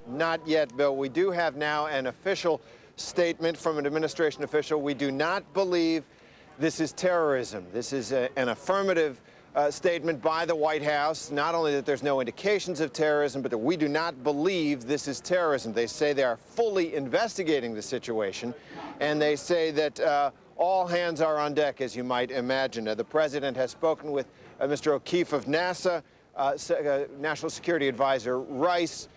Not yet, Bill. We do have now an official statement from an administration official. We do not believe this is terrorism. This is an affirmative statement by the White House, not only that there's no indications of terrorism, but that we do not believe this is terrorism. They say they are fully investigating the situation, and they say that all hands are on deck, as you might imagine. The president has spoken with Mr. O'Keefe of NASA, National Security Advisor Rice,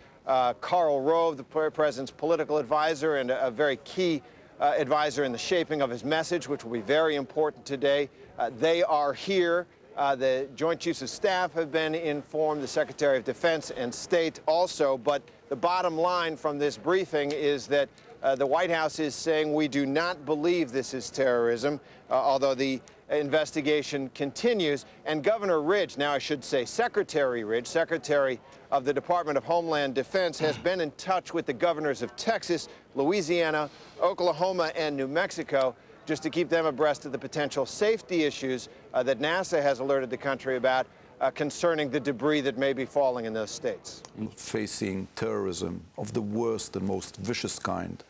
Karl Rove, the president's political advisor and a very key advisor in the shaping of his message, which will be very important today. They are here. The Joint Chiefs of Staff have been informed, the Secretary of Defense and State also, but the bottom line from this briefing is that the White House is saying we do not believe this is terrorism, although the investigation continues. And Governor Ridge, now I should say Secretary Ridge, Secretary of the Department of Homeland Defense, has been in touch with the governors of Texas, Louisiana, Oklahoma, and New Mexico, just to keep them abreast of the potential safety issues that NASA has alerted the country about concerning the debris that may be falling in those states. Facing terrorism of the worst and most vicious kind,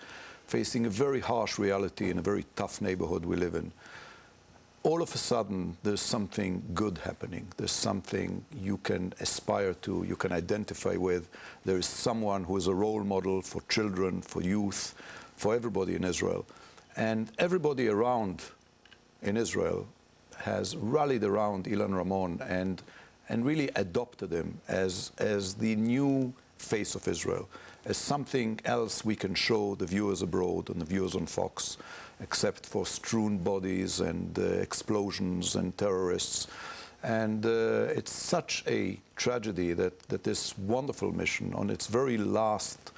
facing a very harsh reality in a very tough neighborhood we live in. All of a sudden, there's something good happening. There's something you can aspire to, you can identify with. There is someone who is a role model for children, for youth, for everybody in Israel. And everybody around in Israel has rallied around Ilan Ramon and really adopted him as the new face of Israel, as something else we can show the viewers abroad and the viewers on Fox, except for strewn bodies and explosions and terrorists. And it's such a tragedy that this wonderful mission on its very last,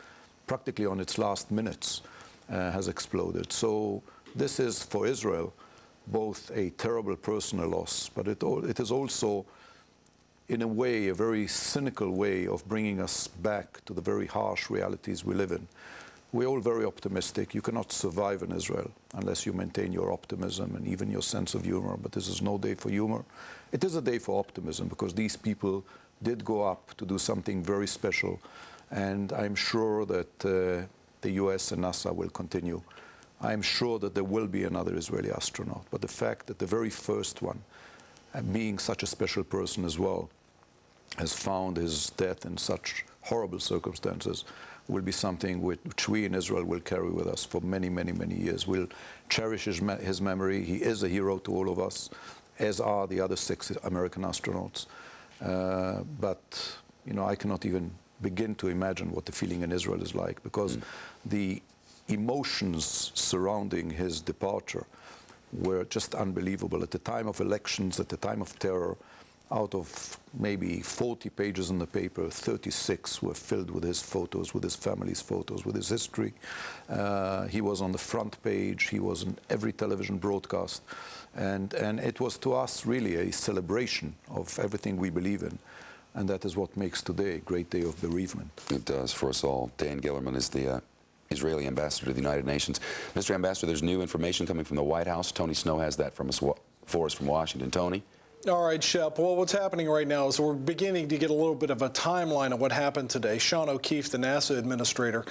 practically on its last minutes, has exploded. So this is for Israel both a terrible personal loss, but it is also, in a way, a very cynical way of bringing us back to the very harsh realities we live in. We're all very optimistic. You cannot survive in Israel unless you maintain your optimism and even your sense of humor, but this is no day for humor. It is a day for optimism because these people did go up to do something very special, and I'm sure that the US and NASA will continue. I'm sure that there will be another Israeli astronaut, but the fact that the very first one, being such a special person as well, has found his death in such horrible circumstances will be something which we in Israel will carry with us for many, many, many years. We'll cherish his memory. He is a hero to all of us, as are the other 6 American astronauts. But, you know, I cannot even begin to imagine what the feeling in Israel is like, because the emotions surrounding his departure were just unbelievable. At the time of elections, at the time of terror, out of maybe 40 pages in the paper, 36 were filled with his photos, with his family's photos, with his history. He was on the front page. He was in every television broadcast. And it was to us really a celebration of everything we believe in. And that is what makes today a great day of bereavement. It does for us all. Dan Gillerman is the Israeli ambassador to the United Nations. Mr. Ambassador, there's new information coming from the White House. Tony Snow has that for us from Washington. Tony? All right, Shep. Well, what's happening right now is we're beginning to get a little bit of a timeline of what happened today. Sean O'Keefe, the NASA administrator,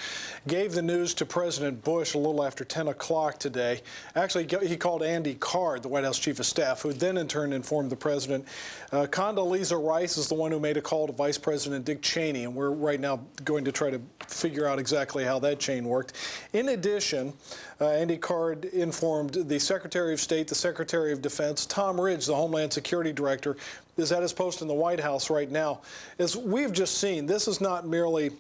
gave the news to President Bush a little after 10 o'clock today. Actually, he called Andy Card, the White House chief of staff, who then in turn informed the president. Condoleezza Rice is the one who made a call to Vice President Dick Cheney, and we're right now going to try to figure out exactly how that chain worked. In addition, Andy Card informed the Secretary of State, the Secretary of Defense, Tom Ridge, the Homeland Security Director, is at his post in the White House right now. As we've just seen, this is not merely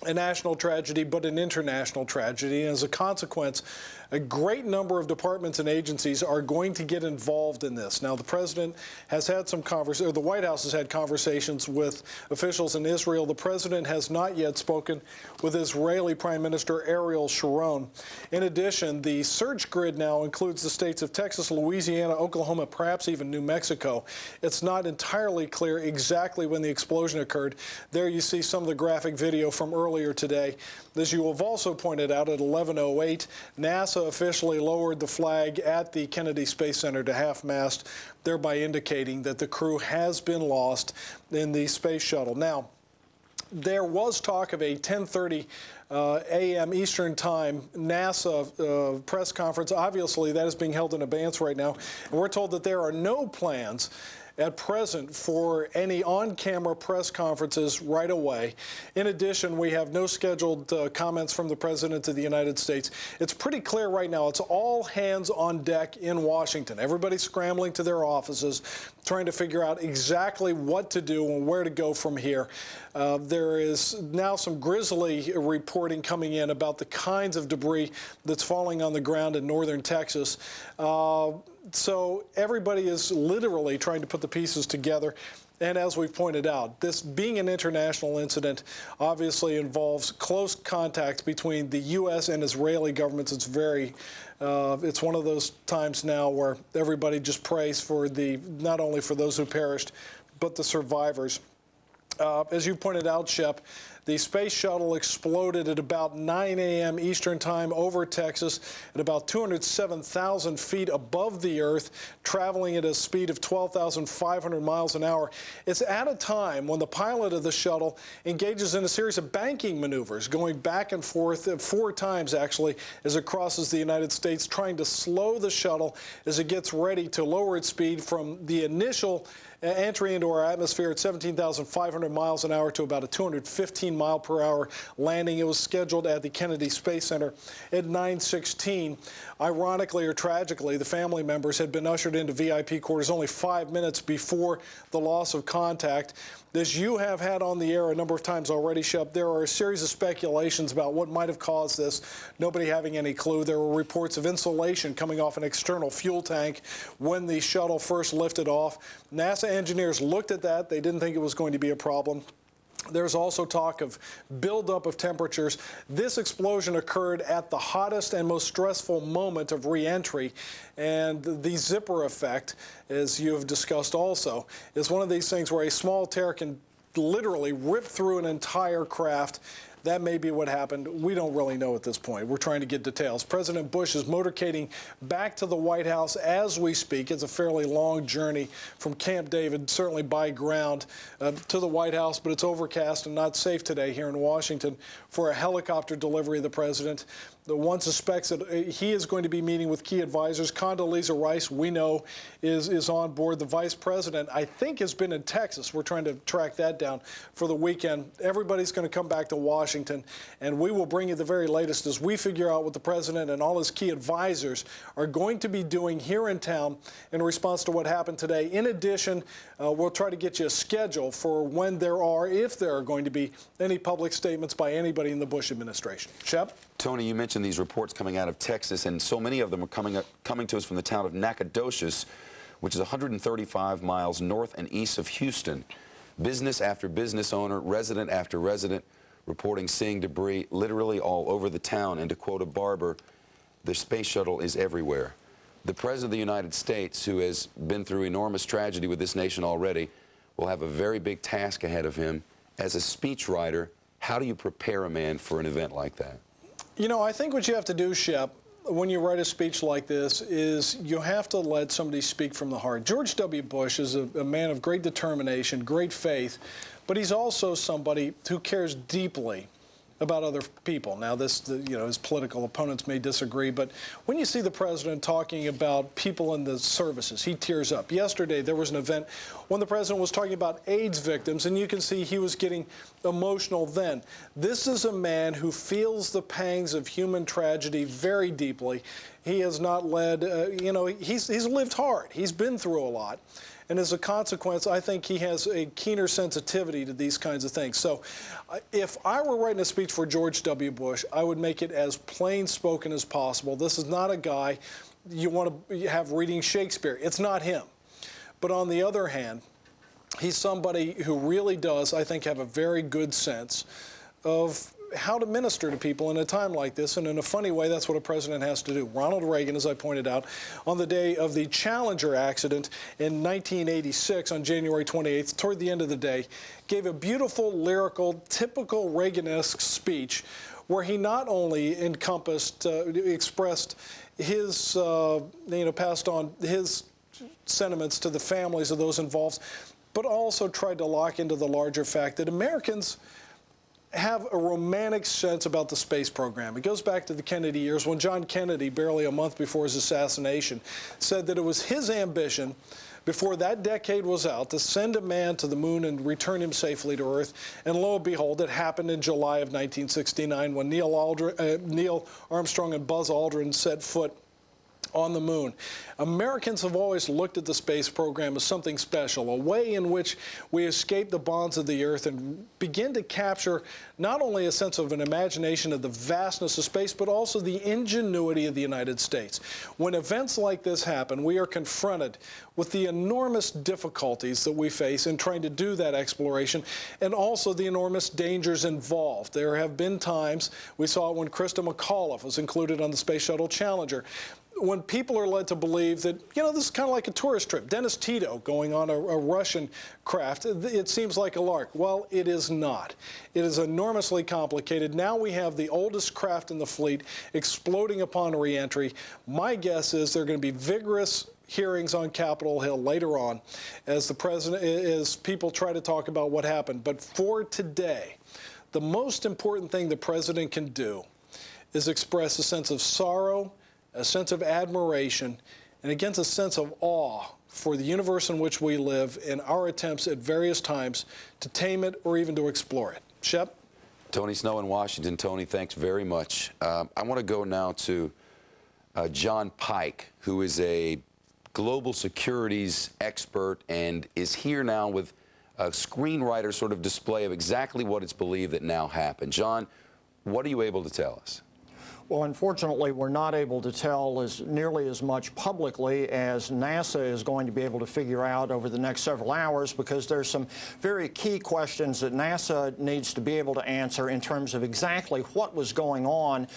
a national tragedy, but an international tragedy. And as a consequence, a great number of departments and agencies are going to get involved in this. Now, the president has had some conversations, or the White House has had conversations with officials in Israel. The president has not yet spoken with Israeli Prime Minister Ariel Sharon. In addition, the search grid now includes the states of Texas, Louisiana, Oklahoma, perhaps even New Mexico. It's not entirely clear exactly when the explosion occurred. There you see some of the graphic video from earlier today. As you have also pointed out, at 11:08, NASA officially lowered the flag at the Kennedy Space Center to half-mast, thereby indicating that the crew has been lost in the space shuttle. Now, There was talk of a 10:30 a.m. Eastern Time NASA press conference. Obviously, that is being held in advance right now. And we're told that there are no plans at present for any on-camera press conferences right away. In addition, we have no scheduled comments from the President of the United States. It's pretty clear right now, it's all hands on deck in Washington. Everybody's scrambling to their offices, trying to figure out exactly what to do and where to go from here. There is now some grisly reporting coming in about the kinds of debris that's falling on the ground in northern Texas. So everybody is literally trying to put the pieces together. And as we've pointed out, this being an international incident obviously involves close contact between the U.S. and Israeli governments. It's it's one of those times now where everybody just prays for not only for those who perished, but the survivors. As you pointed out, Shep, the space shuttle exploded at about 9 a.m. Eastern Time over Texas at about 207,000 feet above the Earth, traveling at a speed of 12,500 miles an hour. It's at a time when the pilot of the shuttle engages in a series of banking maneuvers, going back and forth 4 times, actually, as it crosses the United States, trying to slow the shuttle as it gets ready to lower its speed from the initial entry into our atmosphere at 17,500 miles an hour to about a 215 mile per hour landing. It was scheduled at the Kennedy Space Center at 9:16. Ironically or tragically, the family members had been ushered into VIP quarters only 5 minutes before the loss of contact. As you have had on the air a number of times already, Shep, there are a series of speculations about what might have caused this, nobody having any clue. There were reports of insulation coming off an external fuel tank when the shuttle first lifted off. NASA engineers looked at that. They didn't think it was going to be a problem. There's also talk of buildup of temperatures. This explosion occurred at the hottest and most stressful moment of re-entry, and the zipper effect, as you have discussed also, is one of these things where a small tear can literally rip through an entire craft. That may be what happened. We don't really know at this point. We're trying to get details. President Bush is motorcading back to the White House as we speak. It's a fairly long journey from Camp David, certainly by ground, to the White House, but it's overcast and not safe today here in Washington for a helicopter delivery of the president. The one suspects that he is going to be meeting with key advisors. Condoleezza Rice, we know, is on board. The vice president, I think, has been in Texas. We're trying to track that down for the weekend. Everybody's going to come back to Washington, and we will bring you the very latest as we figure out what the president and all his key advisors are going to be doing here in town in response to what happened today. In addition, we'll try to get you a schedule for when there are, if there are going to be, any public statements by anybody in the Bush administration. Shep? Tony, you mentioned these reports coming out of Texas, and so many of them are coming to us from the town of Nacogdoches, which is 135 miles north and east of Houston. Business after business owner, resident after resident, reporting seeing debris literally all over the town. And to quote a barber, the space shuttle is everywhere. The President of the United States, who has been through enormous tragedy with this nation already, will have a very big task ahead of him. As a speechwriter, how do you prepare a man for an event like that? You know, I think what you have to do, Shep, when you write a speech like this is you have to let somebody speak from the heart. George W. Bush is a man of great determination, great faith, but he's also somebody who cares deeply about other people. Now, his political opponents may disagree, but when you see the president talking about people in the services, he tears up. Yesterday, there was an event when the president was talking about AIDS victims, and you can see he was getting emotional then. This is a man who feels the pangs of human tragedy very deeply. He has not led, he's lived hard. He's been through a lot. And as a consequence, I think he has a keener sensitivity to these kinds of things. So if I were writing a speech for George W. Bush, I would make it as plain spoken as possible. This is not a guy you want to have reading Shakespeare. It's not him. But on the other hand, he's somebody who really does, I think, have a very good sense of how to minister to people in a time like this, and in a funny way, that's what a president has to do. Ronald Reagan, as I pointed out, on the day of the Challenger accident in 1986, on January 28th, toward the end of the day, gave a beautiful, lyrical, typical Reagan-esque speech where he not only expressed his, passed on his sentiments to the families of those involved, but also tried to lock into the larger fact that Americans, have a romantic sense about the space program. It goes back to the Kennedy years when John Kennedy, barely a month before his assassination, said that it was his ambition before that decade was out to send a man to the moon and return him safely to Earth. And lo and behold, it happened in July of 1969 when Neil Armstrong and Buzz Aldrin set foot on the moon. Americans have always looked at the space program as something special, a way in which we escape the bonds of the Earth and begin to capture not only a sense of an imagination of the vastness of space, but also the ingenuity of the United States. When events like this happen, we are confronted with the enormous difficulties that we face in trying to do that exploration, and also the enormous dangers involved. There have been times, we saw it when Krista McAuliffe was included on the Space Shuttle Challenger, when people are led to believe that, you know, this is kind of like a tourist trip. Dennis Tito going on a Russian craft, it seems like a lark. Well, it is not. It is enormously complicated. Now we have the oldest craft in the fleet exploding upon re-entry. My guess is there are going to be vigorous hearings on Capitol Hill later on as people try to talk about what happened. But for today, the most important thing the president can do is express a sense of sorrow, a sense of admiration, and again, a sense of awe for the universe in which we live and our attempts at various times to tame it or even to explore it. Shep? Tony Snow in Washington. Tony, thanks very much. I want to go now to John Pike, who is a global securities expert and is here now with a screenwriter sort of display of exactly what it's believed that now happened. John, what are you able to tell us? Well, unfortunately, we're not able to tell nearly as much publicly as NASA is going to be able to figure out over the next several hours, because there's some very key questions that NASA needs to be able to answer in terms of exactly what was going on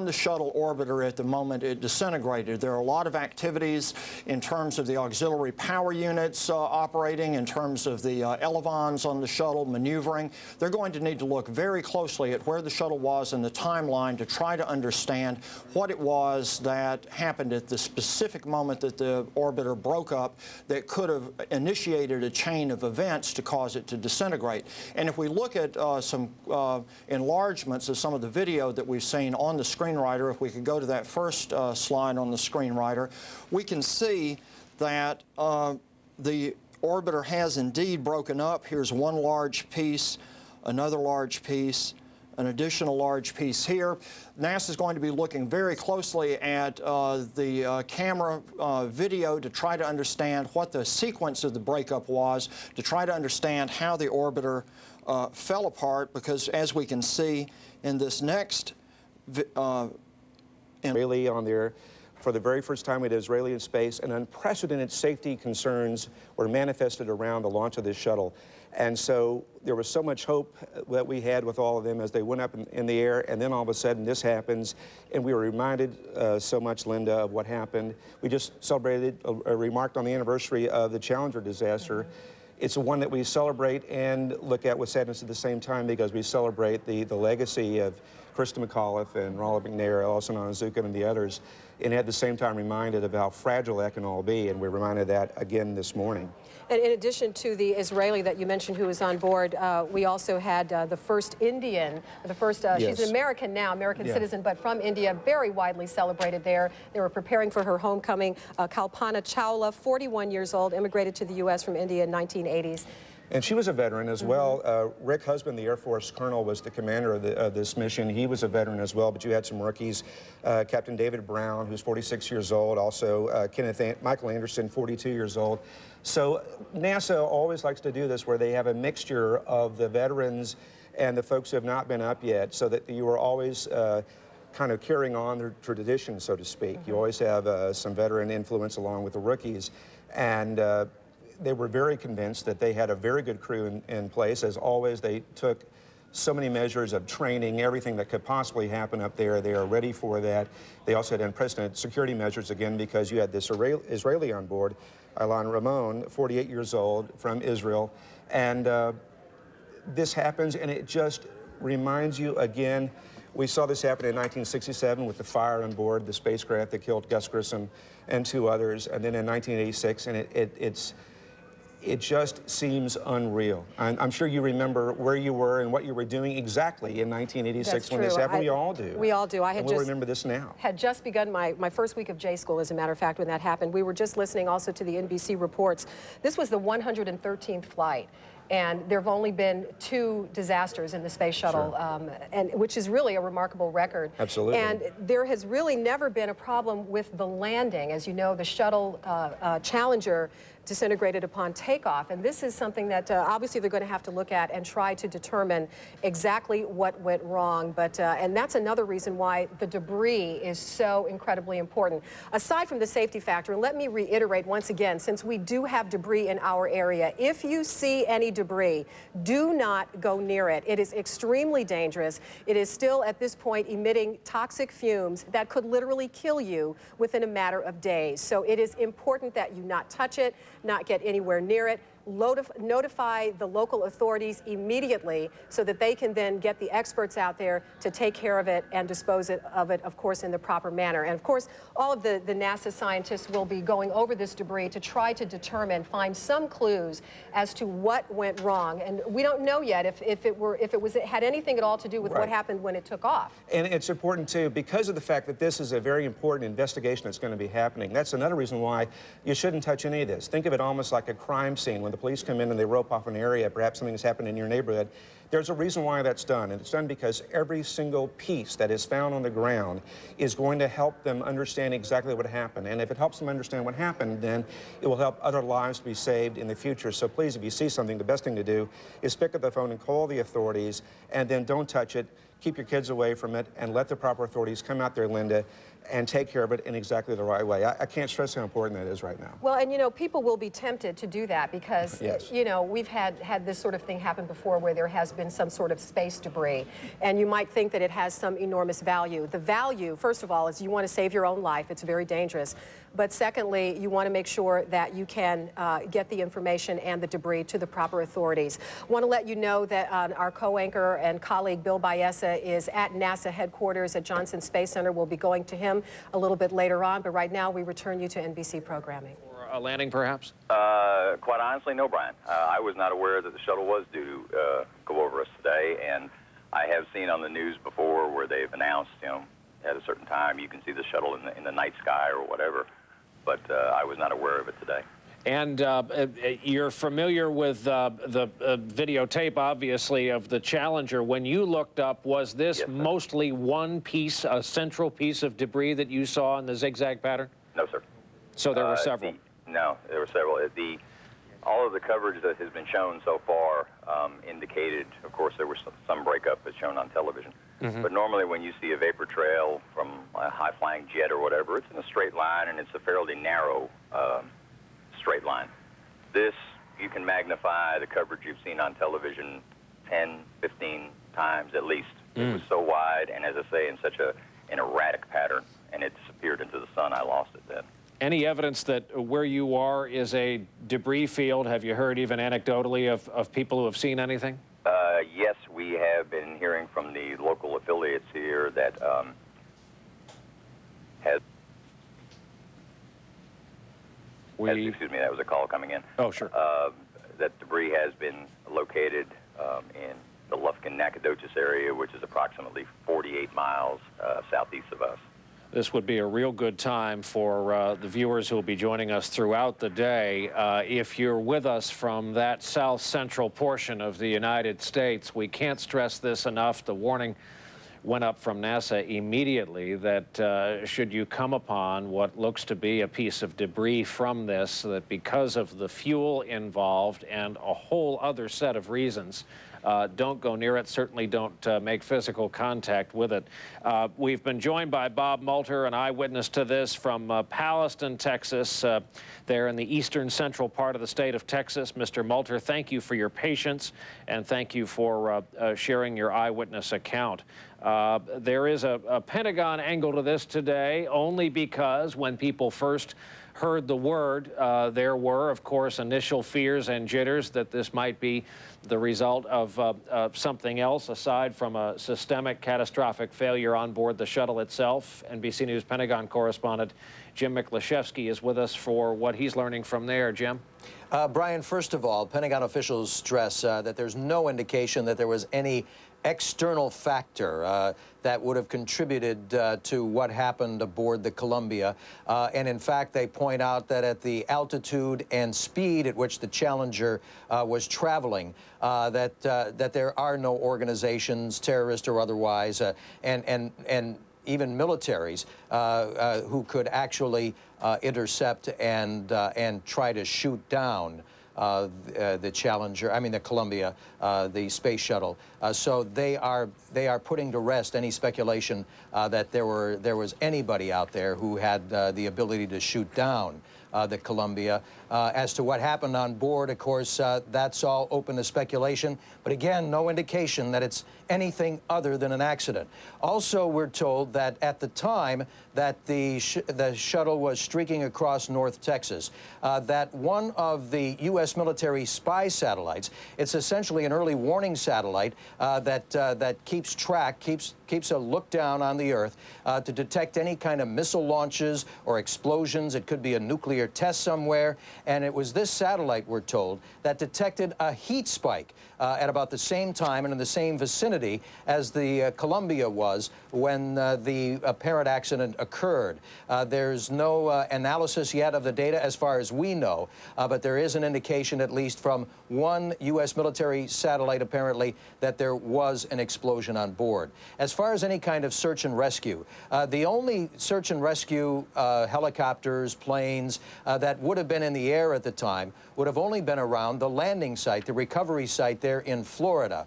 the shuttle orbiter at the moment it disintegrated. There are a lot of activities in terms of the auxiliary power units operating, in terms of the elevons on the shuttle maneuvering. They're going to need to look very closely at where the shuttle was in the timeline to try to understand what it was that happened at the specific moment that the orbiter broke up that could have initiated a chain of events to cause it to disintegrate. And if we look at some enlargements of some of the video that we've seen on the screenwriter, if we could go to that first slide on the screenwriter, we can see that the orbiter has indeed broken up. Here's one large piece, another large piece, an additional large piece here. NASA is going to be looking very closely at the camera video to try to understand what the sequence of the breakup was, to try to understand how the orbiter fell apart, because as we can see in this next Israeli on there. For the very first time with Israeli in space, and unprecedented safety concerns were manifested around the launch of this shuttle. And so there was so much hope that we had with all of them as they went up in the air, and then all of a sudden this happens, and we were reminded so much, Linda, of what happened. We just celebrated, remarked on the anniversary of the Challenger disaster. It's one that we celebrate and look at with sadness at the same time, because we celebrate the legacy of Krista McAuliffe and Rollo McNair, Ellison Onizuka, and the others, and at the same time reminded of how fragile that can all be, and we're reminded of that again this morning. And in addition to the Israeli that you mentioned who was on board, we also had the first Indian, Yes. She's an American now, American citizen, but from India, very widely celebrated there. They were preparing for her homecoming. Kalpana Chawla, 41 years old, immigrated to the U.S. from India in 1980s. And she was a veteran as well. Rick Husband, the Air Force colonel, was the commander of this mission. He was a veteran as well, but you had some rookies. Captain David Brown, who's 46 years old, also Michael Anderson, 42 years old. So NASA always likes to do this, where they have a mixture of the veterans and the folks who have not been up yet, so that you are always kind of carrying on their tradition, so to speak. You always have some veteran influence along with the rookies. And they were very convinced that they had a very good crew in place. As always, they took so many measures of training, everything that could possibly happen up there. They are ready for that. They also had unprecedented security measures, again, because you had this Israeli on board, Ilan Ramon, 48 years old, from Israel. And this happens, and it just reminds you again, we saw this happen in 1967 with the fire on board the spacecraft that killed Gus Grissom and 2 others, and then in 1986, and it just seems unreal. I'm sure you remember where you were and what you were doing exactly in 1986 when this happened. We all do. We all do. We'll remember this now. Had just begun my first week of J school, as a matter of fact, when that happened. We were just listening also to the NBC reports. This was the 113th flight. And there have only been 2 disasters in the space shuttle, and which is really a remarkable record. Absolutely. And there has really never been a problem with the landing. As you know, the shuttle Challenger disintegrated upon takeoff, and this is something that obviously they're going to have to look at and try to determine exactly what went wrong. But and that's another reason why the debris is so incredibly important. Aside from the safety factor, and let me reiterate once again, since we do have debris in our area, if you see any debris, do not go near it. It is extremely dangerous. It is still at this point emitting toxic fumes that could literally kill you within a matter of days. So it is important that you not touch it, not get anywhere near it. Notify the local authorities immediately so that they can then get the experts out there to take care of it and dispose of it, of course, in the proper manner. And of course, all of the NASA scientists will be going over this debris to try to determine, find some clues as to what went wrong. And we don't know yet if it had anything at all to do with what happened when it took off. And it's important too, because of the fact that this is a very important investigation that's going to be happening. That's another reason why you shouldn't touch any of this. Think of it almost like a crime scene when the police come in and they rope off an area, perhaps something has happened in your neighborhood. There's a reason why that's done, and it's done because every single piece that is found on the ground is going to help them understand exactly what happened. And if it helps them understand what happened, then it will help other lives be saved in the future. So please, if you see something, the best thing to do is pick up the phone and call the authorities, and then don't touch it. Keep your kids away from it, and let the proper authorities come out there, Linda, and take care of it in exactly the right way. I can't stress how important that is right now. Well, and you know, people will be tempted to do that because, you know, we've had this sort of thing happen before where there has been some sort of space debris, and you might think that it has some enormous value. The value, first of all, is you want to save your own life. It's very dangerous. But secondly, you want to make sure that you can get the information and the debris to the proper authorities. I want to let you know that our co-anchor and colleague Bill Baeza is at NASA headquarters at Johnson Space Center. We'll be going to him a little bit later on, but right now we return you to NBC programming. Or a landing, perhaps? Quite honestly, no, Brian. I was not aware that the shuttle was due to go over us today, and I have seen on the news before where they've announced, you know, at a certain time you can see the shuttle in the night sky or whatever, but I was not aware of it today. And you're familiar with the videotape, obviously, of the Challenger. When you looked up, was this mostly one piece, a central piece of debris that you saw in the zigzag pattern? No, sir. So there were several? No, there were several. All of the coverage that has been shown so far indicated, of course, there was some breakup as shown on television. But normally when you see a vapor trail from a high-flying jet or whatever, it's in a straight line, and it's a fairly narrow straight line. This, you can magnify the coverage you've seen on television 10, 15 times at least. It was so wide, and as I say, in such an erratic pattern, and it disappeared into the sun. I lost it then. Any evidence that where you are is a debris field? Have you heard even anecdotally of people who have seen anything? Yes, we have been hearing from the local affiliates here that excuse me, that was a call coming in. Oh, sure. That debris has been located in the Lufkin-Nacogdoches area, which is approximately 48 miles southeast of us. This would be a real good time for the viewers who will be joining us throughout the day. If you're with us from that south central portion of the United States, we can't stress this enough. The warning went up from NASA immediately that should you come upon what looks to be a piece of debris from this, that because of the fuel involved and a whole other set of reasons, don't go near it. Certainly don't make physical contact with it. We've been joined by Bob Moulter, an eyewitness to this from Palestine, Texas, there in the eastern central part of the state of Texas. Mr. Moulter, thank you for your patience, and thank you for sharing your eyewitness account. There is a Pentagon angle to this today, only because when people first heard the word. There were, of course, initial fears and jitters that this might be the result of something else aside from a systemic catastrophic failure on board the shuttle itself. NBC News Pentagon correspondent Jim Miklaszewski is with us for what he's learning from there. Jim? Brian, first of all, Pentagon officials stress that there's no indication that there was any external factor that would have contributed to what happened aboard the Columbia. And in fact, they point out that at the altitude and speed at which the Challenger was traveling, that there are no organizations, terrorist or otherwise, and even militaries who could actually intercept and try to shoot down the Challenger, I mean the Columbia, the space shuttle. So they are putting to rest any speculation that there was anybody out there who had the ability to shoot down the Columbia. As to what happened on board, of course, that's all open to speculation. But again, no indication that it's anything other than an accident. Also, we're told that at the time that the shuttle was streaking across North Texas, that one of the U.S. military spy satellites, it's essentially an early warning satellite that keeps track, keeps a look down on the Earth to detect any kind of missile launches or explosions. It could be a nuclear test somewhere. And it was this satellite, we're told, that detected a heat spike at about the same time and in the same vicinity as the Columbia was when the apparent accident occurred. There's no analysis yet of the data as far as we know, but there is an indication, at least from one U.S. military satellite apparently, that there was an explosion on board. As far as any kind of search and rescue, the only search and rescue helicopters, planes that would have been in the air at the time would have only been around the landing site, the recovery site there in Florida,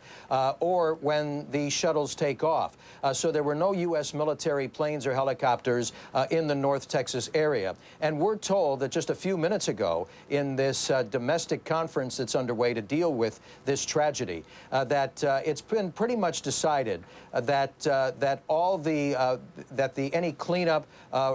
or when the shuttles take off. So there were no U.S. military planes or helicopters in the North Texas area. And we're told that just a few minutes ago in this domestic conference that's underway to deal with this tragedy, that it's been pretty much decided that any cleanup,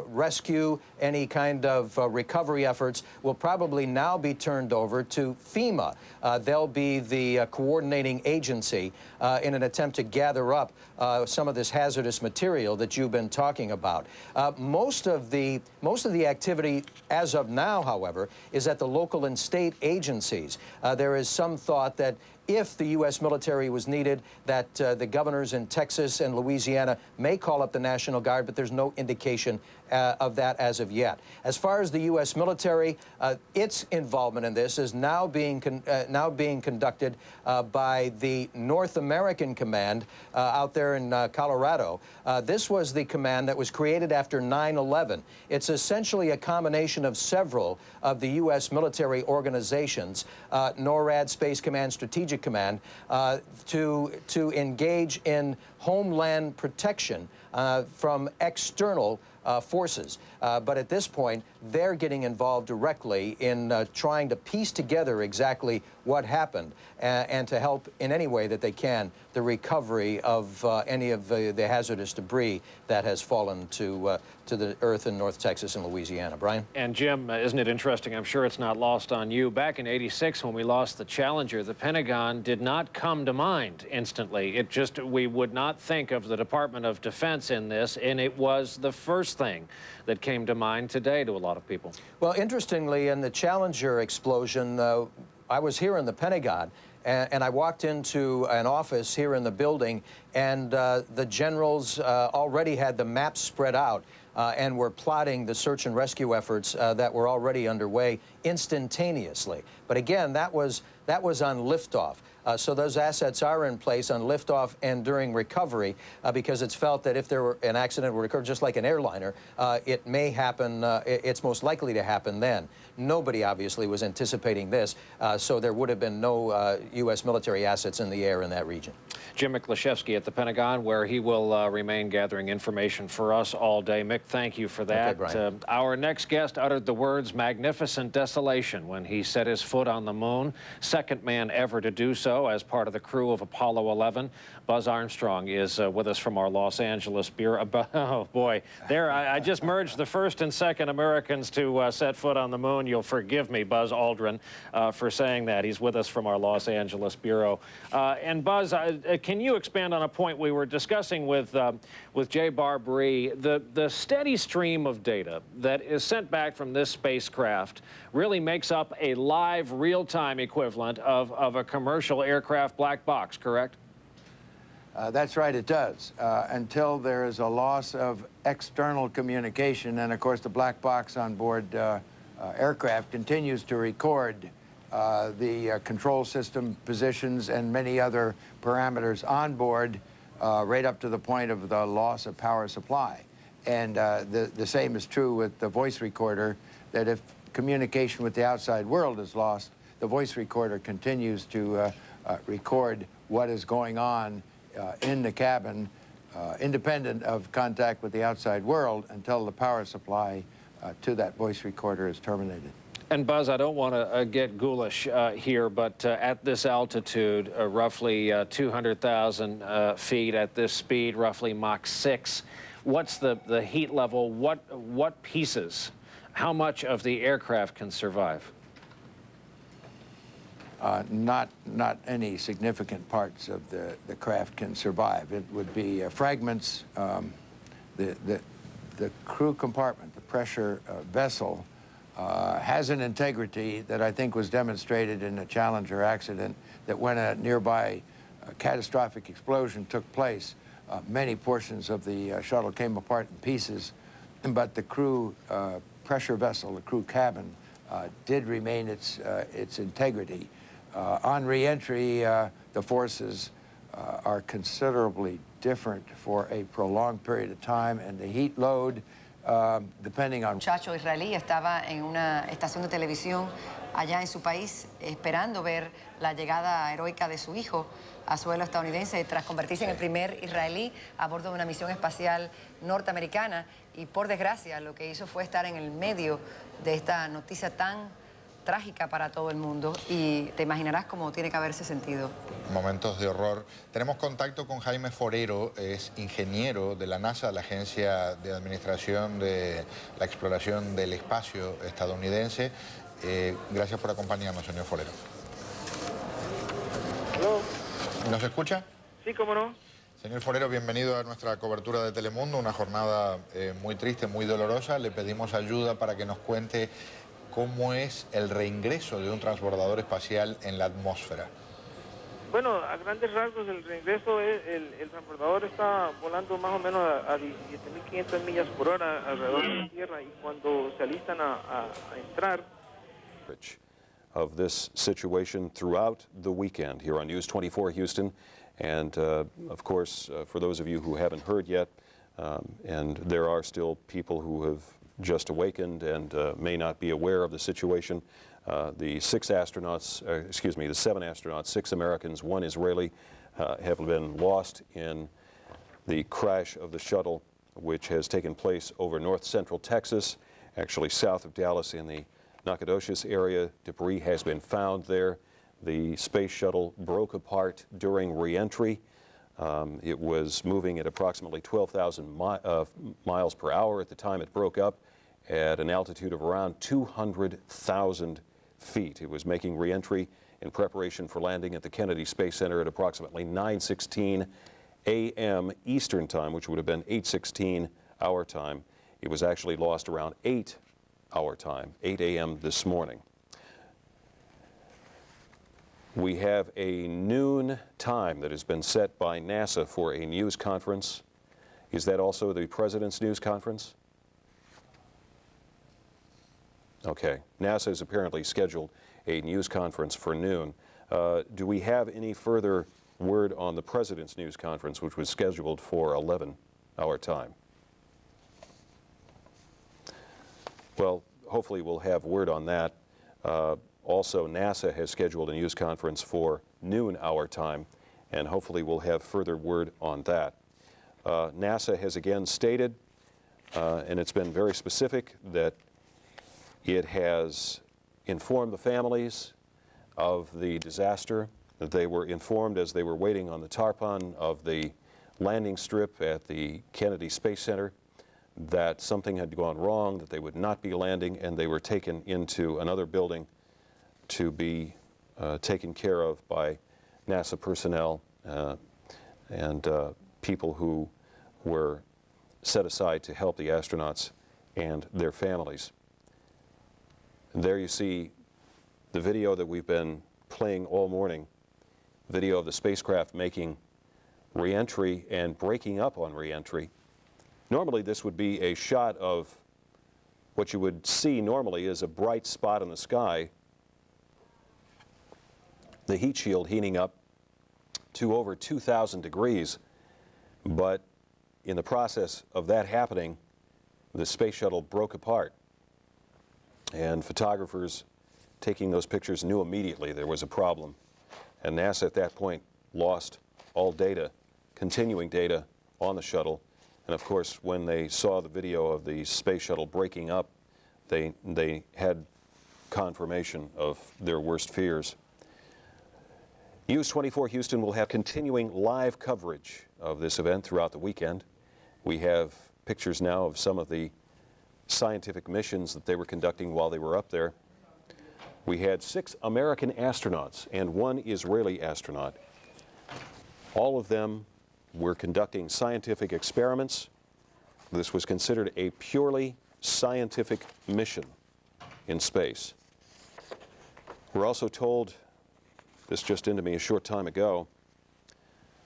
rescue, any kind of recovery efforts will probably now be turned over to FEMA. They'll be the coordinating agency in an attempt to gather up some of this hazardous material that you've been talking about. Most of the activity as of now, however, is at the local and state agencies. There is some thought that if the U.S. military was needed, that the governors in Texas and Louisiana may call up the National Guard, but there's no indication of that as of yet. As far as the U.S. military, its involvement in this is now being conducted by the North American Command out there in Colorado. This was the command that was created after 9/11. It's essentially a combination of several of the U.S. military organizations, NORAD, Space Command, Strategic Command, to engage in homeland protection from external forces. But at this point, they're getting involved directly in trying to piece together exactly what happened and to help in any way that they can the recovery of any of the hazardous debris that has fallen to the earth in North Texas and Louisiana. Brian? And Jim, isn't it interesting? I'm sure it's not lost on you. Back in '86, when we lost the Challenger, the Pentagon did not come to mind instantly. It just, we would not think of the Department of Defense in this, and it was the first thing that came to mind today to a lot of people. Well, interestingly, in the Challenger explosion, I was here in the Pentagon, and I walked into an office here in the building, and the generals already had the maps spread out and were plotting the search and rescue efforts that were already underway instantaneously. But again, that was on liftoff. So those assets are in place on liftoff and during recovery because it's felt that if there were an accident would occur just like an airliner, it may happen, it's most likely to happen then. Nobody obviously was anticipating this, so there would have been no U.S. military assets in the air in that region. Jim Miklaszewski at the Pentagon, where he will remain gathering information for us all day. Mick, thank you for that. Okay, our next guest uttered the words magnificent desolation when he set his foot on the moon, second man ever to do so. show as part of the crew of Apollo 11. Buzz Armstrong is with us from our Los Angeles Bureau. Oh, boy. There, I just merged the first and second Americans to set foot on the moon. You'll forgive me, Buzz Aldrin, for saying that. He's with us from our Los Angeles Bureau. And Buzz, can you expand on a point we were discussing with Jay Barbary? The steady stream of data that is sent back from this spacecraft really makes up a live, real-time equivalent of a commercial aircraft black box, correct? That's right, it does. Until there is a loss of external communication, and of course the black box on board aircraft continues to record the control system positions and many other parameters on board right up to the point of the loss of power supply. And the same is true with the voice recorder, that if communication with the outside world is lost, the voice recorder continues to record what is going on in the cabin, independent of contact with the outside world, until the power supply to that voice recorder is terminated. And Buzz, I don't want to get ghoulish here, but at this altitude, roughly 200,000 feet at this speed, roughly Mach 6, what's the heat level? What pieces, how much of the aircraft can survive? Not any significant parts of the craft can survive. It would be fragments. The crew compartment, the pressure vessel, has an integrity that I think was demonstrated in the Challenger accident, that when a nearby catastrophic explosion took place, many portions of the shuttle came apart in pieces, but the crew pressure vessel, the crew cabin, did remain its integrity. On re-entry, the forces are considerably different for a prolonged period of time, and the heat load, depending on... Muchacho israelí estaba en una estación de televisión allá en su país esperando ver la llegada heroica de su hijo a suelo estadounidense tras convertirse en el primer israelí a bordo de una misión espacial norteamericana, y por desgracia lo que hizo fue estar en el medio de esta noticia tan trágica para todo el mundo, y te imaginarás cómo tiene que haberse sentido. Momentos de horror. Tenemos contacto con Jaime Forero, es ingeniero de la NASA, la Agencia de Administración de la Exploración del Espacio estadounidense. Gracias por acompañarnos, señor Forero. ¿Aló? ¿Nos escucha? Sí, cómo no. Señor Forero, bienvenido a nuestra cobertura de Telemundo, una jornada muy triste, muy dolorosa. Le pedimos ayuda para que nos cuente cómo es el reingreso de un transbordador espacial en la atmósfera. Bueno, a grandes rasgos el reingreso es, el transbordador está volando más o menos a 17.500 millas por hora alrededor de la Tierra, y cuando se alistan a entrar... Of this situation throughout the weekend here on News 24 Houston, and of course for those of you who haven't heard yet, and there are still people who have just awakened and may not be aware of the situation. The 7 astronauts, 6 Americans, 1 Israeli, have been lost in the crash of the shuttle, which has taken place over north-central Texas, actually south of Dallas in the Nacogdoches area. Debris has been found there. The space shuttle broke apart during re-entry. It was moving at approximately 12,000 miles per hour at the time it broke up, at an altitude of around 200,000 feet. It was making re-entry in preparation for landing at the Kennedy Space Center at approximately 9:16 a.m. Eastern Time, which would have been 8:16 our time. It was actually lost around 8 our time, 8 a.m. this morning. We have a noon time that has been set by NASA for a news conference. Is that also the President's news conference? Okay. NASA has apparently scheduled a news conference for noon. Do we have any further word on the President's news conference, which was scheduled for 11 our time? Well, hopefully we'll have word on that. Also, NASA has scheduled a news conference for noon our time, and hopefully we'll have further word on that. NASA has again stated, and it's been very specific, that it has informed the families of the disaster They were informed as they were waiting on the tarpon of the landing strip at the Kennedy Space Center that something had gone wrong, that they would not be landing, and they were taken into another building to be taken care of by NASA personnel and people who were set aside to help the astronauts and their families. And there you see the video that we've been playing all morning, video of the spacecraft making re-entry and breaking up on re-entry. Normally this would be a shot of what you would see normally is a bright spot in the sky, the heat shield heating up to over 2,000 degrees. But in the process of that happening, the space shuttle broke apart. And photographers taking those pictures knew immediately there was a problem. And NASA at that point lost all data, continuing data on the shuttle. And of course, when they saw the video of the space shuttle breaking up, they had confirmation of their worst fears. News 24 Houston will have continuing live coverage of this event throughout the weekend. We have pictures now of some of the scientific missions that they were conducting while they were up there. We had 6 American astronauts and 1 Israeli astronaut. All of them were conducting scientific experiments. This was considered a purely scientific mission in space. We're also told, this just into me a short time ago,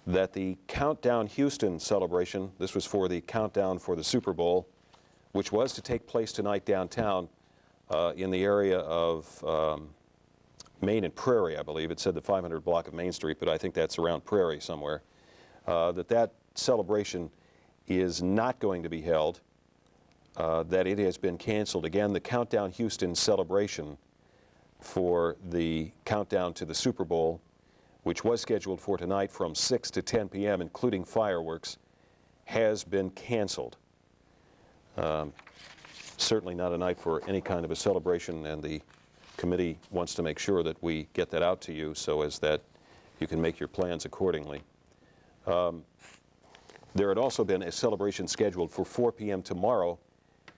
that the Countdown Houston celebration, this was for the countdown for the Super Bowl, which was to take place tonight downtown in the area of Main and Prairie, I believe. It said the 500 block of Main Street, but I think that's around Prairie somewhere. That celebration is not going to be held, that it has been canceled. Again, the Countdown Houston celebration for the countdown to the Super Bowl, which was scheduled for tonight from 6 to 10 p.m., including fireworks, has been canceled. Certainly not a night for any kind of a celebration, and the committee wants to make sure that we get that out to you so as that you can make your plans accordingly. There had also been a celebration scheduled for 4 p.m. tomorrow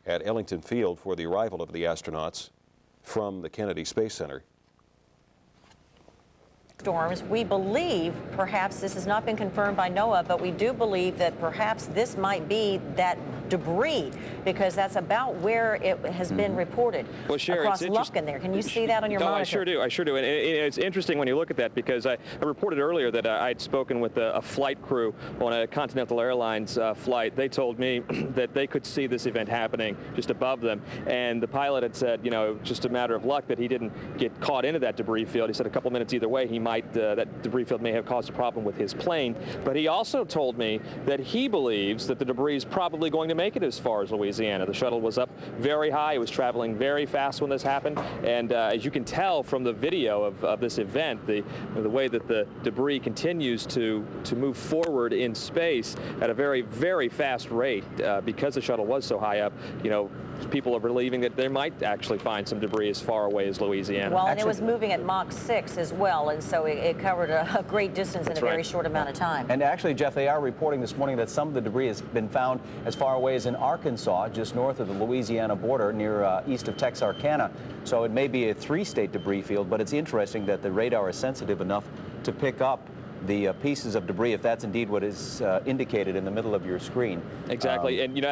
at Ellington Field for the arrival of the astronauts from the Kennedy Space Center. Storms. We believe, perhaps this has not been confirmed by NOAA, but we do believe that perhaps this might be that debris, because that's about where it has been reported. Well, sure, across Lufkin there. Can you see that on your monitor? I sure do. I sure do. And it's interesting when you look at that, because I reported earlier that I'd spoken with a flight crew on a Continental Airlines flight. They told me that they could see this event happening just above them, and the pilot had said, you know, just a matter of luck that he didn't get caught into that debris field. He said a couple minutes either way, he might that debris field may have caused a problem with his plane. But he also told me that he believes that the debris is probably going to make it as far as Louisiana. The shuttle was up very high. It was traveling very fast when this happened. And as you can tell from the video of this event, the way that the debris continues to move forward in space at a very, very fast rate because the shuttle was so high up, you know, people are believing that they might actually find some debris as far away as Louisiana. Well, and it was moving at Mach 6 as well, and so it covered a great distance in a very short amount of time. And actually, Jeff, they are reporting this morning that some of the debris has been found as far away as in Arkansas, just north of the Louisiana border, near east of Texarkana. So it may be a 3-state debris field, but it's interesting that the radar is sensitive enough to pick up the pieces of debris, if that's indeed what is indicated in the middle of your screen. Exactly, and you know,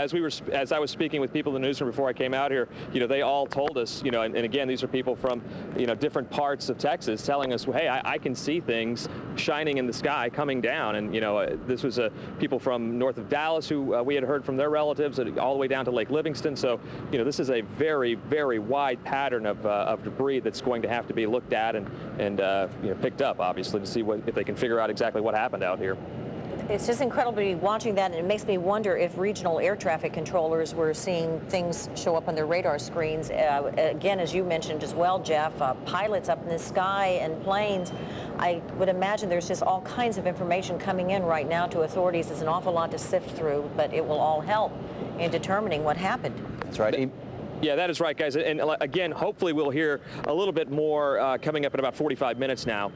as I was speaking with people in the newsroom before I came out here, you know, they all told us, you know, and again, these are people from, you know, different parts of Texas telling us, well, hey, I can see things shining in the sky coming down, and you know, this was people from north of Dallas who we had heard from their relatives, all the way down to Lake Livingston. So, you know, this is a very, very wide pattern of debris that's going to have to be looked at and you know, picked up, obviously, to see if they can figure out exactly what happened out here. It's just incredible to be watching that, and it makes me wonder if regional air traffic controllers were seeing things show up on their radar screens. Again, as you mentioned as well, Jeff, pilots up in the sky and planes. I would imagine there's just all kinds of information coming in right now to authorities. It's an awful lot to sift through, but it will all help in determining what happened. That's right. Yeah, that is right, guys. And again, hopefully we'll hear a little bit more coming up in about 45 minutes now,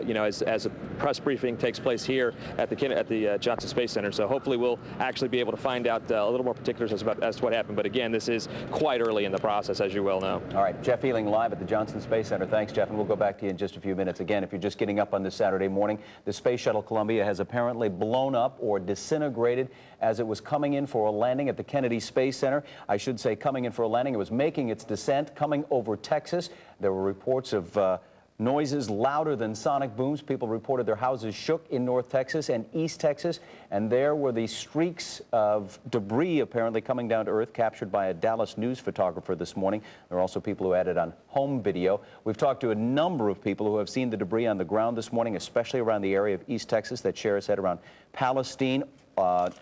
you know, as a press briefing takes place here at the Johnson Space Center. So hopefully we'll actually be able to find out a little more particulars as to what happened. But again, this is quite early in the process, as you well know. All right, Jeff Ealing live at the Johnson Space Center. Thanks, Jeff, and we'll go back to you in just a few minutes. Again, if you're just getting up on this Saturday morning, the Space Shuttle Columbia has apparently blown up or disintegrated as it was coming in for a landing at the Kennedy Space Center. I should say coming in for a landing. It was making its descent, coming over Texas. There were reports of noises louder than sonic booms. People reported their houses shook in North Texas and East Texas, and there were these streaks of debris apparently coming down to Earth, captured by a Dallas news photographer this morning. There are also people who had it on home video. We've talked to a number of people who have seen the debris on the ground this morning, especially around the area of East Texas that Sheriff said around Palestine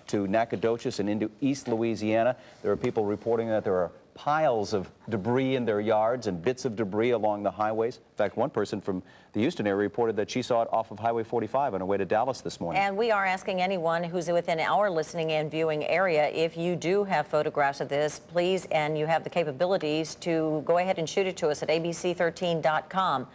to Nacogdoches and into East Louisiana. There are people reporting that there are piles of debris in their yards and bits of debris along the highways. In fact, one person from the Houston area reported that she saw it off of Highway 45 on her way to Dallas this morning. And we are asking anyone who's within our listening and viewing area, if you do have photographs of this, please, and you have the capabilities to go ahead and shoot it to us at abc13.com.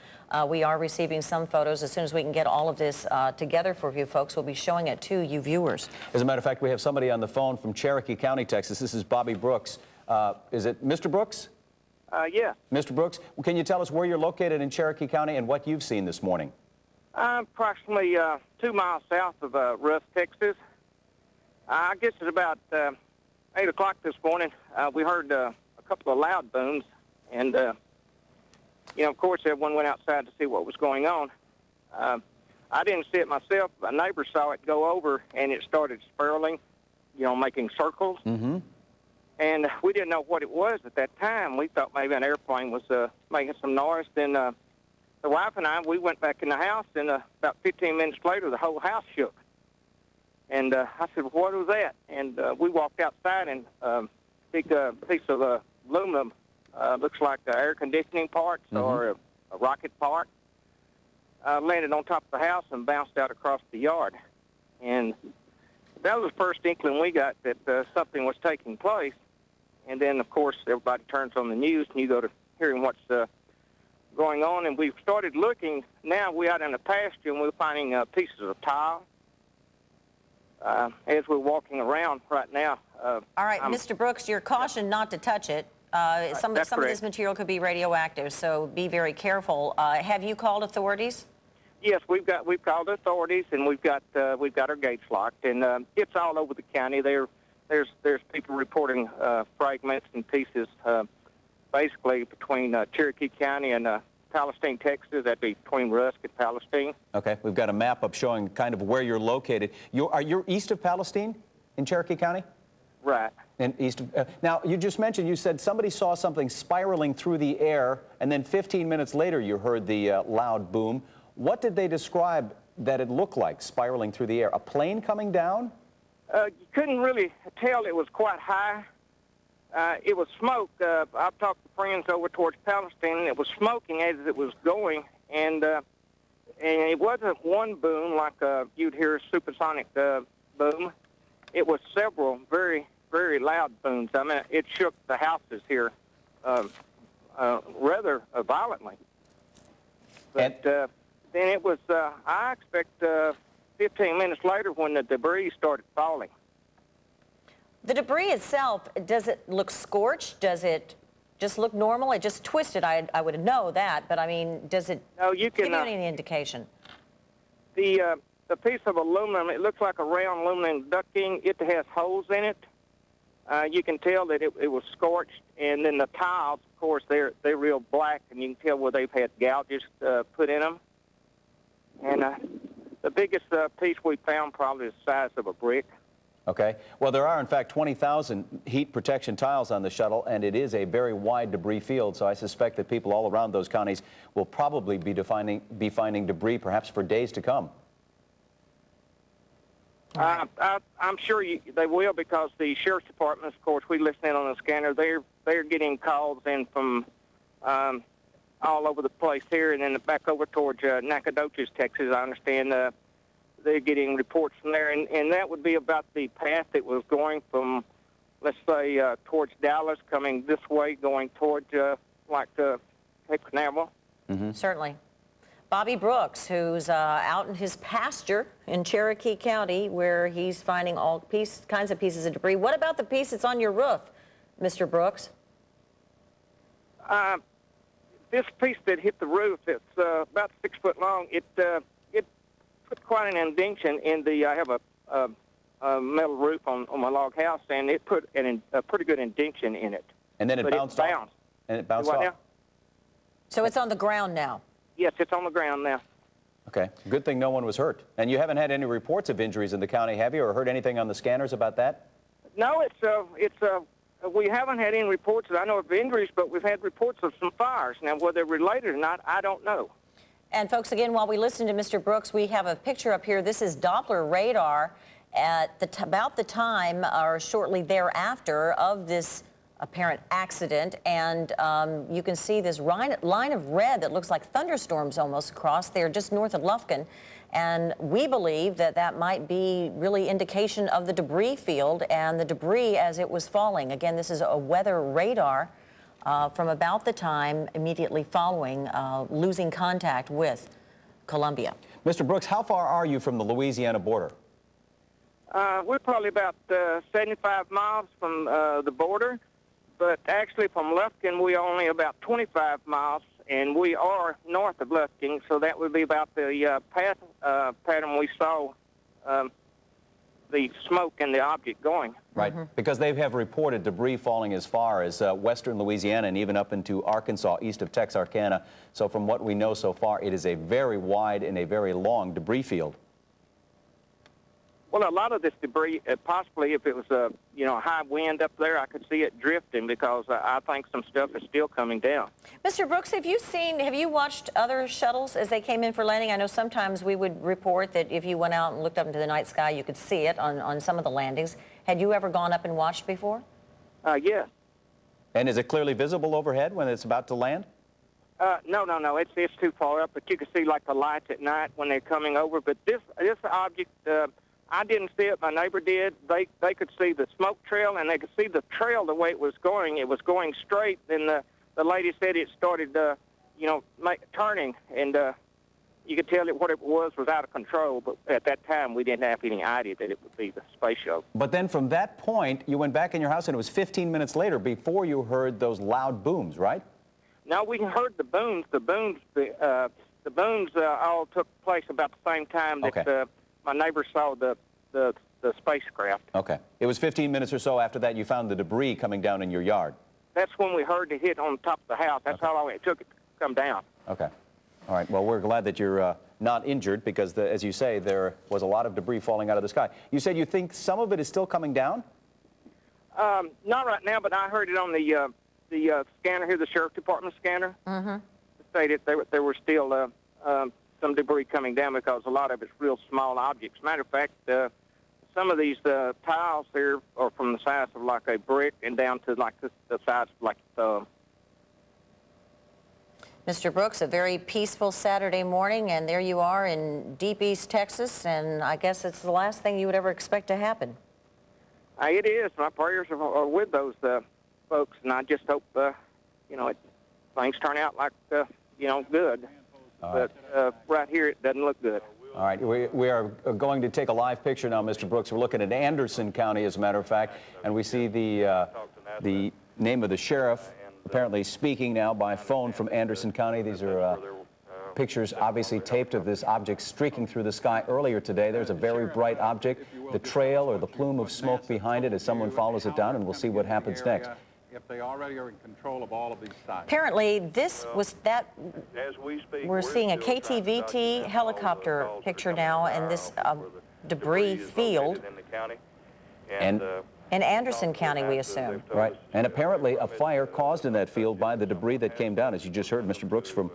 We are receiving some photos. As soon as we can get all of this together for you folks, we'll be showing it to you viewers. As a matter of fact, we have somebody on the phone from Cherokee County, Texas. This is Bobby Brooks. Is it Mr. Brooks? Yeah. Mr. Brooks, can you tell us where you're located in Cherokee County and what you've seen this morning? I'm approximately 2 miles south of Rusk, Texas. I guess it's about 8 o'clock this morning. We heard a couple of loud booms, and, you know, of course, everyone went outside to see what was going on. I didn't see it myself. My neighbor saw it go over, and it started spiraling, you know, making circles. Mm-hmm. And we didn't know what it was at that time. We thought maybe an airplane was making some noise. Then the wife and I, we went back in the house, and about 15 minutes later, the whole house shook. And I said, well, what was that? And we walked outside, and a big piece of aluminum, looks like air conditioning parts or a rocket part, landed on top of the house and bounced out across the yard. And that was the first inkling we got that something was taking place. And then, of course, everybody turns on the news, and you go to hearing what's going on. And we've started looking. Now we're out in the pasture, and we're finding pieces of tile as we're walking around right now. All right, Mr. Brooks, you're cautioned not to touch it. Some of this material could be radioactive, so be very careful. Have you called authorities? Yes, we've called authorities, and we've got our gates locked, and it's all over the county. There's people reporting fragments and pieces, basically between Cherokee County and Palestine, Texas. That'd be between Rusk and Palestine. Okay, we've got a map up showing kind of where you're located. You're east of Palestine in Cherokee County? Right. And east of, now, you just mentioned, you said somebody saw something spiraling through the air, and then 15 minutes later you heard the loud boom. What did they describe that it looked like spiraling through the air? A plane coming down? You couldn't really tell. It was quite high. It was smoke. I've talked to friends over towards Palestine, and it was smoking as it was going. And it wasn't one boom like you'd hear a supersonic boom. It was several very, very loud booms. I mean, it shook the houses here rather violently. But then it was, I expect, 15 minutes later when the debris started falling. The debris itself, does it look scorched? Does it just look normal? It just twisted, I would know that, but I mean, does it give you any indication? The piece of aluminum, it looks like a round aluminum ducting. It has holes in it. You can tell that it was scorched, and then the tiles, of course, they're real black, and you can tell where they've had gouges put in them. And the biggest piece we found probably is the size of a brick. Okay. Well, there are, in fact, 20,000 heat protection tiles on the shuttle, and it is a very wide debris field, so I suspect that people all around those counties will probably be finding debris perhaps for days to come. I'm sure they will, because the sheriff's department, of course, we listen in on the scanner. They're getting calls in from all over the place here, and then back over towards Nacogdoches, Texas. I understand they're getting reports from there, and that would be about the path it was going from let's say, towards Dallas, coming this way, going towards, Cape Canaveral. Certainly. Bobby Brooks, who's out in his pasture in Cherokee County, where he's finding all kinds of pieces of debris. What about the piece that's on your roof, Mr. Brooks? This piece that hit the roof, it's about 6 foot long. It put quite an indention in the. I have a metal roof on my log house, and it put a pretty good indention in it. And then it bounced off. And it bounced off. Now? So it's on the ground now? Yes, it's on the ground now. Okay. Good thing no one was hurt. And you haven't had any reports of injuries in the county, have you, or heard anything on the scanners about that? No, we haven't had any reports that I know of injuries, but we've had reports of some fires. Now, whether they're related or not, I don't know. And folks, again, while we listen to Mr. Brooks, we have a picture up here. This is Doppler radar at about the time or shortly thereafter of this apparent accident, and you can see this line of red that looks like thunderstorms almost across there just north of Lufkin, and we believe that that might be really indication of the debris field and the debris as it was falling. Again, this is a weather radar from about the time immediately following losing contact with Columbia. Mr. Brooks, how far are you from the Louisiana border? We're probably about 75 miles from the border. But actually, from Lufkin, we're only about 25 miles, and we are north of Lufkin, so that would be about the path pattern we saw the smoke and the object going. Right, because they have reported debris falling as far as western Louisiana and even up into Arkansas, east of Texarkana. So from what we know so far, it is a very wide and a very long debris field. Well, a lot of this debris, possibly if it was a high wind up there, I could see it drifting because I think some stuff is still coming down. Mr. Brooks, have you watched other shuttles as they came in for landing? I know sometimes we would report that if you went out and looked up into the night sky, you could see it on some of the landings. Had you ever gone up and watched before? Yeah. And is it clearly visible overhead when it's about to land? No. It's too far up, but you can see like the lights at night when they're coming over. But this object. I didn't see it. My neighbor did. They could see the smoke trail, and they could see the trail the way it was going. It was going straight. Then the lady said it started, turning, and you could tell what it was out of control. But at that time, we didn't have any idea that it would be the space shuttle. But then from that point, you went back in your house, and it was 15 minutes later before you heard those loud booms, right? No, we heard the booms. The booms all took place about the same time that my neighbor saw the spacecraft. Okay. It was 15 minutes or so after that you found the debris coming down in your yard. That's when we heard it hit on top of the house. That's how long it took it to come down. Okay. All right. Well, we're glad that you're not injured because, as you say, there was a lot of debris falling out of the sky. You said you think some of it is still coming down? Not right now, but I heard it on the scanner here, the Sheriff Department scanner. Stated there were still some debris coming down because a lot of it's real small objects. Matter of fact, some of these tiles here are from the size of like a brick and down to like the size of like a thumb. Mr. Brooks, a very peaceful Saturday morning, and there you are in deep East Texas, and I guess it's the last thing you would ever expect to happen. It is. My prayers are with those folks, and I just hope, things turn out like, good. But right here, it doesn't look good. All right, we are going to take a live picture now, Mr. Brooks. We're looking at Anderson County, as a matter of fact, and we see the name of the sheriff apparently speaking now by phone from Anderson County. These are pictures obviously taped of this object streaking through the sky earlier today. There's a very bright object, the trail or the plume of smoke behind it as someone follows it down, and we'll see what happens next. If they already are in control of all of these sites. Apparently, this was that. We're seeing a KTVT helicopter picture now, and this debris field. And in Anderson County, we assume. Right, and apparently a fire caused in that field by the debris that came down. As you just heard Mr. Brooks from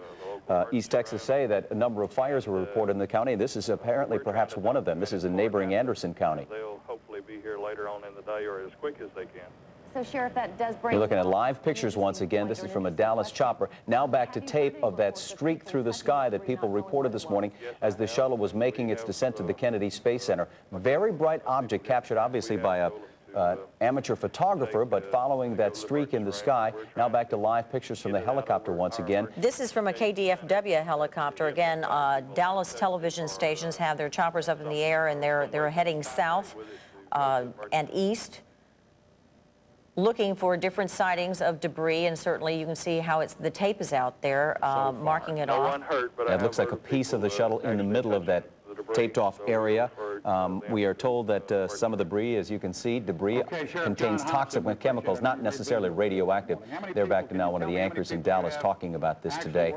East Texas say that a number of fires were reported in the county, and this is apparently perhaps one of them. This is in neighboring Anderson County. They'll hopefully be here later on in the day or as quick as they can. So, Sheriff, that does bring... You're looking at live pictures once again. This is from a Dallas chopper. Now back to tape of that streak through the sky that people reported this morning as the shuttle was making its descent to the Kennedy Space Center. Very bright object captured, obviously, by amateur photographer, but following that streak in the sky. Now back to live pictures from the helicopter once again. This is from a KDFW helicopter. Again, Dallas television stations have their choppers up in the air, and they're heading south and east, looking for different sightings of debris, and certainly you can see how the tape is out there marking it off. That looks like a piece of the shuttle in the middle of that taped off area. We are told that some of the debris, as you can see, contains toxic chemicals, not necessarily radioactive. They're back to now one of the anchors in Dallas talking about this today.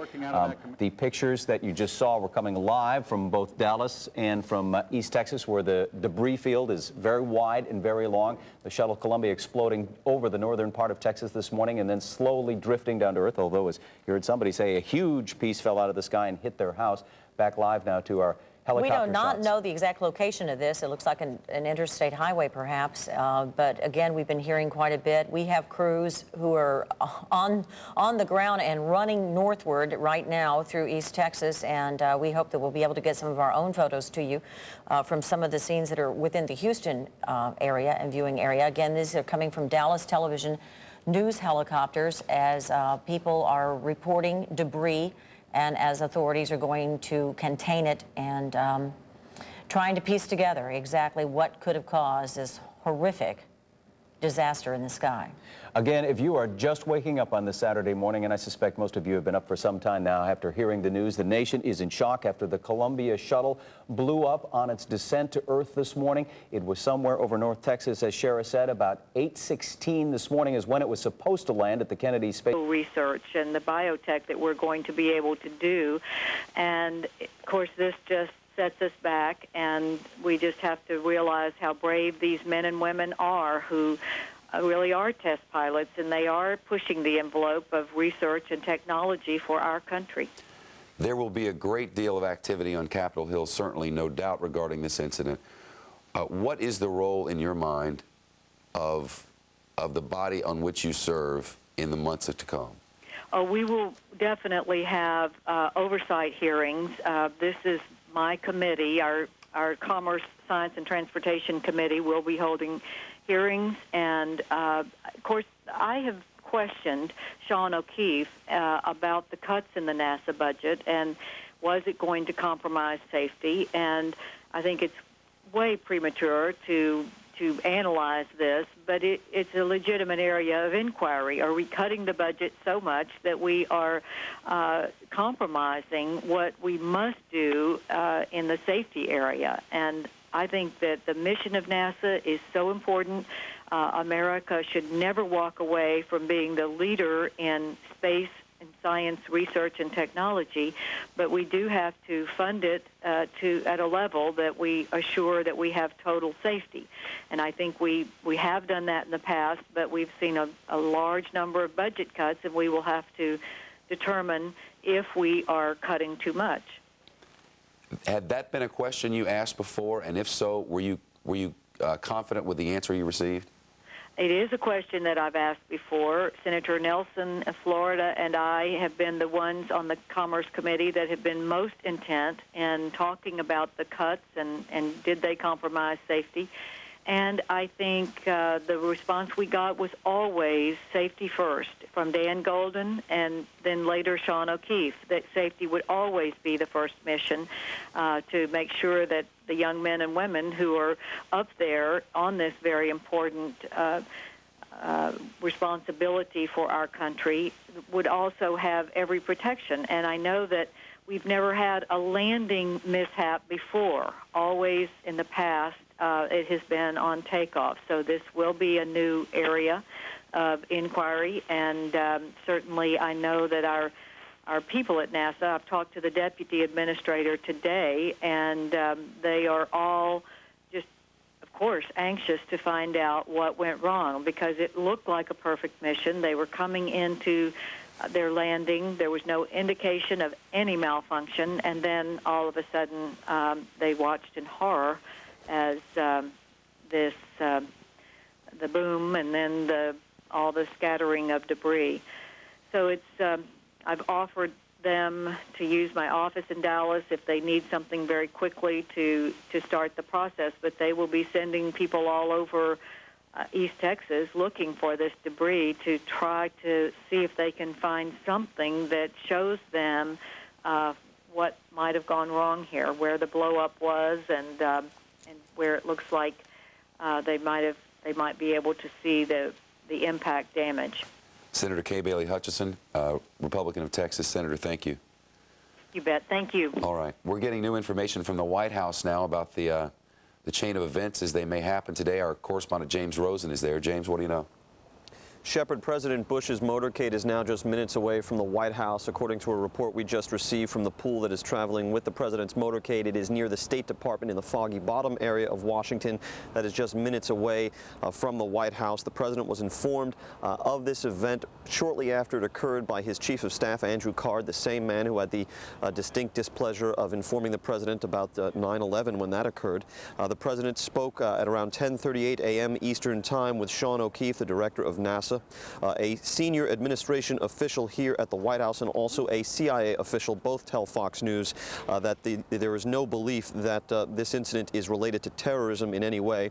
The pictures that you just saw were coming live from both Dallas and from East Texas, where the debris field is very wide and very long. The shuttle Columbia exploding over the northern part of Texas this morning and then slowly drifting down to Earth, although, as you heard somebody say, a huge piece fell out of the sky and hit their house. Back live now to our helicopter We do not shots. know the exact location of this. It looks like an interstate highway, perhaps. But again, we've been hearing quite a bit. We have crews who are on the ground and running northward right now through East Texas, and we hope that we'll be able to get some of our own photos to you from some of the scenes that are within the Houston area and viewing area. Again, these are coming from Dallas television news helicopters as people are reporting debris, and as authorities are going to contain it and trying to piece together exactly what could have caused this horrific disaster in the sky. Again, if you are just waking up on this Saturday morning, and I suspect most of you have been up for some time now after hearing the news, the nation is in shock after the Columbia shuttle blew up on its descent to Earth this morning. It was somewhere over North Texas, as Shara said. About 8:16 this morning is when it was supposed to land at the Kennedy Space research and the biotech that we're going to be able to do. And of course, this just sets us back, and we just have to realize how brave these men and women are who really are test pilots, and they are pushing the envelope of research and technology for our country. There will be a great deal of activity on Capitol Hill, certainly, no doubt, regarding this incident. What is the role, in your mind, of the body on which you serve in the months to come? We will definitely have oversight hearings. This is my committee. Our Commerce, Science, and Transportation Committee will be holding hearings, and of course, I have questioned Sean O'Keefe about the cuts in the NASA budget, and was it going to compromise safety? And I think it's way premature to analyze this, but it's a legitimate area of inquiry. Are we cutting the budget so much that we are compromising what we must do in the safety area? And I think that the mission of NASA is so important. America should never walk away from being the leader in space and science research and technology, but we do have to fund it at a level that we assure that we have total safety. And I think we have done that in the past, but we've seen a large number of budget cuts, and we will have to determine if we are cutting too much. Had that been a question you asked before, and if so, were you confident with the answer you received? It is a question that I've asked before. Senator Nelson of Florida and I have been the ones on the Commerce Committee that have been most intent in talking about the cuts and did they compromise safety. And I think the response we got was always safety first, from Dan Golden and then later Sean O'Keefe, that safety would always be the first mission to make sure that the young men and women who are up there on this very important responsibility for our country would also have every protection. And I know that we've never had a landing mishap before. Always in the past, it has been on takeoff. So this will be a new area of inquiry, and certainly I know that our people at NASA, I've talked to the Deputy Administrator today, and they are all just, of course, anxious to find out what went wrong, because it looked like a perfect mission. They were coming into their landing. There was no indication of any malfunction, and then all of a sudden they watched in horror as the boom and then all the scattering of debris. So it's I've offered them to use my office in Dallas if they need something very quickly to start the process, but they will be sending people all over East Texas looking for this debris to try to see if they can find something that shows them what might have gone wrong here, where the blow-up was, and where it looks like they might be able to see the impact damage. Senator Kay Bailey Hutchison, Republican of Texas. Senator, thank you. You bet. Thank you. All right. We're getting new information from the White House now about the chain of events as they may happen today. Our correspondent James Rosen is there. James, what do you know? Shepard, President Bush's motorcade is now just minutes away from the White House. According to a report we just received from the pool that is traveling with the president's motorcade, it is near the State Department in the Foggy Bottom area of Washington. That is just minutes away from the White House. The president was informed of this event shortly after it occurred by his chief of staff, Andrew Card, the same man who had the distinct displeasure of informing the president about 9/11 when that occurred. The president spoke at around 10:38 a.m. Eastern Time with Sean O'Keefe, the director of NASA, a senior administration official here at the White House, and also a CIA official. Both tell Fox News that there is no belief that this incident is related to terrorism in any way.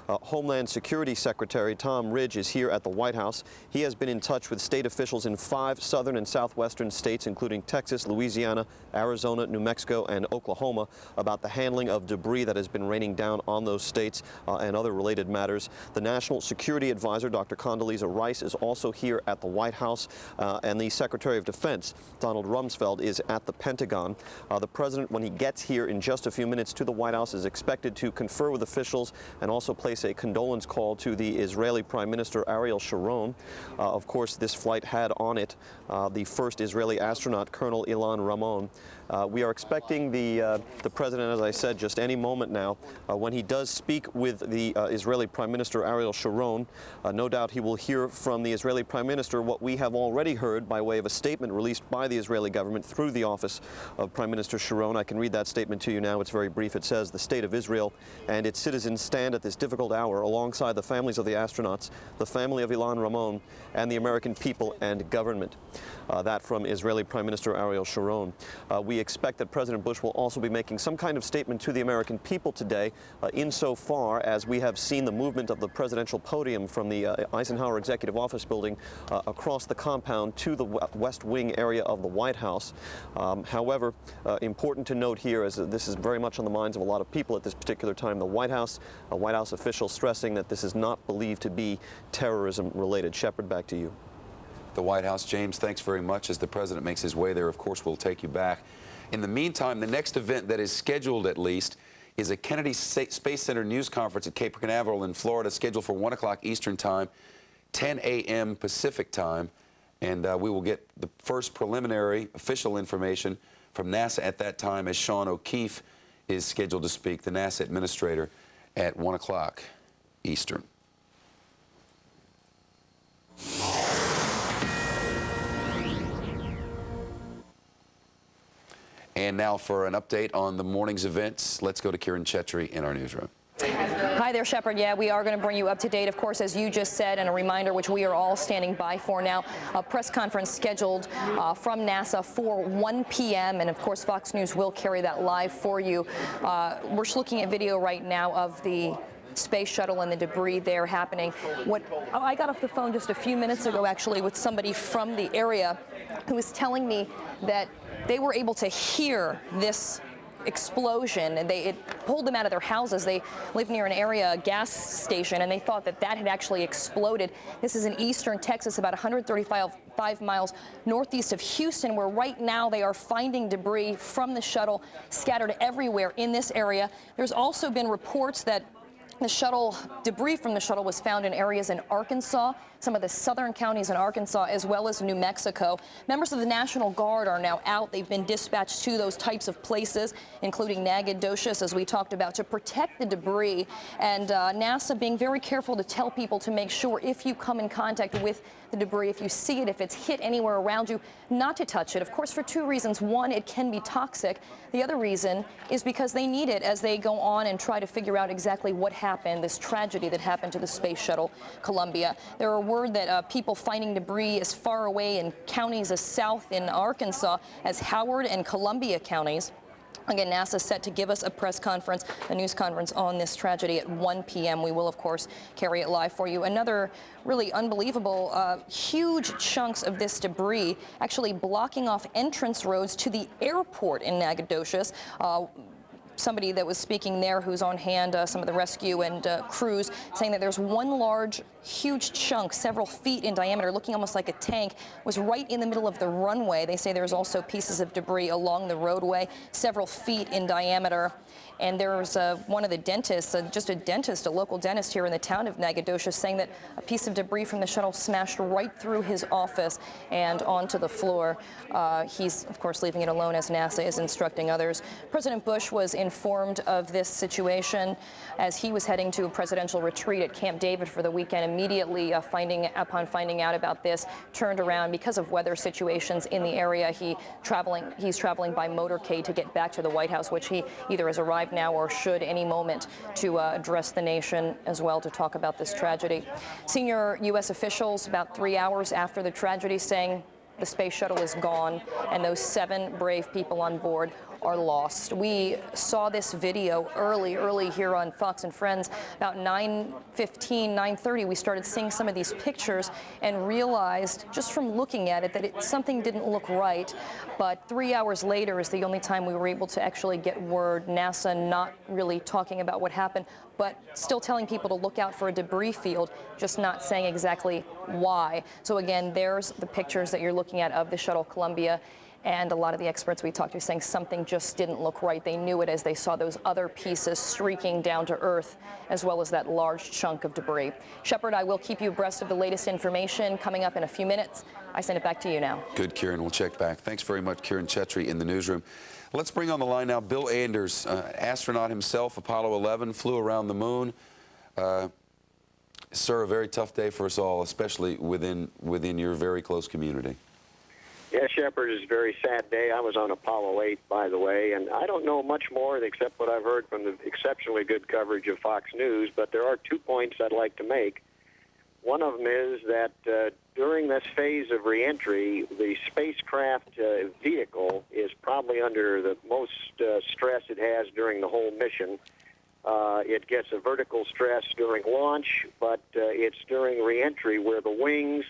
Homeland Security Secretary Tom Ridge is here at the White House. He has been in touch with state officials in 5 southern and southwestern states, including Texas, Louisiana, Arizona, New Mexico, and Oklahoma, about the handling of debris that has been raining down on those states and other related matters. The National Security Advisor, Dr. Condoleezza Rice, is also here at the White House, and the Secretary of Defense, Donald Rumsfeld, is at the Pentagon. The president, when he gets here in just a few minutes to the White House, is expected to confer with officials and also place a condolence call to the Israeli Prime Minister Ariel Sharon. Of course, this flight had on it the first Israeli astronaut, Colonel Ilan Ramon. We are expecting the president, as I said, just any moment now. When he does speak with the Israeli Prime Minister Ariel Sharon, no doubt he will hear from the Israeli Prime Minister what we have already heard by way of a statement released by the Israeli government through the office of Prime Minister Sharon. I can read that statement to you now. It's very brief. It says, "The state of Israel and its citizens stand at this difficult hour alongside the families of the astronauts, the family of Ilan Ramon, and the American people and government." That from Israeli Prime Minister Ariel Sharon. We expect that President Bush will also be making some kind of statement to the American people today, insofar as we have seen the movement of the presidential podium from the Eisenhower Executive Office building across the compound to the West Wing area of the White House. However, important to note here, as this is very much on the minds of a lot of people at this particular time, a White House official stressing that this is not believed to be terrorism related. Shepard, back to you. The White House. James, thanks very much. As the president makes his way there, of course, we'll take you back. In the meantime, the next event that is scheduled, at least, is a Kennedy Space Center news conference at Cape Canaveral in Florida, scheduled for 1 o'clock Eastern Time, 10 a.m. Pacific Time. And we will get the first preliminary official information from NASA at that time, as Sean O'Keefe is scheduled to speak, the NASA administrator, at 1 o'clock Eastern. And now for an update on the morning's events, let's go to Kieran Chetri in our newsroom. Hi there, Shepard. Yeah, we are going to bring you up to date, of course, as you just said, and a reminder, which we are all standing by for now, a press conference scheduled from NASA for 1 p.m. And, of course, Fox News will carry that live for you. We're just looking at video right now of the space shuttle and the debris there happening. I got off the phone just a few minutes ago, actually, with somebody from the area who was telling me that they were able to hear this explosion, and it pulled them out of their houses. They live near an area gas station, and they thought that had actually exploded. This is in eastern Texas, about 135 miles northeast of Houston, where right now they are finding debris from the shuttle scattered everywhere in this area. There's also been reports that the debris from the shuttle was found in areas in Arkansas, some of the southern counties in Arkansas, as well as New Mexico. Members of the National Guard are now out. They've been dispatched to those types of places, including Nacogdoches, as we talked about, to protect the debris. And NASA being very careful to tell people to make sure, if you come in contact with the debris, if you see it, if it's hit anywhere around you, not to touch it. Of course, for 2 reasons. One, it can be toxic. The other reason is because they need it as they go on and try to figure out exactly what happened, this tragedy that happened to the Space Shuttle Columbia. There are word that people finding debris as far away in counties as south in Arkansas as Howard and Columbia counties. Again, NASA is set to give us a press conference, a news conference on this tragedy at 1 p.m. We will, of course, carry it live for you. Another really unbelievable, huge chunks of this debris actually blocking off entrance roads to the airport in Nacogdoches. Somebody that was speaking there who's on hand, some of the rescue and crews, saying that there's one large, huge chunk, several feet in diameter, looking almost like a tank, was right in the middle of the runway. They say there's also pieces of debris along the roadway, several feet in diameter. And there's one of the dentists, just a dentist, a local dentist here in the town of Nacogdoches, saying that a piece of debris from the shuttle smashed right through his office and onto the floor. He's, of course, leaving it alone as NASA is instructing others. President Bush was informed of this situation as he was heading to a presidential retreat at Camp David for the weekend. Immediately upon finding out about this, turned around because of weather situations in the area. He's traveling by motorcade to get back to the White House, which he either has arrived now or should any moment, to address the nation as well to talk about this tragedy. Senior U.S. officials about 3 hours after the tragedy saying the space shuttle is gone and those 7 brave people on board are lost. We saw this video early here on Fox and Friends. About 9:15, 9:30, we started seeing some of these pictures and realized just from looking at it that something didn't look right. But 3 hours later is the only time we were able to actually get word. NASA not really talking about what happened, but still telling people to look out for a debris field, just not saying exactly why. So again, there's the pictures that you're looking at of the shuttle Columbia. And a lot of the experts we talked to saying something just didn't look right. They knew it as they saw those other pieces streaking down to Earth, as well as that large chunk of debris. Shepard, I will keep you abreast of the latest information coming up in a few minutes. I send it back to you now. Good, Kieran. We'll check back. Thanks very much, Kieran Chetri in the newsroom. Let's bring on the line now Bill Anders, astronaut himself, Apollo 11, flew around the moon. Sir, a very tough day for us all, especially within your very close community. Yeah, Shepard, it's a very sad day. I was on Apollo 8, by the way, and I don't know much more except what I've heard from the exceptionally good coverage of Fox News, but there are 2 points I'd like to make. One of them is that during this phase of reentry, the spacecraft vehicle is probably under the most stress it has during the whole mission. It gets a vertical stress during launch, but it's during reentry where the wings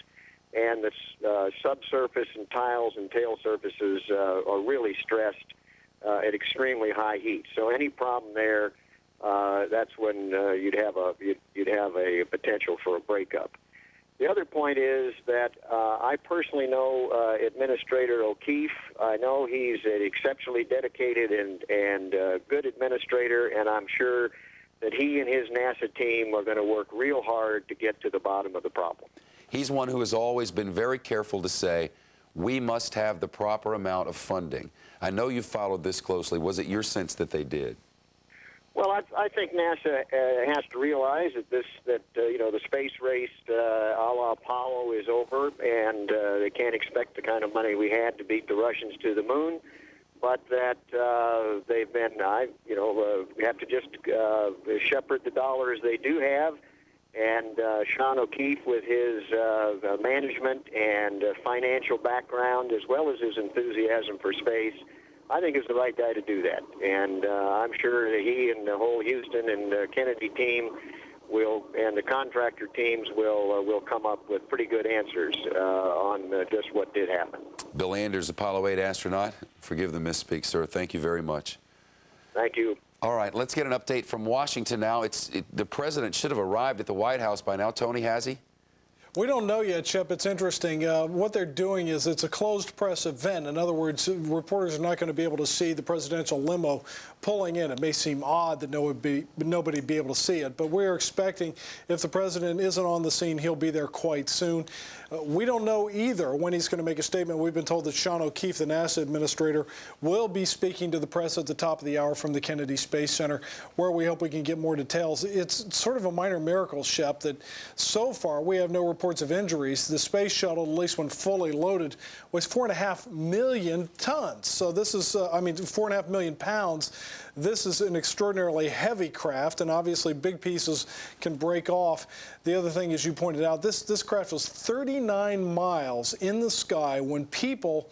and the subsurface and tiles and tail surfaces are really stressed at extremely high heat. So any problem there, that's when you'd have a potential for a breakup. The other point is that I personally know Administrator O'Keefe. I know he's an exceptionally dedicated and good administrator, and I'm sure that he and his NASA team are going to work real hard to get to the bottom of the problem. He's one who has always been very careful to say, we must have the proper amount of funding. I know you've followed this closely. Was it your sense that they did? Well, I think NASA has to realize that the space race a la Apollo is over, and they can't expect the kind of money we had to beat the Russians to the moon. But that they've been, we have to just shepherd the dollars they do have. And Sean O'Keefe, with his management and financial background, as well as his enthusiasm for space, I think is the right guy to do that. And I'm sure that he and the whole Houston and Kennedy team and the contractor teams will come up with pretty good answers on just what did happen. Bill Anders, Apollo 8 astronaut. Forgive the misspeak, sir. Thank you very much. Thank you. All right, let's get an update from Washington now. The president should have arrived at the White House by now. Tony, has he? We don't know yet, Shep. It's interesting. What they're doing is it's a closed press event. In other words, reporters are not going to be able to see the presidential limo pulling in. It may seem odd that nobody be able to see it, but we're expecting if the president isn't on the scene, he'll be there quite soon. We don't know either when he's going to make a statement. We've been told that Sean O'Keefe, the NASA administrator, will be speaking to the press at the top of the hour from the Kennedy Space Center, where we hope we can get more details. It's sort of a minor miracle, Shep, that so far we have no reports of injuries. The space shuttle, at least when fully loaded, weighs 4.5 million tons. So this is, 4.5 million pounds. This is an extraordinarily heavy craft, and obviously big pieces can break off. The other thing, as you pointed out, this craft was 39 miles in the sky when people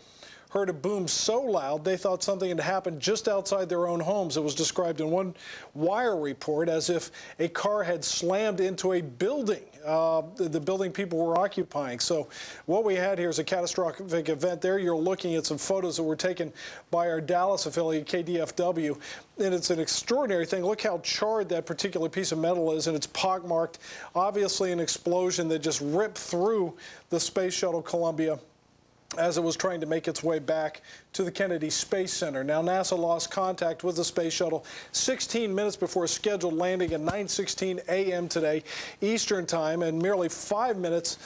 heard a boom so loud they thought something had happened just outside their own homes. It was described in one wire report as if a car had slammed into a building, the building people were occupying. So what we had here is a catastrophic event. There you're looking at some photos that were taken by our Dallas affiliate, KDFW, and it's an extraordinary thing. Look how charred that particular piece of metal is, and it's pockmarked. Obviously an explosion that just ripped through the Space Shuttle Columbia as it was trying to make its way back to the Kennedy Space Center. Now, NASA lost contact with the Space Shuttle 16 minutes before a scheduled landing at 9:16 a.m. today, Eastern Time, and merely 5 minutes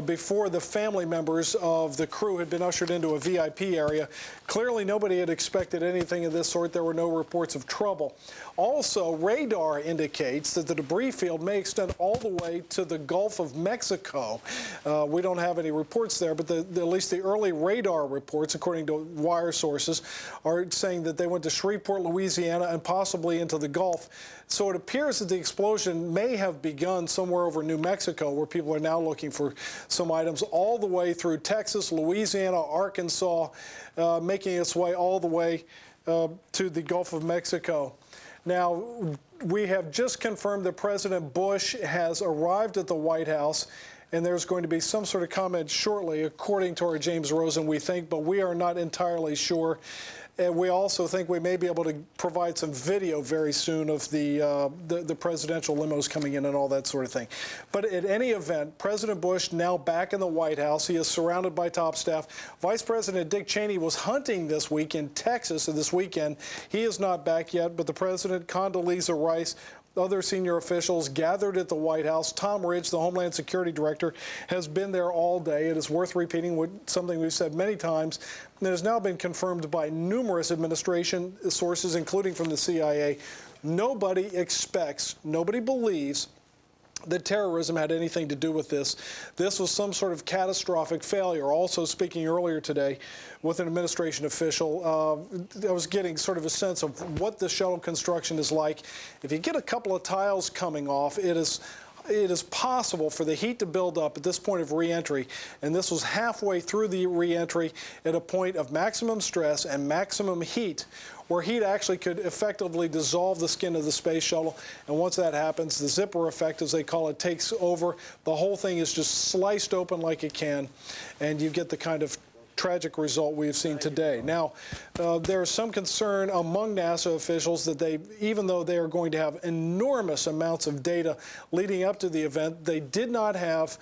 before the family members of the crew had been ushered into a VIP area. Clearly, nobody had expected anything of this sort. There were no reports of trouble. Also, radar indicates that the debris field may extend all the way to the Gulf of Mexico. We don't have any reports there, but at least the early radar reports, according to wire sources, are saying that they went to Shreveport, Louisiana, and possibly into the Gulf. So it appears that the explosion may have begun somewhere over New Mexico, where people are now looking for some items, all the way through Texas, Louisiana, Arkansas, making its way all the way to the Gulf of Mexico. Now, we have just confirmed that President Bush has arrived at the White House, and there's going to be some sort of comment shortly, according to our James Rosen, we think, but we are not entirely sure. And we also think we may be able to provide some video very soon of the presidential limos coming in and all that sort of thing. But at any event, President Bush now back in the White House. He is surrounded by top staff. Vice President Dick Cheney was hunting this week in Texas this weekend. He is not back yet, but the president, Condoleezza Rice, other senior officials gathered at the White House. Tom Ridge, the Homeland Security Director, has been there all day. It is worth repeating something we've said many times. It has now been confirmed by numerous administration sources, including from the CIA. Nobody expects, nobody believes that terrorism had anything to do with this. This was some sort of catastrophic failure. Also speaking earlier today with an administration official, I was getting sort of a sense of what the shuttle construction is like. If you get a couple of tiles coming off, it is possible for the heat to build up at this point of reentry, and this was halfway through the reentry at a point of maximum stress and maximum heat, where heat actually could effectively dissolve the skin of the space shuttle. And once that happens, the zipper effect, as they call it, takes over. The whole thing is just sliced open like it can, and you get the kind of tragic result we've seen today. Now, there is some concern among NASA officials that even though they are going to have enormous amounts of data leading up to the event, they did not have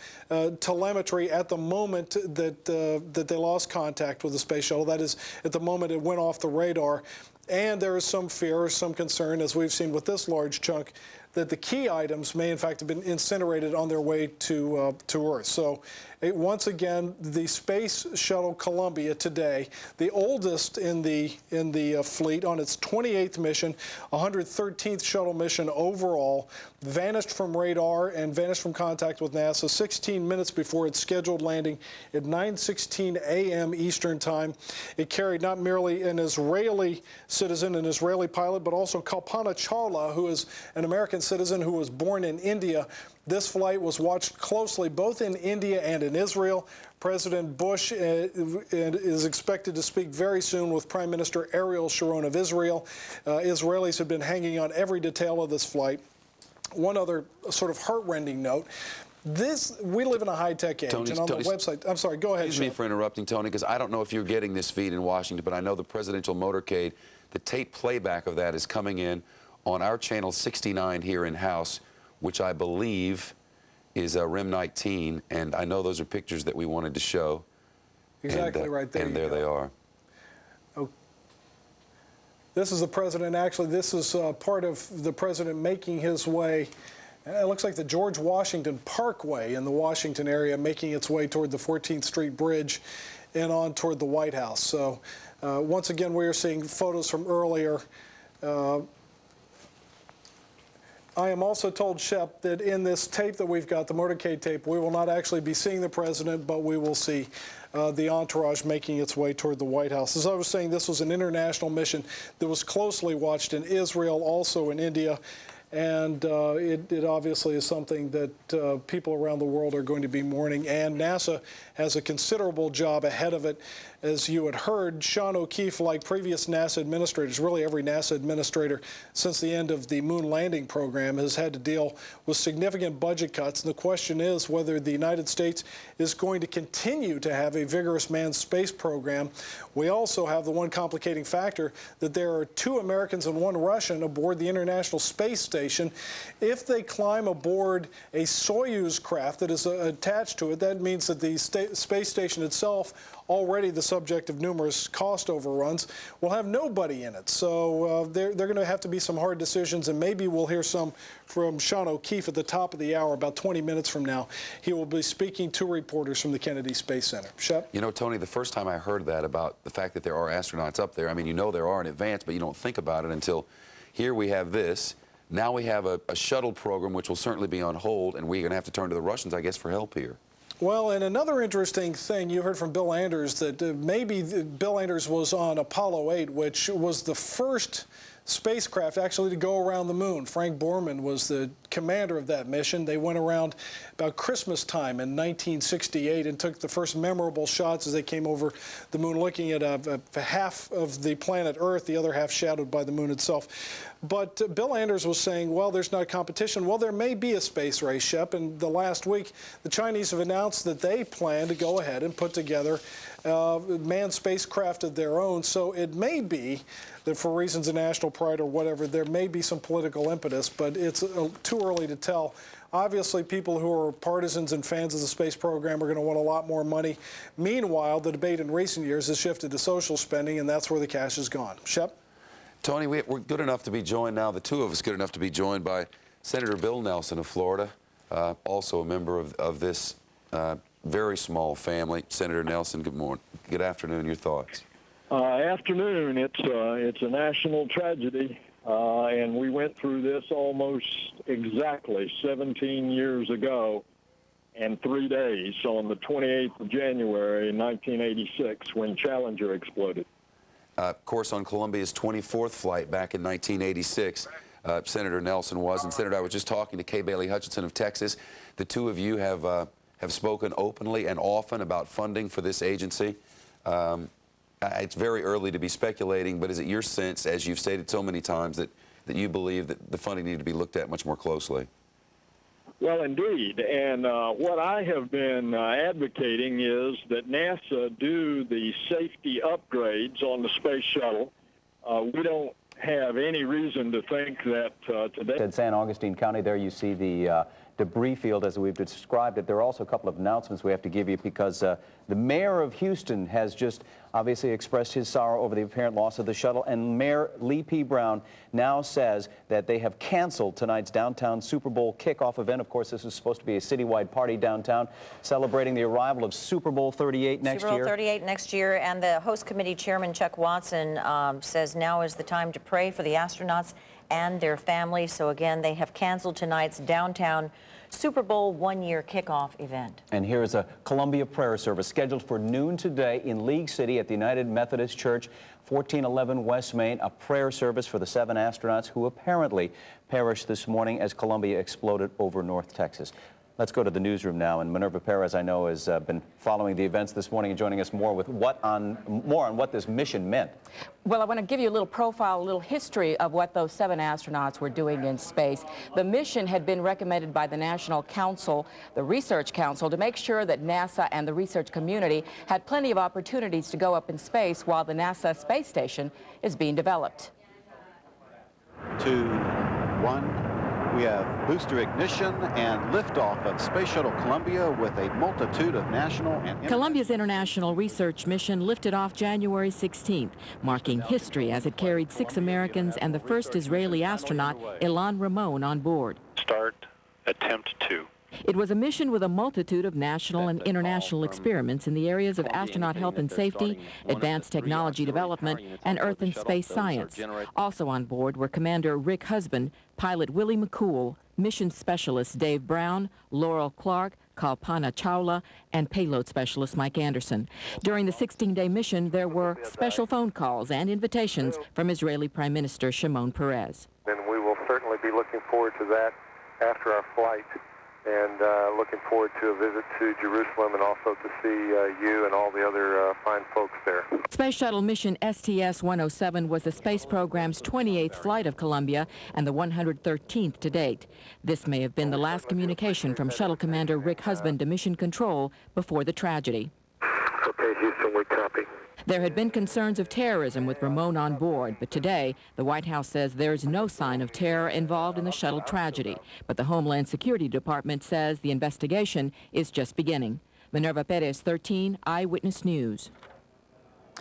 telemetry at the moment that they lost contact with the space shuttle. That is, at the moment it went off the radar. And there is some fear, some concern, as we've seen with this large chunk, that the key items may in fact have been incinerated on their way to Earth. So once again, the Space Shuttle Columbia today, the oldest in the fleet, on its 28th mission, 113th shuttle mission overall, vanished from radar and vanished from contact with NASA 16 minutes before its scheduled landing at 9:16 a.m. Eastern Time. It carried not merely an Israeli citizen, an Israeli pilot, but also Kalpana Chawla, who is an American citizen who was born in India. This flight was watched closely both in India and in Israel. President Bush is expected to speak very soon with Prime Minister Ariel Sharon of Israel. Israelis have been hanging on every detail of this flight. One other sort of heart-rending note. We live in a high-tech age, and on the website, I'm sorry, go ahead, Excuse me for interrupting, Tony, because I don't know if you're getting this feed in Washington, but I know the presidential motorcade, the tape playback of that is coming in on our channel 69 here in-house, which I believe is RIM 19, and I know those are pictures that we wanted to show. Exactly right there. And there they are. Oh. This is the president. Actually, this is part of the president making his way. It looks like the George Washington Parkway in the Washington area, making its way toward the 14th Street Bridge and on toward the White House. So once again, we are seeing photos from earlier. I am also told, Shep, that in this tape that we've got, the motorcade tape, we will not actually be seeing the president, but we will see the entourage making its way toward the White House. As I was saying, this was an international mission that was closely watched in Israel, also in India, And it obviously is something that people around the world are going to be mourning, and NASA has a considerable job ahead of it. As you had heard, Sean O'Keefe, like previous NASA administrators, really every NASA administrator since the end of the moon landing program, has had to deal with significant budget cuts. And the question is whether the United States is going to continue to have a vigorous manned space program. We also have the one complicating factor that there are 2 Americans and 1 Russian aboard the International Space Station. If they climb aboard a Soyuz craft that is attached to it, that means that the space station itself, already the subject of numerous cost overruns, will have nobody in it. So there are going to have to be some hard decisions, and maybe we'll hear some from Sean O'Keefe at the top of the hour, about 20 minutes from now. He will be speaking to reporters from the Kennedy Space Center. Shep? You know, Tony, the first time I heard that about the fact that there are astronauts up there, I mean, you know there are in advance, but you don't think about it until here we have this. Now we have a shuttle program, which will certainly be on hold, and we're going to have to turn to the Russians, I guess, for help here. Well, and another interesting thing, you heard from Bill Anders that maybe Bill Anders was on Apollo 8, which was the first spacecraft actually to go around the moon. Frank Borman was the commander of that mission. They went around about Christmas time in 1968 and took the first memorable shots as they came over the moon, looking at half of the planet Earth, the other half shadowed by the moon itself. But Bill Anders was saying, well, there's not competition. Well, there may be a space race, Shep, and the last week the Chinese have announced that they plan to go ahead and put together manned spacecraft of their own. So it may be that for reasons of national pride or whatever, there may be some political impetus, but it's too early to tell. Obviously, people who are partisans and fans of the space program are going to want a lot more money. Meanwhile, the debate in recent years has shifted to social spending, and that's where the cash has gone. Shep? Tony, we're good enough to be joined now, the two of us good enough to be joined by Senator Bill Nelson of Florida, also a member of this very small family. Senator Nelson, good morning. Good afternoon. Your thoughts? Afternoon. It's a national tragedy, and we went through this almost exactly 17 years ago and 3 days on the 28th of January 1986 when Challenger exploded. Of course, on Columbia's 24th flight back in 1986, Senator Nelson was. And Senator, I was just talking to Kay Bailey Hutchinson of Texas. The two of you have spoken openly and often about funding for this agency. It's very early to be speculating, but is it your sense, as you've stated so many times, that you believe that the funding needed to be looked at much more closely? Well, indeed. And what I have been advocating is that NASA do the safety upgrades on the space shuttle. We don't have any reason to think that today... In San Augustine County, there you see the debris field as we've described it. There are also a couple of announcements we have to give you because the mayor of Houston has just obviously expressed his sorrow over the apparent loss of the shuttle, and Mayor Lee P. Brown now says that they have canceled tonight's downtown Super Bowl kickoff event. Of course, this is supposed to be a citywide party downtown celebrating the arrival of Super Bowl 38 next year. Super Bowl 38 next year, and the host committee chairman, Chuck Watson, says now is the time to pray for the astronauts and their families. So again, they have canceled tonight's downtown Super Bowl one-year kickoff event. And here is a Columbia prayer service scheduled for noon today in League City at the United Methodist Church, 1411 West Main, a prayer service for the 7 astronauts who apparently perished this morning as Columbia exploded over North Texas. Let's go to the newsroom now, and Minerva Perez, I know, has been following the events this morning and joining us more on what this mission meant. Well, I want to give you a little profile, a little history of what those 7 astronauts were doing in space. The mission had been recommended by the National Council, the Research Council, to make sure that NASA and the research community had plenty of opportunities to go up in space while the NASA space station is being developed. 2, 1. We have booster ignition and liftoff of Space Shuttle Columbia with a multitude of national and... Columbia's international research mission lifted off January 16th, marking history as it carried 6 Americans and the first Israeli astronaut, Ilan Ramon, on board. Start attempt 2. It was a mission with a multitude of national and international experiments in the areas of astronaut health and safety, advanced technology development, and earth and space science. Also on board were Commander Rick Husband, pilot Willie McCool, mission specialist Dave Brown, Laurel Clark, Kalpana Chawla, and payload specialist Mike Anderson. During the 16-day mission, there were special phone calls and invitations from Israeli Prime Minister Shimon Peres. And we will certainly certainly be looking forward to that after our flight, and looking forward to a visit to Jerusalem and also to see you and all the other fine folks there. Space Shuttle mission STS-107 was the space program's 28th flight of Columbia and the 113th to date. This may have been the last communication from Shuttle Commander Rick Husband to Mission Control before the tragedy. Okay, Houston, we copy. There had been concerns of terrorism with Ramon on board, but today the White House says there's no sign of terror involved in the shuttle tragedy. But the Homeland Security Department says the investigation is just beginning. Minerva Perez, 13 Eyewitness News.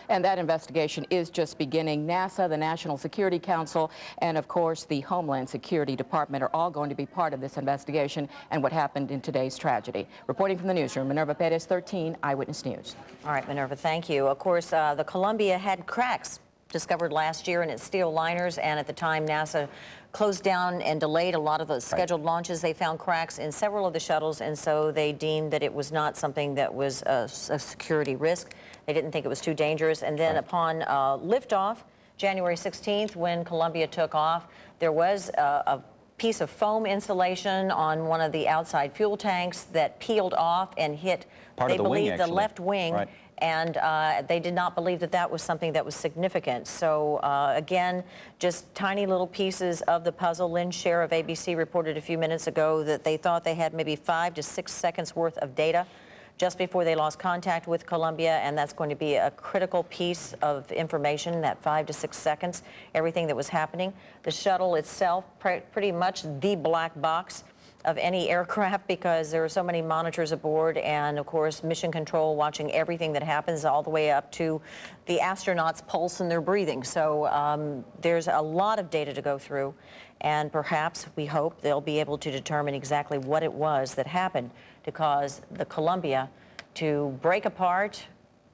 And that investigation is just beginning. NASA, the National Security Council, and of course the Homeland Security Department are all going to be part of this investigation and what happened in today's tragedy. Reporting from the newsroom, Minerva Perez, 13 Eyewitness News. All right, Minerva, thank you. Of course, the Columbia had cracks discovered last year in its steel liners, and at the time NASA closed down and delayed a lot of those scheduled launches. They found cracks in several of the shuttles, and so they deemed that it was not something that was a security risk. They didn't think it was too dangerous. And then upon liftoff, January 16th, when Columbia took off, there was a piece of foam insulation on one of the outside fuel tanks that peeled off and hit, they believe, the left wing. Right. And they did not believe that that was something that was significant. So again, just tiny little pieces of the puzzle. Lynn Scher of ABC reported a few minutes ago that they thought they had maybe 5 to 6 seconds worth of data just before they lost contact with Columbia, and that's going to be a critical piece of information, that 5 to 6 seconds, everything that was happening. The shuttle itself, pretty much the black box of any aircraft, because there are so many monitors aboard, and of course Mission Control watching everything that happens all the way up to the astronauts' pulse and their breathing. So there's a lot of data to go through, and perhaps we hope they'll be able to determine exactly what it was that happened to cause the Columbia to break apart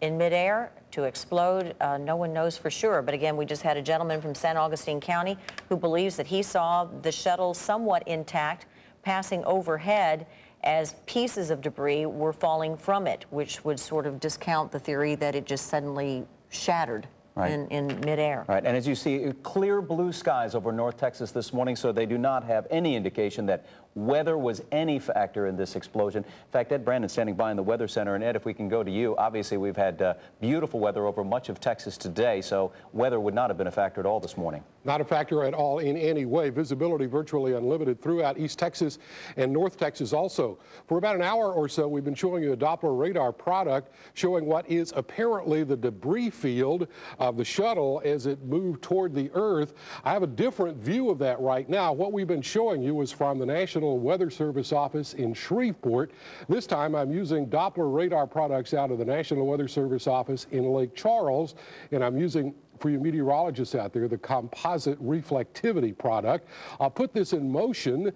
in midair, to explode. No one knows for sure, but again, we just had a gentleman from San Augustine County who believes that he saw the shuttle somewhat intact passing overhead as pieces of debris were falling from it, which would sort of discount the theory that it just suddenly shattered in midair. Right, and as you see, clear blue skies over North Texas this morning, so they do not have any indication that weather was any factor in this explosion. In fact, Ed Brandon standing by in the Weather Center, and Ed, if we can go to you, obviously we've had beautiful weather over much of Texas today, so weather would not have been a factor at all this morning. Not a factor at all in any way. Visibility virtually unlimited throughout East Texas and North Texas also. For about an hour or so, we've been showing you a Doppler radar product showing what is apparently the debris field of the shuttle as it moved toward the Earth. I have a different view of that right now. What we've been showing you was from the National Weather Service office in Shreveport. This time I'm using Doppler radar products out of the National Weather Service office in Lake Charles, and I'm using, for you meteorologists out there, the composite reflectivity product. I'll put this in motion,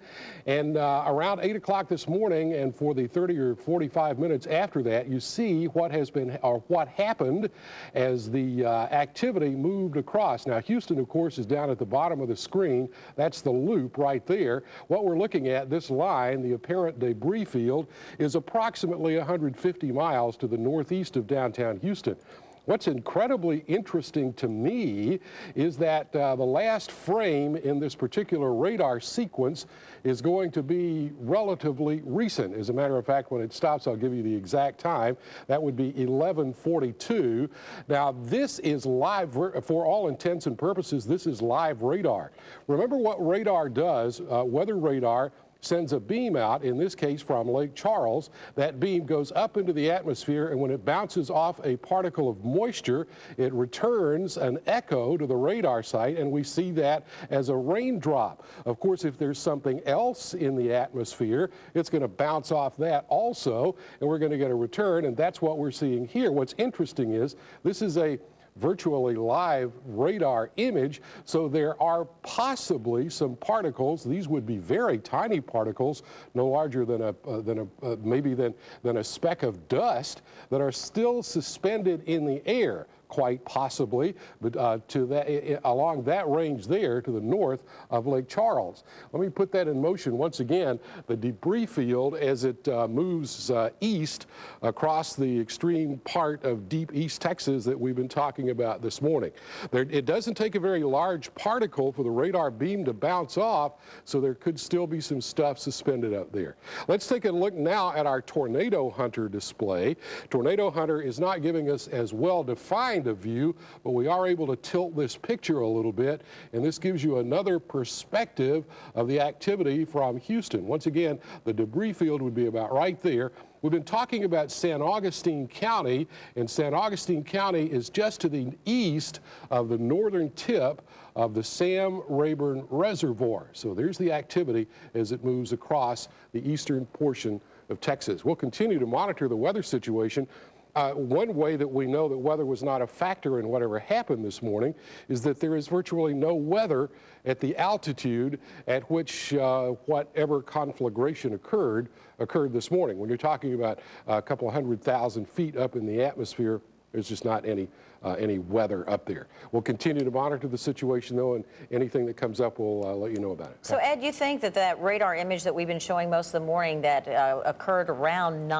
and around 8 o'clock this morning, and for the 30 or 45 minutes after that, you see what has been, or what happened as the activity moved across. Now, Houston, of course, is down at the bottom of the screen. That's the loop right there. What we're looking at, this line, the apparent debris field, is approximately 150 miles to the northeast of downtown Houston. What's incredibly interesting to me is that the last frame in this particular radar sequence is going to be relatively recent. As a matter of fact, when it stops, I'll give you the exact time. That would be 11:42. Now, this is live, for all intents and purposes, this is live radar. Remember what radar does, weather radar sends a beam out, in this case from Lake Charles. That beam goes up into the atmosphere, and when it bounces off a particle of moisture, it returns an echo to the radar site, and we see that as a raindrop. Of course, if there's something else in the atmosphere, it's going to bounce off that also, and we're going to get a return, and that's what we're seeing here. What's interesting is this is a virtually live radar image, so there are possibly some particles. These would be very tiny particles, no larger than a speck of dust, that are still suspended in the air. quite possibly, but to that, along that range there to the north of Lake Charles. Let me put that in motion once again. The debris field, as it moves east across the extreme part of deep East Texas that we've been talking about this morning. It doesn't take a very large particle for the radar beam to bounce off, so there could still be some stuff suspended up there. Let's take a look now at our Tornado Hunter display. Tornado Hunter is not giving us as well-defined a view, but we are able to tilt this picture a little bit, and this gives you another perspective of the activity from Houston. Once again, the debris field would be about right there. We've been talking about San Augustine County, and San Augustine County is just to the east of the northern tip of the Sam Rayburn Reservoir. So there's the activity as it moves across the eastern portion of Texas. We'll continue to monitor the weather situation. One way that we know that weather was not a factor in whatever happened this morning is that there is virtually no weather at the altitude at which whatever conflagration occurred this morning. When you're talking about a couple of 100,000 feet up in the atmosphere, there's just not any weather up there. We'll continue to monitor the situation, though, and anything that comes up, we'll let you know about it. So, Ed, you think that that radar image that we've been showing most of the morning that occurred around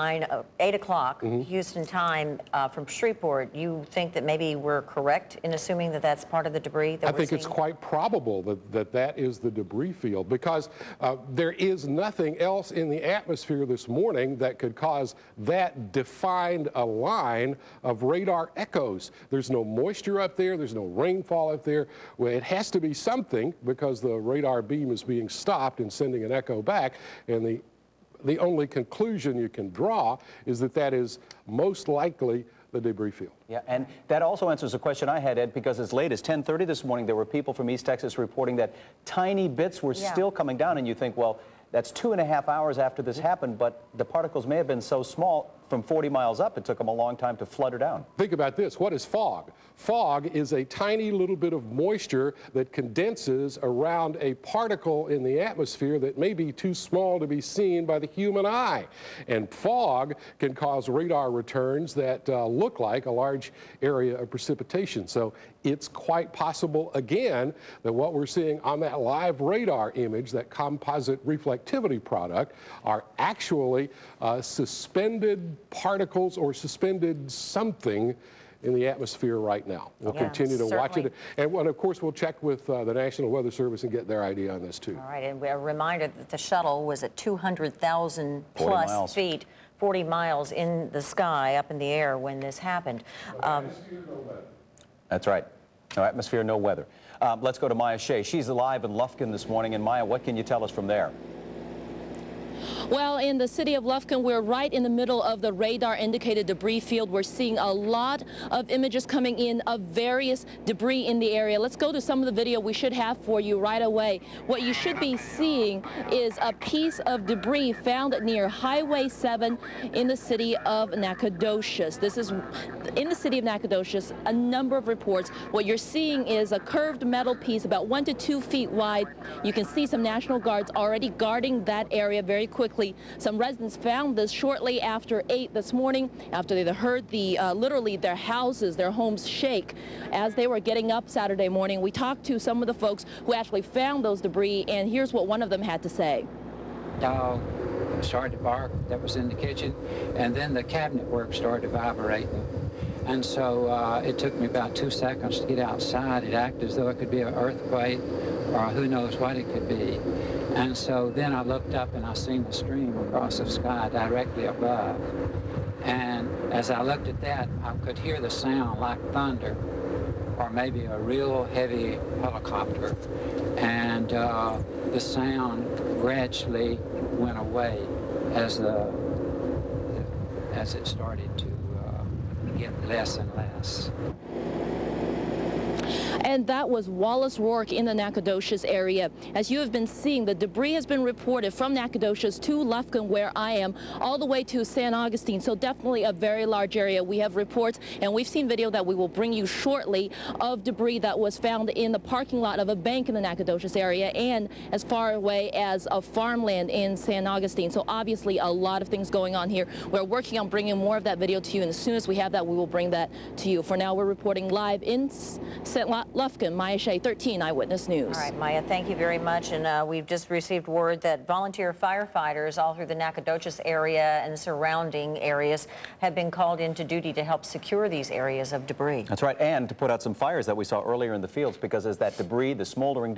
8 o'clock Houston time from Shreveport, you think that maybe we're correct in assuming that that's part of the debris that I think it's quite probable that is the debris field, because there is nothing else in the atmosphere this morning that could cause that defined a line of radar echoes. There's no moisture up there. There's no rainfall up there. Well, it has to be something, because the radar beam is being stopped and sending an echo back. And the only conclusion you can draw is that that is most likely the debris field. Yeah, and that also answers a question I had, Ed, because as late as 10:30 this morning, there were people from East Texas reporting that tiny bits were still coming down, and you think, well, that's 2.5 hours after this happened, but the particles may have been so small from 40 miles up, it took them a long time to flutter down. Think about this. What is fog? Fog is a tiny little bit of moisture that condenses around a particle in the atmosphere that may be too small to be seen by the human eye. And fog can cause radar returns that look like a large area of precipitation. So it's quite possible, again, that what we're seeing on that live radar image, that composite reflectivity product, are actually suspended particles or suspended something in the atmosphere right now. We'll continue to watch it. And of course, we'll check with the National Weather Service and get their idea on this, too. All right, and a reminder that the shuttle was at 200,000 plus feet, 40 miles in the sky, up in the air when this happened. That's right. No atmosphere, no weather. Let's go to Maya Shea. She's live in Lufkin this morning. And Maya, what can you tell us from there? Well, in the city of Lufkin, we're right in the middle of the radar-indicated debris field. We're seeing a lot of images coming in of various debris in the area. Let's go to some of the video we should have for you right away. What you should be seeing is a piece of debris found near Highway 7 in the city of Nacogdoches. This is in the city of Nacogdoches, a number of reports. What you're seeing is a curved metal piece about 1 to 2 feet wide. You can see some National Guards already guarding that area very quickly. Some residents found this shortly after 8 this morning, after they heard literally their houses, their homes shake as they were getting up Saturday morning. We talked to some of the folks who actually found those debris, and here's what one of them had to say. Dog started to bark that was in the kitchen, and then the cabinet work started vibrating. And so it took me about 2 seconds to get outside. It acted as though it could be an earthquake or who knows what it could be. And so then I looked up and I seen the stream across the sky directly above. And as I looked at that, I could hear the sound like thunder or maybe a real heavy helicopter. And the sound gradually went away as it started to get less and less. And that was Wallace Rourke in the Nacogdoches area. As you have been seeing, the debris has been reported from Nacogdoches to Lufkin, where I am, all the way to San Augustine. So definitely a very large area. We have reports, and we've seen video that we will bring you shortly, of debris that was found in the parking lot of a bank in the Nacogdoches area and as far away as a farmland in San Augustine. So obviously a lot of things going on here. We're working on bringing more of that video to you, and as soon as we have that, we will bring that to you. For now, we're reporting live in St. Lufkin. Maya Shea, 13 Eyewitness News. All right, Maya, thank you very much. And we've just received word that volunteer firefighters all through the Nacogdoches area and surrounding areas have been called into duty to help secure these areas of debris. That's right, and to put out some fires that we saw earlier in the fields, because as that debris, the smoldering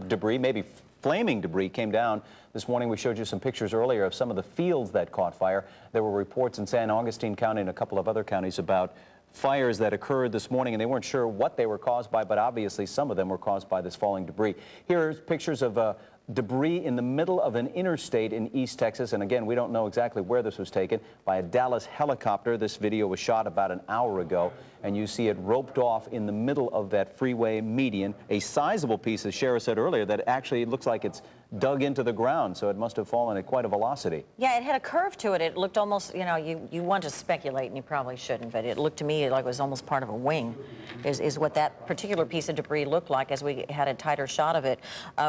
debris, maybe flaming debris, came down this morning, we showed you some pictures earlier of some of the fields that caught fire. There were reports in San Augustine County and a couple of other counties about fires that occurred this morning, and they weren't sure what they were caused by, but obviously some of them were caused by this falling debris. Here's pictures of debris in the middle of an interstate in East Texas, and again, we don't know exactly where this was taken, by a Dallas helicopter. This video was shot about an hour ago, and you see it roped off in the middle of that freeway median. A sizable piece, as Shara said earlier, that actually looks like it's dug into the ground, so it must have fallen at quite a velocity. Yeah, it had a curve to it. It looked almost, you know, you want to speculate, and you probably shouldn't, but it looked to me like it was almost part of a wing, is what that particular piece of debris looked like as we had a tighter shot of it.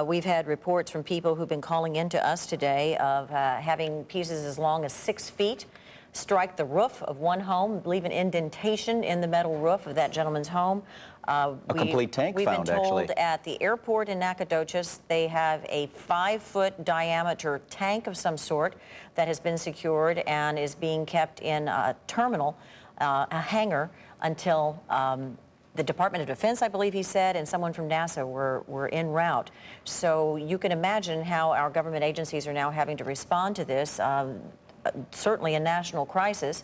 We've had reports from people who've been calling in to us today of having pieces as long as 6 feet strike the roof of one home, leave an indentation in the metal roof of that gentleman's home. A complete tank we've found, been told actually. At the airport in Nacogdoches, they have a 5-foot diameter tank of some sort that has been secured and is being kept in a terminal, a hangar, until the Department of Defense, I believe he said, and someone from NASA were en route. So you can imagine how our government agencies are now having to respond to this. Certainly a national crisis.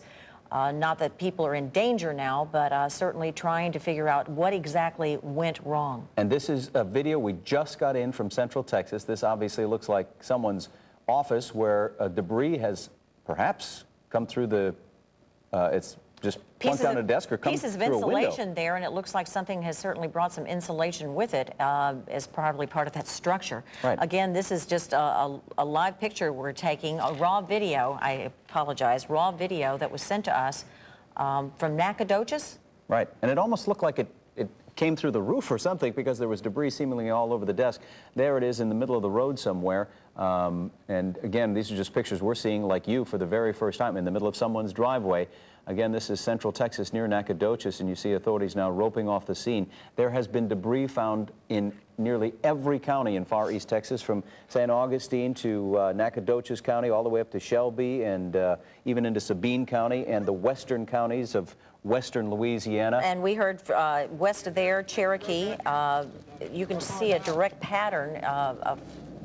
Not that people are in danger now, but certainly trying to figure out what exactly went wrong. And this is a video we just got in from Central Texas. This obviously looks like someone's office where debris has perhaps come through the, it's just plunked down a desk or come pieces of through a window. insulation there, and it looks like something has certainly brought some insulation with it as probably part of that structure. Right. Again, this is just a live picture we're taking, a raw video, I apologize, raw video that was sent to us from Nacogdoches. Right, and it almost looked like it came through the roof or something, because there was debris seemingly all over the desk. There it is in the middle of the road somewhere. And again, these are just pictures we're seeing, like you, for the very first time, in the middle of someone's driveway. Again, this is Central Texas near Nacogdoches, and you see authorities now roping off the scene. There has been debris found in nearly every county in far East Texas, from San Augustine to Nacogdoches County, all the way up to Shelby, and even into Sabine County and the western counties of western Louisiana. And we heard west of there, Cherokee, you can see a direct pattern of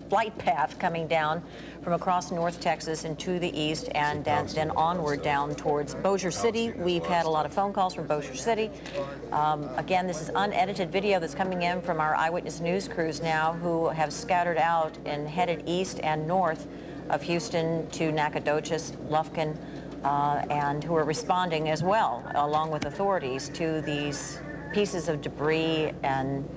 flight path coming down from across North Texas and to the east, and then onward down towards Bossier City. We've had a lot of phone calls from Bossier City. Again, this is unedited video that's coming in from our Eyewitness News crews now, who have scattered out and headed east and north of Houston to Nacogdoches, Lufkin, and who are responding as well, along with authorities, to these pieces of debris. And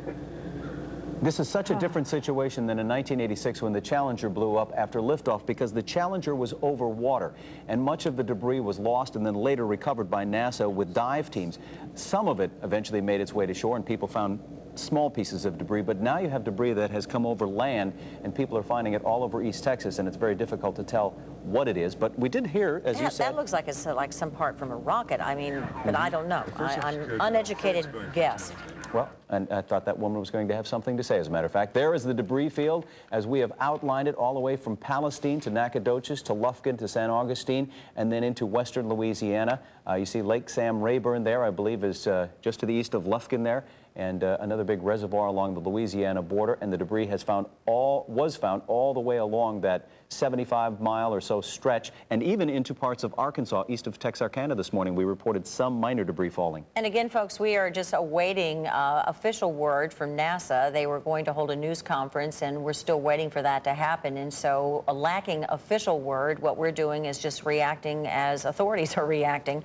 this is such a different situation than in 1986 when the Challenger blew up after liftoff, because the Challenger was over water and much of the debris was lost and then later recovered by NASA with dive teams. Some of it eventually made its way to shore and people found small pieces of debris, but now you have debris that has come over land and people are finding it all over East Texas, and it's very difficult to tell what it is. But we did hear, as you said, that looks like it's like some part from a rocket. I mean, but I don't know. I'm uneducated guess. Well, and I thought that woman was going to have something to say, as a matter of fact. There is the debris field, as we have outlined it, all the way from Palestine to Nacogdoches to Lufkin to San Augustine, and then into western Louisiana. You see Lake Sam Rayburn there, I believe, is just to the east of Lufkin there, and another big reservoir along the Louisiana border, and the debris was found all the way along that 75-mile or so stretch, and even into parts of Arkansas, east of Texarkana this morning. We reported some minor debris falling. And again, folks, we are just awaiting official word from NASA. They were going to hold a news conference, and we're still waiting for that to happen. And so, lacking official word, what we're doing is just reacting as authorities are reacting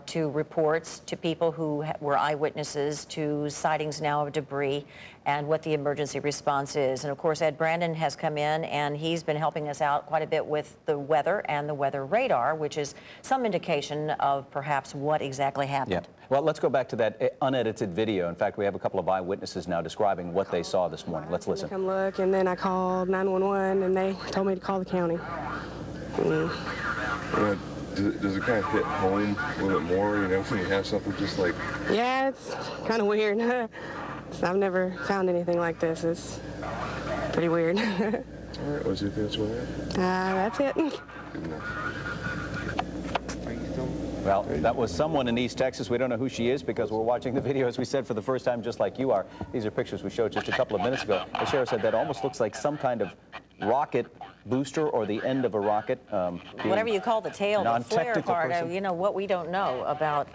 to reports, to people who were eyewitnesses to news, sightings now of debris, and what the emergency response is. And of course, Ed Brandon has come in, and he's been helping us out quite a bit with the weather and the weather radar, which is some indication of perhaps what exactly happened. Yeah. Well, let's go back to that unedited video. In fact, we have a couple of eyewitnesses now describing what they saw this morning. Let's listen. Come look, and then I called 911, and they told me to call the county. Does it kind of hit home a little bit more, you know, when you have something just like... Yeah, it's kind of weird. I've never found anything like this. It's pretty weird. All right, was it this one? That's it. Good enough. Well, that was someone in East Texas. We don't know who she is because we're watching the video, as we said, for the first time, just like you are. These are pictures we showed just a couple of minutes ago. The sheriff said that almost looks like some kind of rocket booster or the end of a rocket. Whatever you call the tail, the flare part, you know, what we don't know about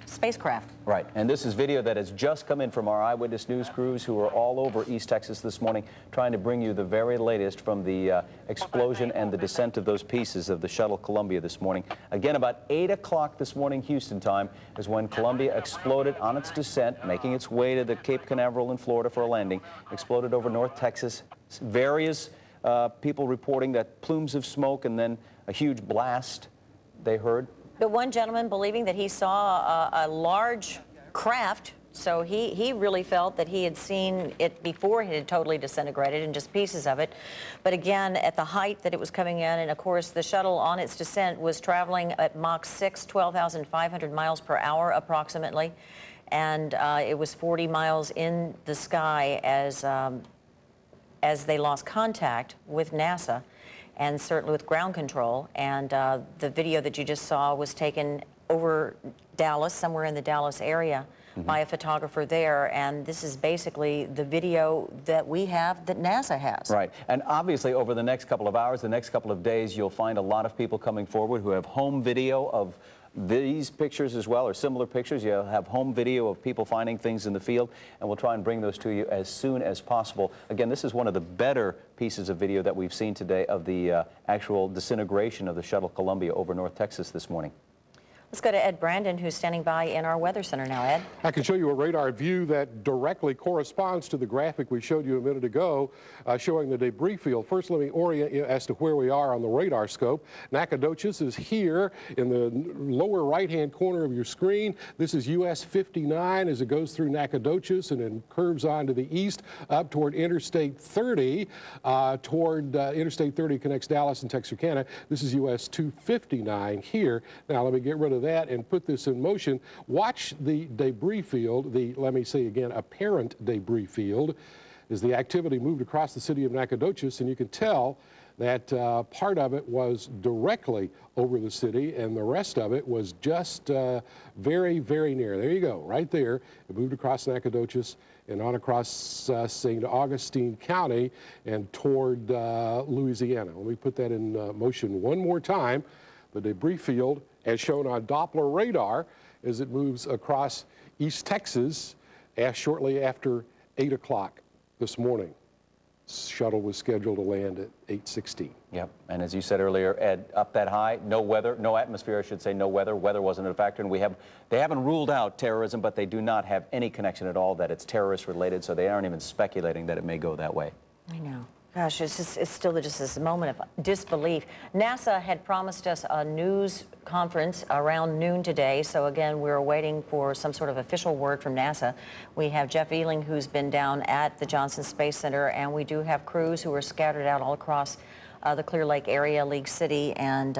spacecraft. Right, and this is video that has just come in from our Eyewitness News crews who are all over East Texas this morning trying to bring you the very latest from the explosion and the descent of those pieces of the Shuttle Columbia this morning. Again, about 8 o'clock this morning Houston time is when Columbia exploded on its descent, making its way to the Cape Canaveral in Florida for a landing. Exploded over North Texas. Various people reporting that plumes of smoke and then a huge blast they heard. But one gentleman believing that he saw a large craft, so he really felt that he had seen it before it had totally disintegrated and just pieces of it. But again, at the height that it was coming in, and of course the shuttle on its descent was traveling at Mach 6, 12,500 miles per hour approximately, and it was 40 miles in the sky as they lost contact with NASA and certainly with ground control. And the video that you just saw was taken over Dallas, somewhere in the Dallas area, by a photographer there. And this is basically the video that we have that NASA has. Right. And obviously over the next couple of hours, the next couple of days, you'll find a lot of people coming forward who have home video of these pictures as well, or similar pictures. You'll have home video of people finding things in the field, and we'll try and bring those to you as soon as possible. Again, this is one of the better pieces of video that we've seen today of the actual disintegration of the Shuttle Columbia over North Texas this morning. Let's go to Ed Brandon, who's standing by in our weather center now. Ed? I can show you a radar view that directly corresponds to the graphic we showed you a minute ago, showing the debris field. First, let me orient you as to where we are on the radar scope. Nacogdoches is here in the lower right-hand corner of your screen. This is US 59 as it goes through Nacogdoches and then curves on to the east up toward Interstate 30. Interstate 30 connects Dallas and Texarkana. This is US 259 here. Now, let me get rid of that and put this in motion. Watch the debris field, let me say again, apparent debris field, as the activity moved across the city of Nacogdoches, and you can tell that part of it was directly over the city and the rest of it was just very, very near. There you go, right there. It moved across Nacogdoches and on across St. Augustine County and toward Louisiana. Let me put that in motion one more time. The debris field, as shown on Doppler radar, as it moves across East Texas shortly after 8 o'clock this morning. Shuttle was scheduled to land at 8:16. Yep, and as you said earlier, Ed, up that high, no weather, no atmosphere, I should say, no weather. Weather wasn't a factor, and they haven't ruled out terrorism, but they do not have any connection at all that it's terrorist related, so they aren't even speculating that it may go that way. I know. Gosh, it's still just this moment of disbelief. NASA had promised us a news conference around noon today, so again, we're waiting for some sort of official word from NASA. We have Jeff Ealing, who's been down at the Johnson Space Center, and we do have crews who are scattered out all across the Clear Lake area, League City, and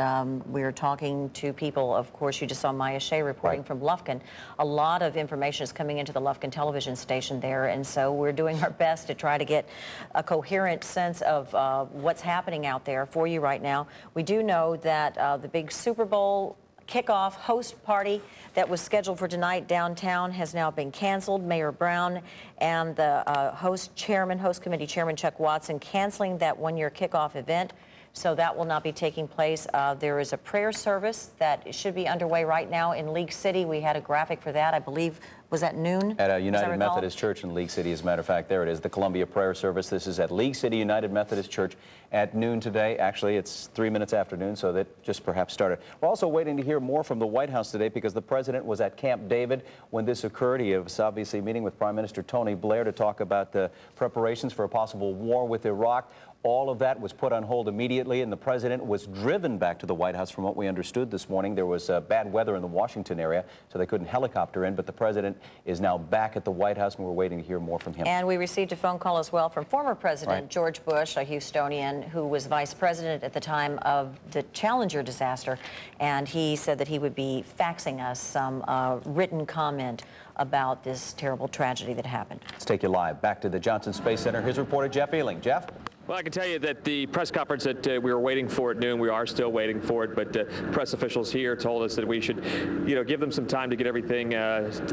we're talking to people. Of course, you just saw Maya Shea reporting from Lufkin. A lot of information is coming into the Lufkin television station there, and so we're doing our best to try to get a coherent sense of what's happening out there for you right now. We do know that the big Super Bowl kickoff host party that was scheduled for tonight downtown has now been canceled. Mayor Brown and the host committee chairman Chuck Watson canceling that one-year kickoff event, so that will not be taking place. There is a prayer service that should be underway right now in League City. We had a graphic for that, I believe, Was that noon? At a United Methodist Church in League City, as a matter of fact. There it is, the Columbia Prayer Service. This is at League City United Methodist Church at noon today. Actually, it's 3 minutes after noon, so that just perhaps started. We're also waiting to hear more from the White House today because the president was at Camp David when this occurred. He was obviously meeting with Prime Minister Tony Blair to talk about the preparations for a possible war with Iraq. All of that was put on hold immediately, and the president was driven back to the White House. From what we understood this morning, there was bad weather in the Washington area, so they couldn't helicopter in, but the president is now back at the White House, and we're waiting to hear more from him. And we received a phone call as well from former President George Bush, a Houstonian who was vice president at the time of the Challenger disaster, and he said that he would be faxing us some written comment about this terrible tragedy that happened. Let's take you live back to the Johnson Space Center. Here's reporter Jeff Ealing. Jeff? Well, I can tell you that the press conference that we were waiting for at noon, we are still waiting for it, but press officials here told us that we should, give them some time to get everything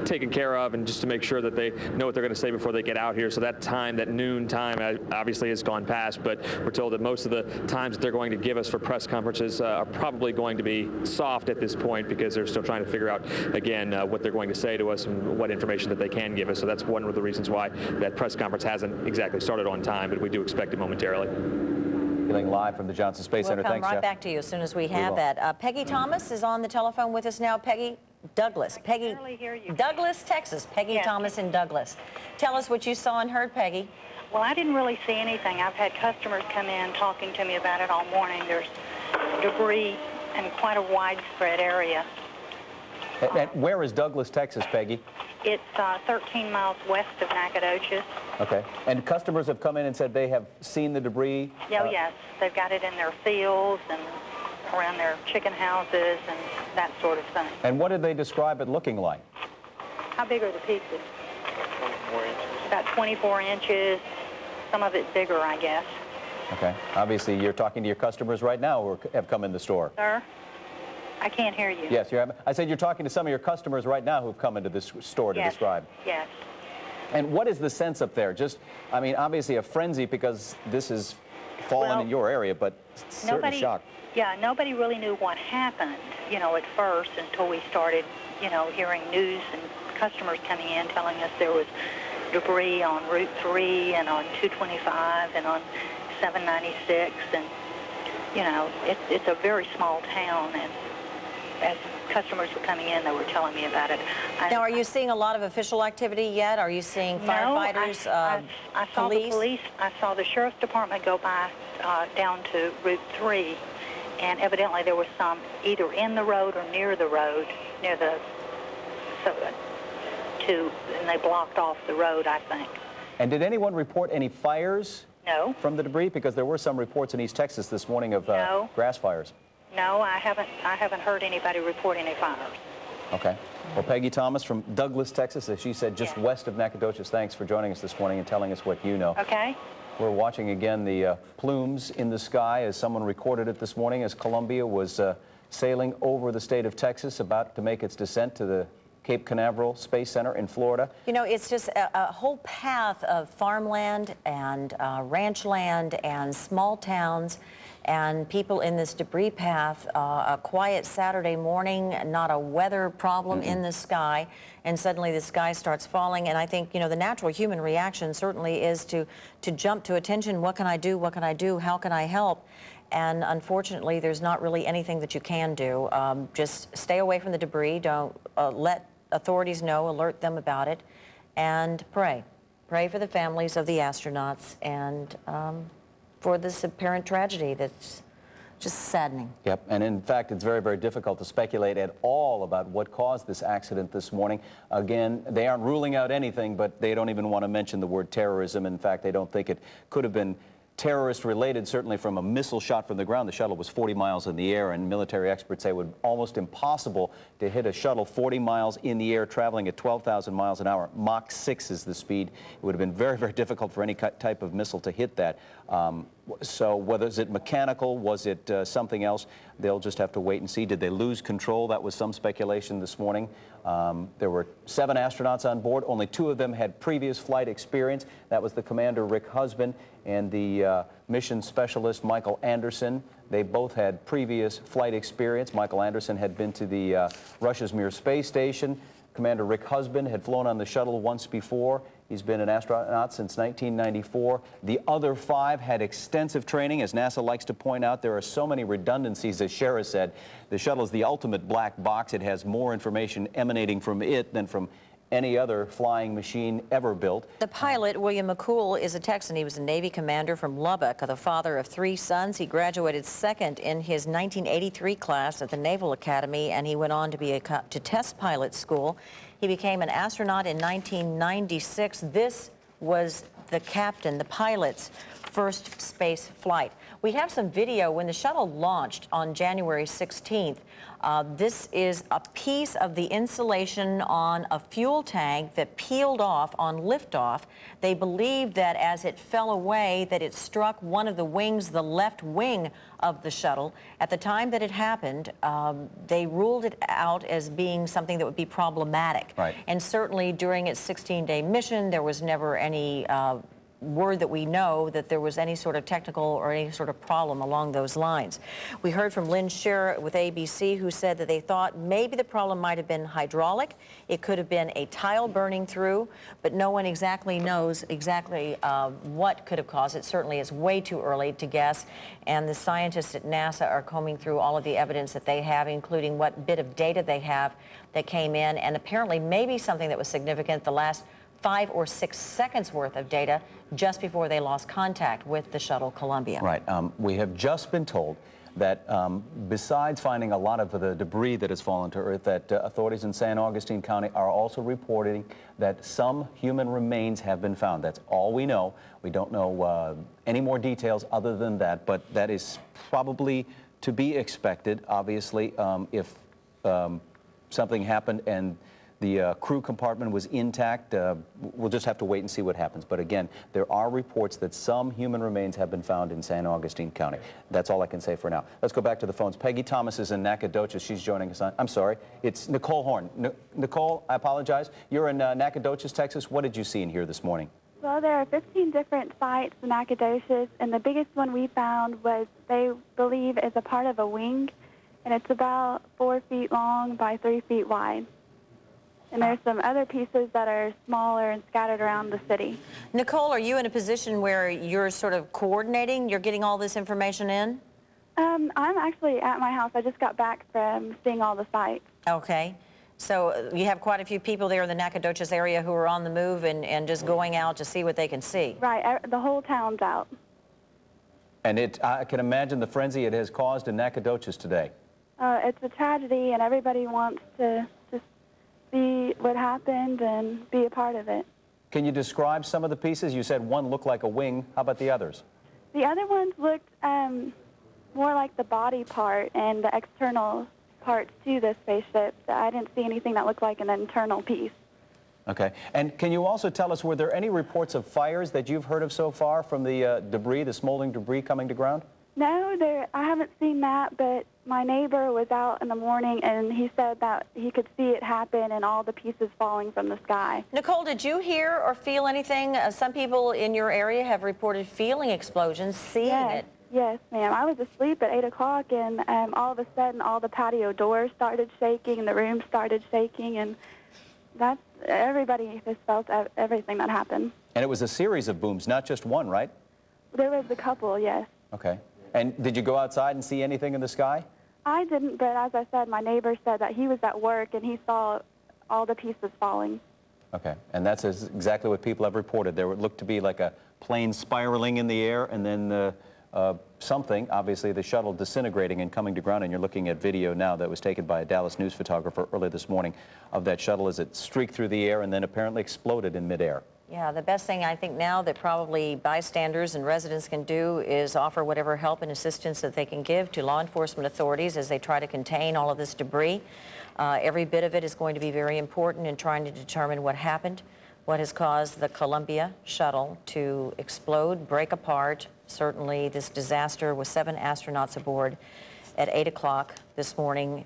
taken care of and just to make sure that they know what they're going to say before they get out here. So that time, that noon time, obviously has gone past, but we're told that most of the times that they're going to give us for press conferences are probably going to be soft at this point because they're still trying to figure out, again, what they're going to say to us and what information that they can give us. So that's one of the reasons why that press conference hasn't exactly started on time, but we do expect it momentarily. Feeling live from the Johnson Space Center. We'll come Thanks, right Jeff. back to you as soon as we have that. Peggy Thomas is on the telephone with us now. Peggy, Douglas. Peggy, Douglas, Texas. Peggy Thomas in Douglas. Tell us what you saw and heard, Peggy. Well, I didn't really see anything. I've had customers come in talking to me about it all morning. There's debris in quite a widespread area. And where is Douglas, Texas, Peggy? It's 13 miles west of Nacogdoches. Okay. And customers have come in and said they have seen the debris? Yes. They've got it in their fields and around their chicken houses and that sort of thing. And what did they describe it looking like? How big are the pieces? 24 inches. About 24 inches. Some of it bigger, I guess. Okay. Obviously, you're talking to your customers right now who have come in the store. Sir? I can't hear you. Yes, I said you're talking to some of your customers right now who've come into this store to describe. Yes. And what is the sense up there? Just, I mean, obviously a frenzy because this has fallen in your area, but certainly shock. Yeah, nobody really knew what happened, at first until we started, hearing news and customers coming in telling us there was debris on Route 3 and on 225 and on 796. And, it's a very small town. And as customers were coming in, they were telling me about it. Now, are you seeing a lot of official activity yet? Are you seeing firefighters, I saw police? the police. I saw the sheriff's department go by down to Route 3, and evidently there was some either in the road or near the road, and they blocked off the road, I think. And did anyone report any fires? No. From the debris? Because there were some reports in East Texas this morning of grass fires. No, I haven't heard anybody report any fires. Okay. Well, Peggy Thomas from Douglas, Texas, as she said, just west of Nacogdoches, thanks for joining us this morning and telling us what you know. Okay. We're watching again the plumes in the sky as someone recorded it this morning as Columbia was sailing over the state of Texas, about to make its descent to the Cape Canaveral Space Center in Florida. It's just a whole path of farmland and ranch land and small towns and people in this debris path. A quiet Saturday morning, not a weather problem in the sky, and suddenly the sky starts falling. And I think, the natural human reaction certainly is to jump to attention. What can I do? What can I do? How can I help? And unfortunately, there's not really anything that you can do. Just stay away from the debris. Don't let authorities know, alert them about it, and pray. Pray for the families of the astronauts and for this apparent tragedy that's just saddening. Yep, and in fact, it's very, very difficult to speculate at all about what caused this accident this morning. Again, they aren't ruling out anything, but they don't even want to mention the word terrorism. In fact, they don't think it could have been terrorist-related, certainly from a missile shot from the ground. The shuttle was 40 miles in the air, and military experts say it would be almost impossible to hit a shuttle 40 miles in the air, traveling at 12,000 miles an hour. Mach 6 is the speed. It would have been very, very difficult for any type of missile to hit that. So whether is it mechanical, was it something else, they'll just have to wait and see. Did they lose control? That was some speculation this morning. There were 7 astronauts on board. Only 2 of them had previous flight experience. That was the commander, Rick Husband, and the mission specialist, Michael Anderson. They both had previous flight experience. Michael Anderson had been to the Russia's Mir space station. Commander Rick Husband had flown on the shuttle once before. He's been an astronaut since 1994. The other 5 had extensive training. As NASA likes to point out, there are so many redundancies, as Shara said. The shuttle is the ultimate black box. It has more information emanating from it than from any other flying machine ever built. The pilot, William McCool, is a Texan. He was a Navy commander from Lubbock, the father of 3 sons. He graduated second in his 1983 class at the Naval Academy, and he went on to be to test pilot school. He became an astronaut in 1996. This was the captain, the pilot's first space flight. We have some video when the shuttle launched on January 16th. This is a piece of the insulation on a fuel tank that peeled off on liftoff. They believe that as it fell away, that it struck one of the wings, the left wing of the shuttle. At the time that it happened, they ruled it out as being something that would be problematic. Right. And certainly during its 16-day mission, there was never any word that we know that there was any sort of technical or any sort of problem along those lines. We heard from Lynn Scherer with ABC, who said that they thought maybe the problem might have been hydraulic. It could have been a tile burning through, but no one exactly knows exactly what could have caused it. Certainly it's way too early to guess, and the scientists at NASA are combing through all of the evidence that they have, including what bit of data they have that came in, and apparently maybe something that was significant, the last 5 or 6 seconds worth of data just before they lost contact with the shuttle Columbia. Right. We have just been told that besides finding a lot of the debris that has fallen to Earth, that authorities in San Augustine County are also reporting that some human remains have been found. That's all we know. We don't know any more details other than that, but that is probably to be expected, obviously, if something happened and the crew compartment was intact. We'll just have to wait and see what happens. But again, there are reports that some human remains have been found in San Augustine County. That's all I can say for now. Let's go back to the phones. Peggy Thomas is in Nacogdoches. She's joining us on. I'm sorry. It's Nicole Horn. Nicole, I apologize. You're in Nacogdoches, Texas. What did you see and hear this morning? Well, there are 15 different sites in Nacogdoches, and the biggest one we found was they believe is a part of a wing, and it's about 4 feet long by 3 feet wide. And there's some other pieces that are smaller and scattered around the city. Nicole, are you in a position where you're sort of coordinating? You're getting all this information in? I'm actually at my house. I just got back from seeing all the sites. Okay. So you have quite a few people there in the Nacogdoches area who are on the move and just going out to see what they can see. Right. The whole town's out. And I can imagine the frenzy it has caused in Nacogdoches today. It's a tragedy, and everybody wants to see what happened and be a part of it. Can you describe some of the pieces? You said one looked like a wing. How about the others? The other ones looked more like the body part and the external parts to the spaceship. I didn't see anything that looked like an internal piece. Okay. And can you also tell us, were there any reports of fires that you've heard of so far from the debris, the smoldering debris coming to ground? No, I haven't seen that, but my neighbor was out in the morning, and he said that he could see it happen and all the pieces falling from the sky. Nicole, did you hear or feel anything? Some people in your area have reported feeling explosions, seeing it. Yes, ma'am. I was asleep at 8 o'clock, and all of a sudden, all the patio doors started shaking, and the room started shaking, and everybody just felt everything that happened. And it was a series of booms, not just one, right? There was a couple, yes. Okay. And did you go outside and see anything in the sky? I didn't, but as I said, my neighbor said that he was at work and he saw all the pieces falling. Okay, and that's exactly what people have reported. There looked to be like a plane spiraling in the air, and then something, obviously the shuttle disintegrating and coming to ground, and you're looking at video now that was taken by a Dallas news photographer early this morning of that shuttle as it streaked through the air and then apparently exploded in midair. Yeah, the best thing I think now that probably bystanders and residents can do is offer whatever help and assistance that they can give to law enforcement authorities as they try to contain all of this debris. Every bit of it is going to be very important in trying to determine what happened, what has caused the Columbia shuttle to explode, break apart, certainly this disaster with 7 astronauts aboard at 8 o'clock this morning,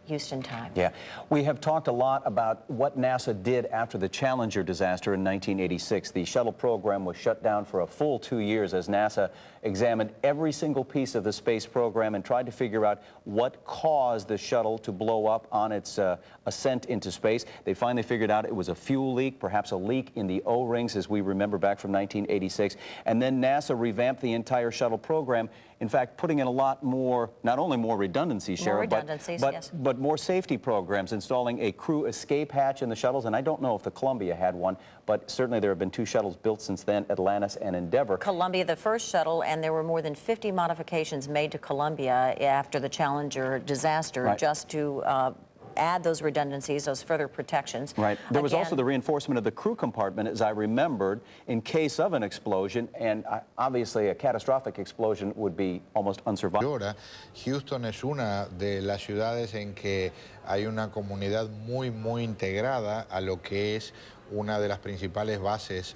Houston time. Yeah, we have talked a lot about what NASA did after the Challenger disaster in 1986. The shuttle program was shut down for a full 2 years as NASA examined every single piece of the space program and tried to figure out what caused the shuttle to blow up on its ascent into space. They finally figured out it was a fuel leak, perhaps a leak in the O-rings, as we remember back from 1986. And then NASA revamped the entire shuttle program, in fact, putting in a lot more, not only more redundancies, Shara, but more safety programs, installing a crew escape hatch in the shuttles. And I don't know if the Columbia had one, but certainly there have been 2 shuttles built since then, Atlantis and Endeavour. Columbia, the first shuttle, and there were more than 50 modifications made to Columbia after the Challenger disaster, just to add those redundancies, those further protections. Right. There was also the reinforcement of the crew compartment, as I remembered, in case of an explosion, and obviously a catastrophic explosion would be almost unsurvivable. Houston es una de las ciudades en que hay una comunidad muy integrada a lo que es una de las principales bases,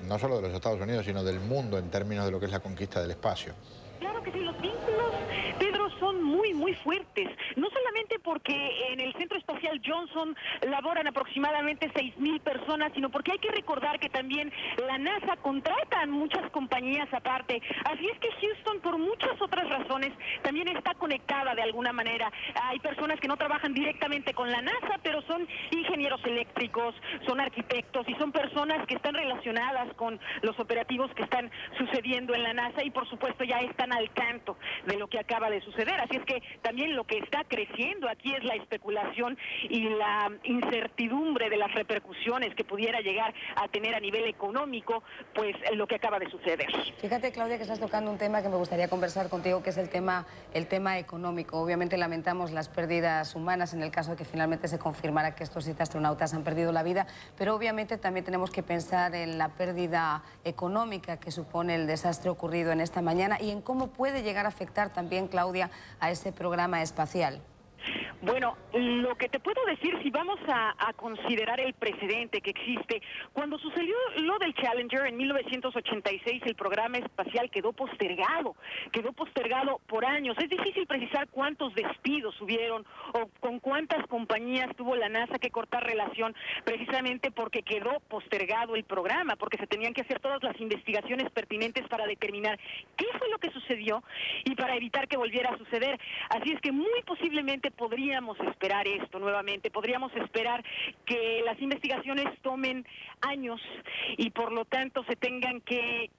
no solo de los Estados Unidos, sino del mundo en términos de lo que es la conquista del espacio. Claro que sí, los vínculos, Pedro, son muy fuertes. No solamente porque en el Centro Espacial Johnson laboran aproximadamente 6,000 personas, sino porque hay que recordar que también la NASA contrata muchas compañías aparte. Así es que Houston, por muchas otras razones, también está conectada de alguna manera. Hay personas que no trabajan directamente con la NASA, pero son ingenieros eléctricos, son arquitectos y son personas que están relacionadas con los operativos que están sucediendo en la NASA y por supuesto ya están al tanto de lo que acaba de suceder. Así es que también lo que está creciendo aquí es la especulación y la incertidumbre de las repercusiones que pudiera llegar a tener a nivel económico, pues lo que acaba de suceder. Fíjate, Claudia, que estás tocando un tema que me gustaría conversar contigo, que es el tema económico. Obviamente lamentamos las pérdidas humanas en el caso de que finalmente se confirmara que estos 7 astronautas han perdido la vida, pero obviamente también tenemos que pensar en la pérdida económica que supone el desastre ocurrido en esta mañana y en cómo puede llegar a afectar también, Claudia, a ese programa espacial. Bueno, lo que te puedo decir, si vamos a considerar el precedente que existe, cuando sucedió lo del Challenger en 1986, el programa espacial quedó postergado por años. Es difícil precisar cuántos despidos hubieron o con cuántas compañías tuvo la NASA que cortar relación, precisamente porque quedó postergado el programa, porque se tenían que hacer todas las investigaciones pertinentes para determinar qué fue lo que sucedió y para evitar que volviera a suceder. Así es que muy posiblemente podríamos esperar esto nuevamente, podríamos esperar que las investigaciones tomen años y por lo tanto se tengan que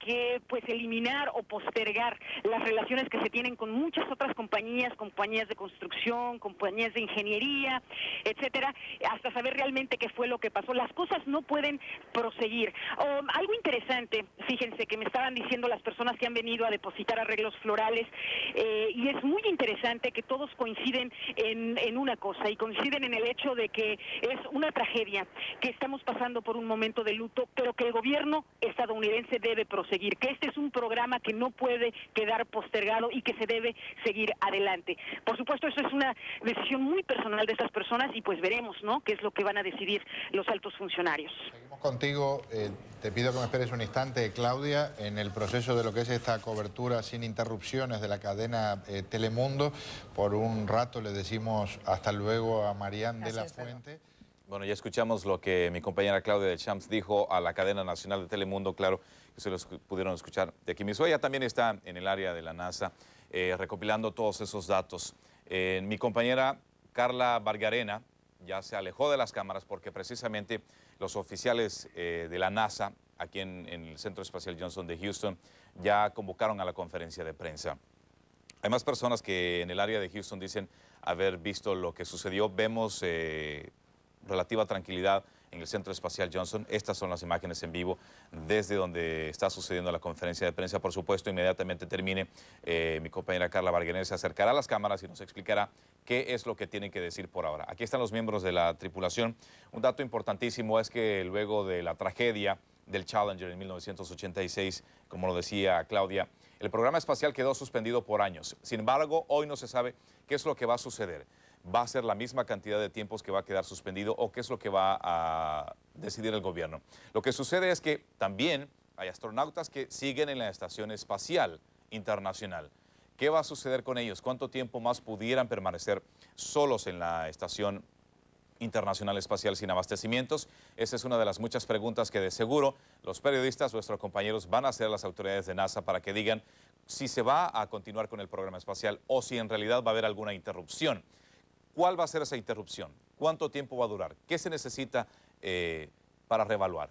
pues eliminar o postergar las relaciones que se tienen con muchas otras compañías de construcción, compañías de ingeniería, etcétera, hasta saber realmente qué fue lo que pasó. Las cosas no pueden proseguir. Algo interesante, fíjense que me estaban diciendo las personas que han venido a depositar arreglos florales, y es muy interesante que todos coinciden en una cosa, y coinciden en el hecho de que es una tragedia, que estamos pasando por un momento de luto, pero que el gobierno estadounidense debe proseguir, que este es un programa que no puede quedar postergado y que se debe seguir adelante. Por supuesto, eso es una decisión muy personal de estas personas y pues veremos, ¿no?, qué es lo que van a decidir los altos funcionarios. Seguimos contigo. Te pido que me esperes un instante, Claudia, en el proceso de lo que es esta cobertura sin interrupciones de la cadena Telemundo. Por un rato le decimos hasta luego a Marián de la Fuente. Bueno, ya escuchamos lo que mi compañera Claudia de Champs dijo a la cadena nacional de Telemundo, claro que se los pudieron escuchar de aquí mismo. Ella también está en el área de la NASA recopilando todos esos datos. Mi compañera Carla Bargarena ya se alejó de las cámaras porque precisamente los oficiales de la NASA aquí en el Centro Espacial Johnson de Houston ya convocaron a la conferencia de prensa. Hay más personas que en el área de Houston dicen haber visto lo que sucedió. Vemos relativa tranquilidad en el Centro Espacial Johnson. Estas son las imágenes en vivo desde donde está sucediendo la conferencia de prensa. Por supuesto, inmediatamente termine, mi compañera Carla Barguener se acercará a las cámaras y nos explicará qué es lo que tienen que decir por ahora. Aquí están los miembros de la tripulación. Un dato importantísimo es que luego de la tragedia del Challenger en 1986, como lo decía Claudia, el programa espacial quedó suspendido por años. Sin embargo, hoy no se sabe qué es lo que va a suceder. ¿Va a ser la misma cantidad de tiempos que va a quedar suspendido o qué es lo que va a decidir el gobierno? Lo que sucede es que también hay astronautas que siguen en la Estación Espacial Internacional. ¿Qué va a suceder con ellos? ¿Cuánto tiempo más pudieran permanecer solos en la Estación Internacional Espacial sin abastecimientos? Esa es una de las muchas preguntas que de seguro los periodistas, nuestros compañeros, van a hacer a las autoridades de NASA para que digan si se va a continuar con el programa espacial o si en realidad va a haber alguna interrupción. ¿Cuál va a ser esa interrupción? ¿Cuánto tiempo va a durar? ¿Qué se necesita para reevaluar?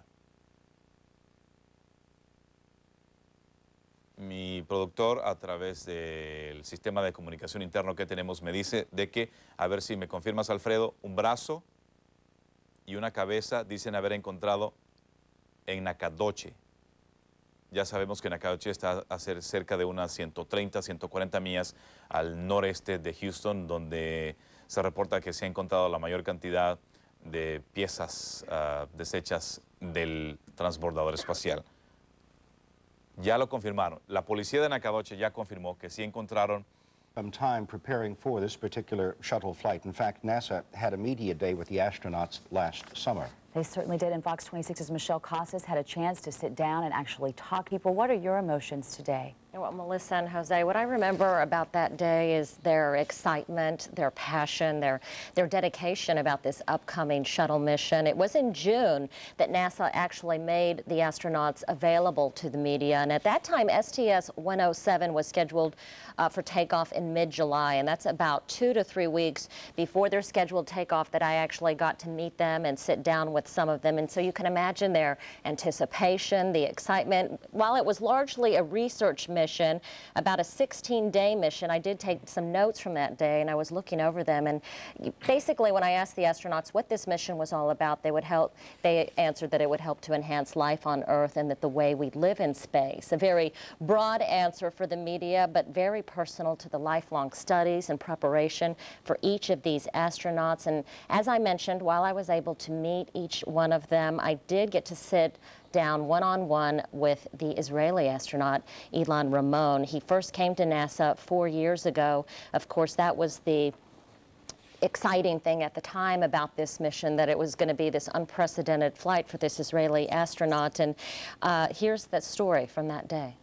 Mi productor, a través del sistema de comunicación interno que tenemos, me dice de que, a ver si me confirmas, Alfredo, un brazo y una cabeza dicen haber encontrado en Nacogdoches. Ya sabemos que Nacogdoches está a cerca de unas 130, 140 millas al noreste de Houston, donde se reporta que se ha encontrado la mayor cantidad de piezas deshechas del transbordador espacial. Ya lo confirmaron. La policía de Nacogdoches ya confirmó que sí encontraron some time preparing for this particular shuttle flight. In fact, NASA had a media day with the astronauts last summer. They certainly did, and Fox 26's Michelle Casas had a chance to sit down and actually talk to people. What are your emotions today? Well, Melissa and Jose, what I remember about that day is their excitement, their passion, their dedication about this upcoming shuttle mission. It was in June that NASA actually made the astronauts available to the media, and at that time, STS-107 was scheduled for takeoff in mid-July, and that's about 2 to 3 weeks before their scheduled takeoff that I actually got to meet them and sit down with some of them. And so you can imagine their anticipation, the excitement. While it was largely a research mission, about a 16-day mission, I did take some notes from that day, and I was looking over them. And basically, when I asked the astronauts what this mission was all about, they answered that it would help to enhance life on Earth and that the way we live in space. A very broad answer for the media, but very personal to the lifelong studies and preparation for each of these astronauts. And as I mentioned, while I was able to meet each one of them, I did get to sit down one-on-one with the Israeli astronaut, Ilan Ramon. He first came to NASA 4 years ago. Of course, that was the exciting thing at the time about this mission, that it was going to be this unprecedented flight for this Israeli astronaut. And here's that story from that day.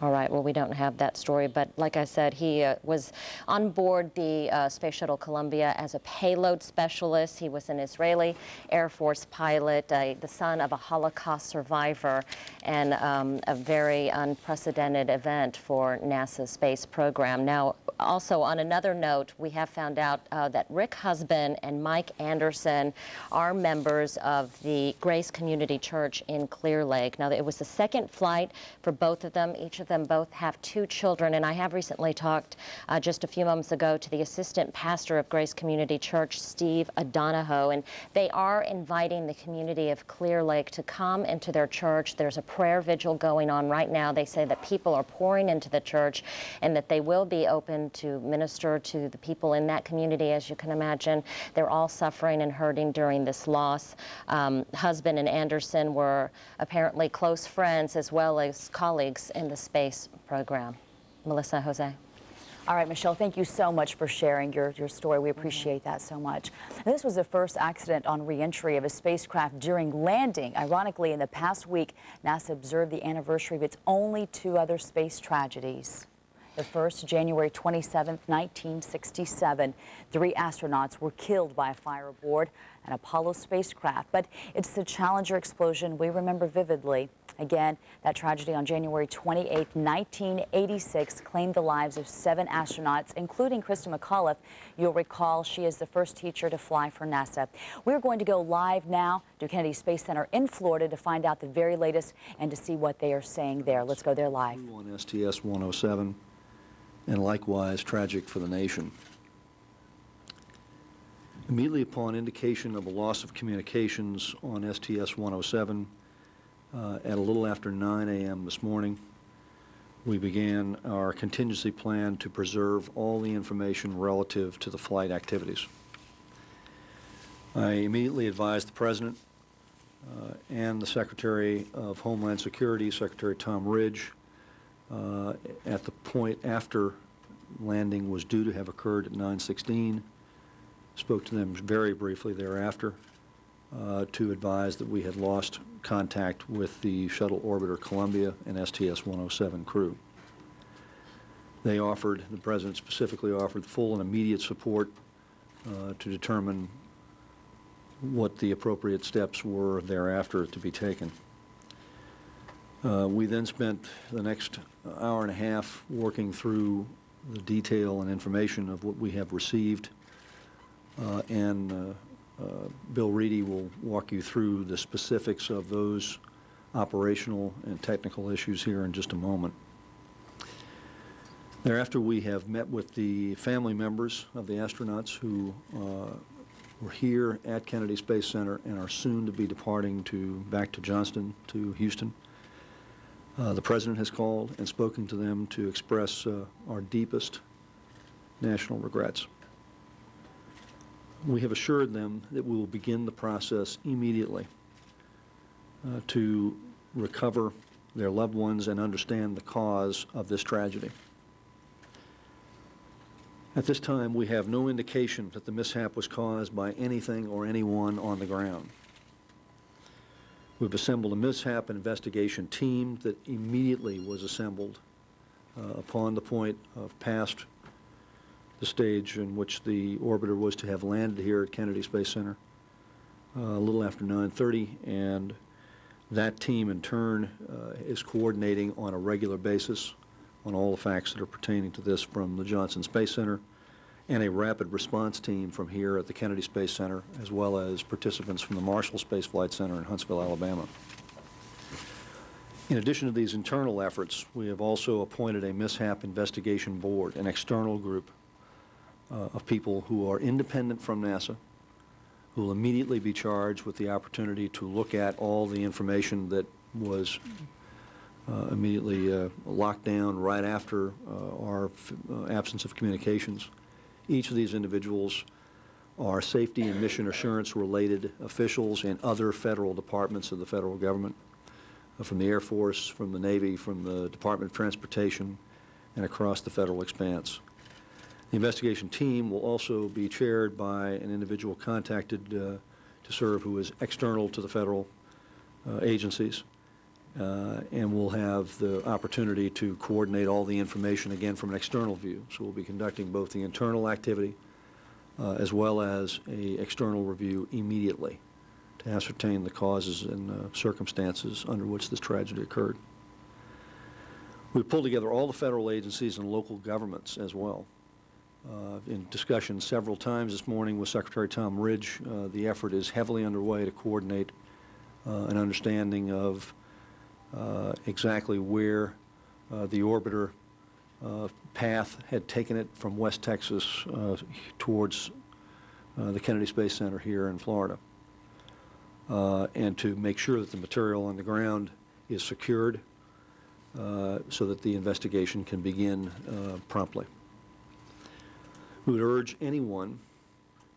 All right, well, we don't have that story, but like I said, he was on board the Space Shuttle Columbia as a payload specialist. He was an Israeli Air Force pilot, the son of a Holocaust survivor, and a very unprecedented event for NASA's space program. Now, also on another note, we have found out that Rick Husband and Mike Anderson are members of the Grace Community Church in Clear Lake. Now, it was the second flight for both of them. Each of them both have 2 children, and I have recently talked just a few moments ago to the assistant pastor of Grace Community Church, Steve Adonaho, and they are inviting the community of Clear Lake to come into their church. There's a prayer vigil going on right now. They say that people are pouring into the church and that they will be open to minister to the people in that community. As you can imagine, they're all suffering and hurting during this loss. Husband and Anderson were apparently close friends as well as colleagues in the space program. Melissa, Jose. All right, Michelle, thank you so much for sharing your story. We appreciate that so much. This was the first accident on re-entry of a spacecraft during landing. Ironically, in the past week, NASA observed the anniversary of its only 2 other space tragedies. The first, January 27, 1967. 3 astronauts were killed by a fire aboard an Apollo spacecraft. But it's the Challenger explosion we remember vividly. Again, that tragedy on January 28, 1986 claimed the lives of 7 astronauts, including Krista McAuliffe. You'll recall she is the first teacher to fly for NASA. We're going to go live now to Kennedy Space Center in Florida to find out the very latest and to see what they are saying there. Let's go there live. On STS-107, and likewise tragic for the nation. Immediately upon indication of a loss of communications on STS-107, at a little after 9 a.m. this morning, we began our contingency plan to preserve all the information relative to the flight activities. I immediately advised the President and the Secretary of Homeland Security, Secretary Tom Ridge, at the point after landing was due to have occurred at 9:16. Spoke to them very briefly thereafter to advise that we had lost contact with the Shuttle Orbiter Columbia and STS-107 crew. They offered, the President specifically offered, full and immediate support to determine what the appropriate steps were thereafter to be taken. We then spent the next hour and a half working through the detail and information of what we have received, and Bill Reedy will walk you through the specifics of those operational and technical issues here in just a moment. Thereafter, we have met with the family members of the astronauts who were here at Kennedy Space Center and are soon to be departing back to Johnston, to Houston. The President has called and spoken to them to express our deepest national regrets. We have assured them that we will begin the process immediately to recover their loved ones and understand the cause of this tragedy. At this time, we have no indication that the mishap was caused by anything or anyone on the ground. We've assembled a mishap investigation team that immediately was assembled upon the point of past the stage in which the orbiter was to have landed here at Kennedy Space Center a little after 9:30, and that team in turn is coordinating on a regular basis on all the facts that are pertaining to this from the Johnson Space Center, and a rapid response team from here at the Kennedy Space Center, as well as participants from the Marshall Space Flight Center in Huntsville, Alabama. In addition to these internal efforts, we have also appointed a mishap investigation board, an external group of people who are independent from NASA, who will immediately be charged with the opportunity to look at all the information that was immediately locked down right after our absence of communications. Each of these individuals are safety and mission assurance related officials in other federal departments of the federal government, from the Air Force, from the Navy, from the Department of Transportation, and across the federal expanse. The investigation team will also be chaired by an individual contacted to serve who is external to the federal agencies, and will have the opportunity to coordinate all the information again from an external view. So we'll be conducting both the internal activity as well as an external review immediately to ascertain the causes and circumstances under which this tragedy occurred. We pulled together all the federal agencies and local governments as well. In discussion several times this morning with Secretary Tom Ridge, the effort is heavily underway to coordinate an understanding of exactly where the orbiter path had taken it from West Texas towards the Kennedy Space Center here in Florida, and to make sure that the material on the ground is secured so that the investigation can begin promptly. We would urge anyone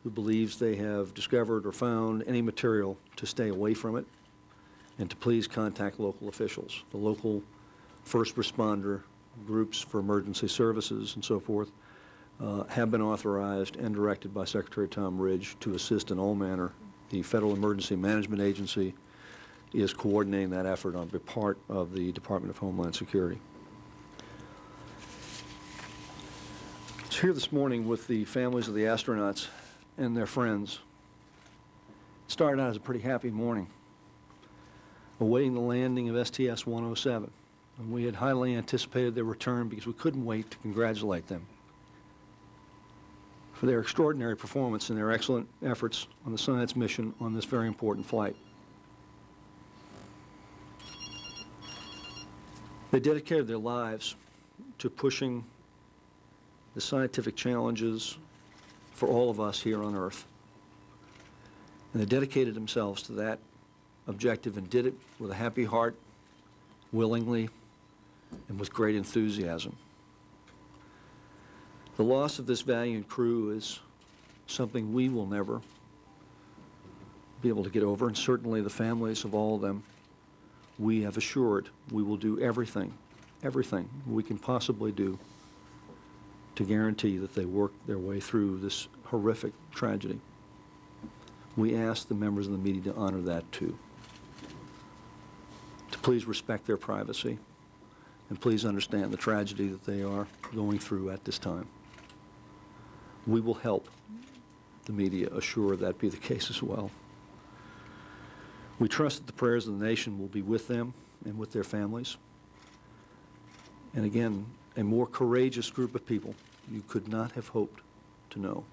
who believes they have discovered or found any material to stay away from it and to please contact local officials. The local first responder groups for emergency services and so forth have been authorized and directed by Secretary Tom Ridge to assist in all manner. The Federal Emergency Management Agency is coordinating that effort on the part of the Department of Homeland Security. I was here this morning with the families of the astronauts and their friends. It started out as a pretty happy morning, awaiting the landing of STS-107. And we had highly anticipated their return because we couldn't wait to congratulate them for their extraordinary performance and their excellent efforts on the science mission on this very important flight. They dedicated their lives to pushing the scientific challenges for all of us here on Earth. And they dedicated themselves to that objective and did it with a happy heart, willingly, and with great enthusiasm. The loss of this valiant crew is something we will never be able to get over, and certainly the families of all of them, we have assured we will do everything we can possibly do to guarantee that they work their way through this horrific tragedy. We ask the members of the media to honor that too. To please respect their privacy and please understand the tragedy that they are going through at this time. We will help the media assure that be the case as well. We trust that the prayers of the nation will be with them and with their families. And again, a more courageous group of people you could not have hoped to know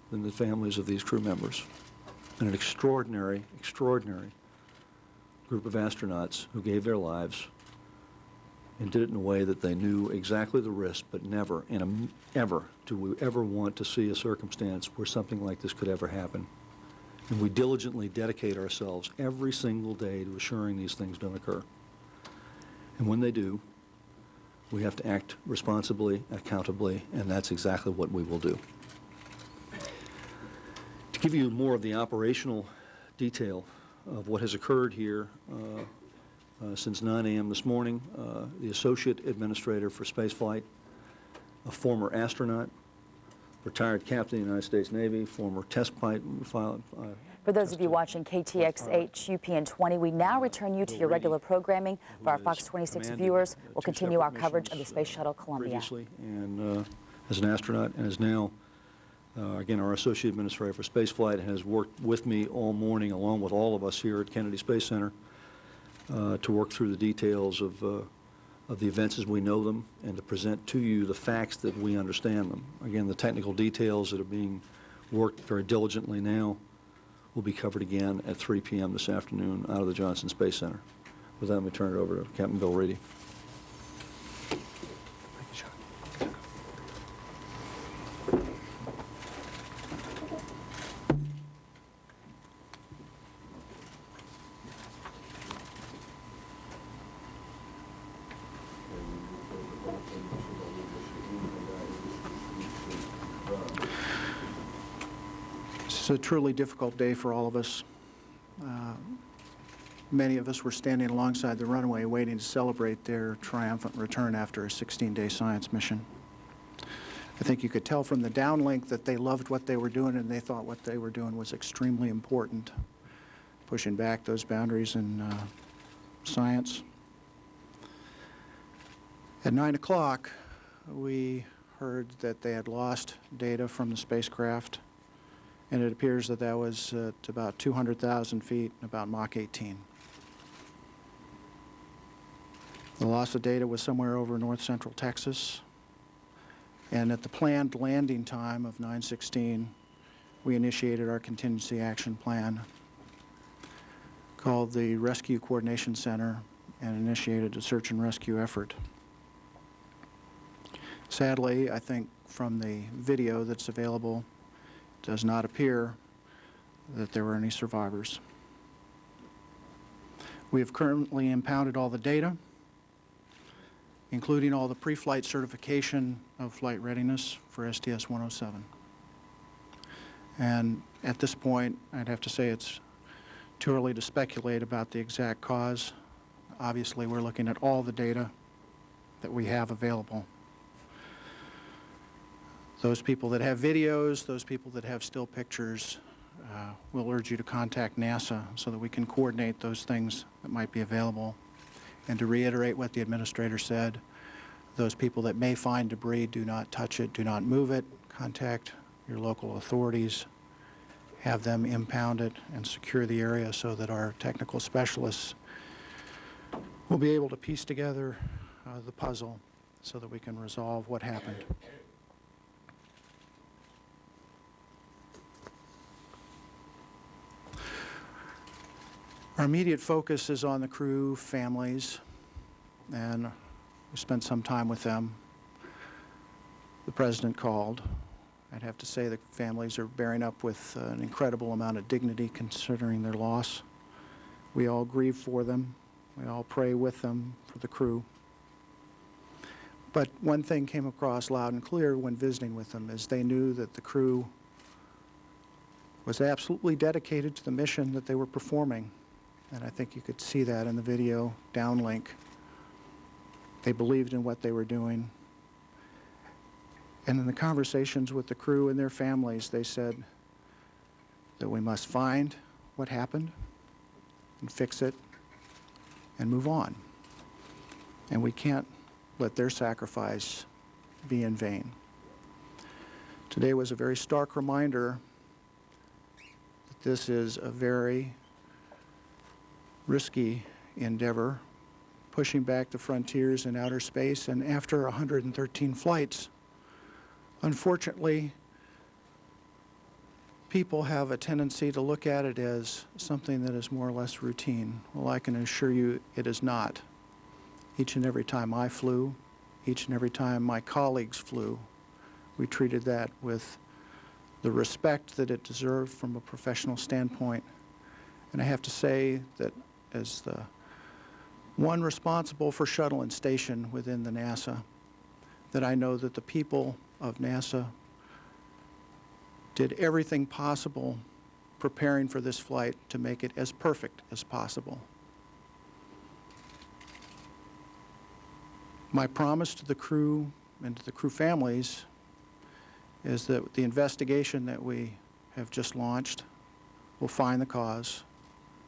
than the families of these crew members. And an extraordinary, extraordinary group of astronauts who gave their lives and did it in a way that they knew exactly the risk, but never, ever, do we ever want to see a circumstance where something like this could ever happen. And we diligently dedicate ourselves every single day to assuring these things don't occur. And when they do, we have to act responsibly, accountably, and that's exactly what we will do. To give you more of the operational detail of what has occurred here since 9 a.m. this morning, the Associate Administrator for Spaceflight, a former astronaut, retired captain of the United States Navy, former test pilot. For those of you watching KTXH UPN 20, we now return you to your regular programming. For our Fox 26 viewers, we'll continue our coverage of the Space Shuttle Columbia. Previously, and as an astronaut, and is now, again, our Associate Administrator for Spaceflight, has worked with me all morning, along with all of us here at Kennedy Space Center, to work through the details of the events as we know them, and to present to you the facts that we understand them. Again, the technical details that are being worked very diligently now will be covered again at 3 p.m. this afternoon out of the Johnson Space Center. With that, let me turn it over to Captain Bill Reedy. It's a truly difficult day for all of us. Many of us were standing alongside the runway waiting to celebrate their triumphant return after a 16-day science mission. I think you could tell from the downlink that they loved what they were doing and they thought what they were doing was extremely important, pushing back those boundaries in science. At 9 o'clock, we heard that they had lost data from the spacecraft, and it appears that that was at about 200,000 feet, about Mach 18. The loss of data was somewhere over north central Texas, and at the planned landing time of 9:16, we initiated our contingency action plan, called the Rescue Coordination Center, and initiated a search and rescue effort. Sadly, I think from the video that's available, it does not appear that there were any survivors. We have currently impounded all the data, including all the pre-flight certification of flight readiness for STS-107. And at this point, I'd have to say it's too early to speculate about the exact cause. Obviously, we're looking at all the data that we have available. Those people that have videos, those people that have still pictures, we'll urge you to contact NASA so that we can coordinate those things that might be available. And to reiterate what the administrator said, those people that may find debris, do not touch it, do not move it. Contact your local authorities, have them impound it and secure the area so that our technical specialists will be able to piece together the puzzle so that we can resolve what happened. Our immediate focus is on the crew families, and we spent some time with them. The President called. I'd have to say the families are bearing up with an incredible amount of dignity considering their loss. We all grieve for them. We all pray with them for the crew. But one thing came across loud and clear when visiting with them is they knew that the crew was absolutely dedicated to the mission that they were performing. And I think you could see that in the video downlink. They believed in what they were doing. And in the conversations with the crew and their families, they said that we must find what happened and fix it and move on. And we can't let their sacrifice be in vain. Today was a very stark reminder that this is a very risky endeavor, pushing back the frontiers in outer space, and after 113 flights, unfortunately, people have a tendency to look at it as something that is more or less routine. Well, I can assure you it is not. Each and every time I flew, each and every time my colleagues flew, we treated that with the respect that it deserved from a professional standpoint. And I have to say that as the one responsible for shuttle and station within the NASA, that I know that the people of NASA did everything possible preparing for this flight to make it as perfect as possible. My promise to the crew and to the crew families is that the investigation that we have just launched will find the cause,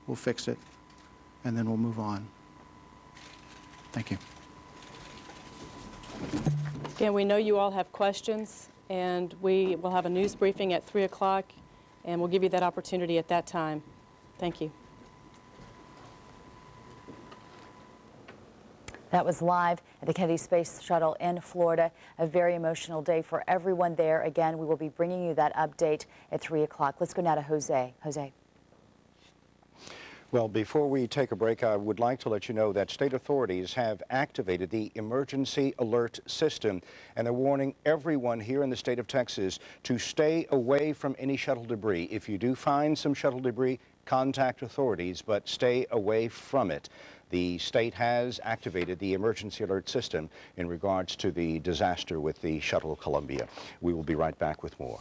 we'll fix it, and then we'll move on. Thank you. Again, we know you all have questions, and we will have a news briefing at 3 o'clock, and we'll give you that opportunity at that time. Thank you. That was live at the Kennedy Space Shuttle in Florida. A very emotional day for everyone there. Again, we will be bringing you that update at 3 o'clock. Let's go now to Jose. Jose. Well, before we take a break, I would like to let you know that state authorities have activated the emergency alert system, and they're warning everyone here in the state of Texas to stay away from any shuttle debris. If you do find some shuttle debris, contact authorities, but stay away from it. The state has activated the emergency alert system in regards to the disaster with the shuttle Columbia. We will be right back with more.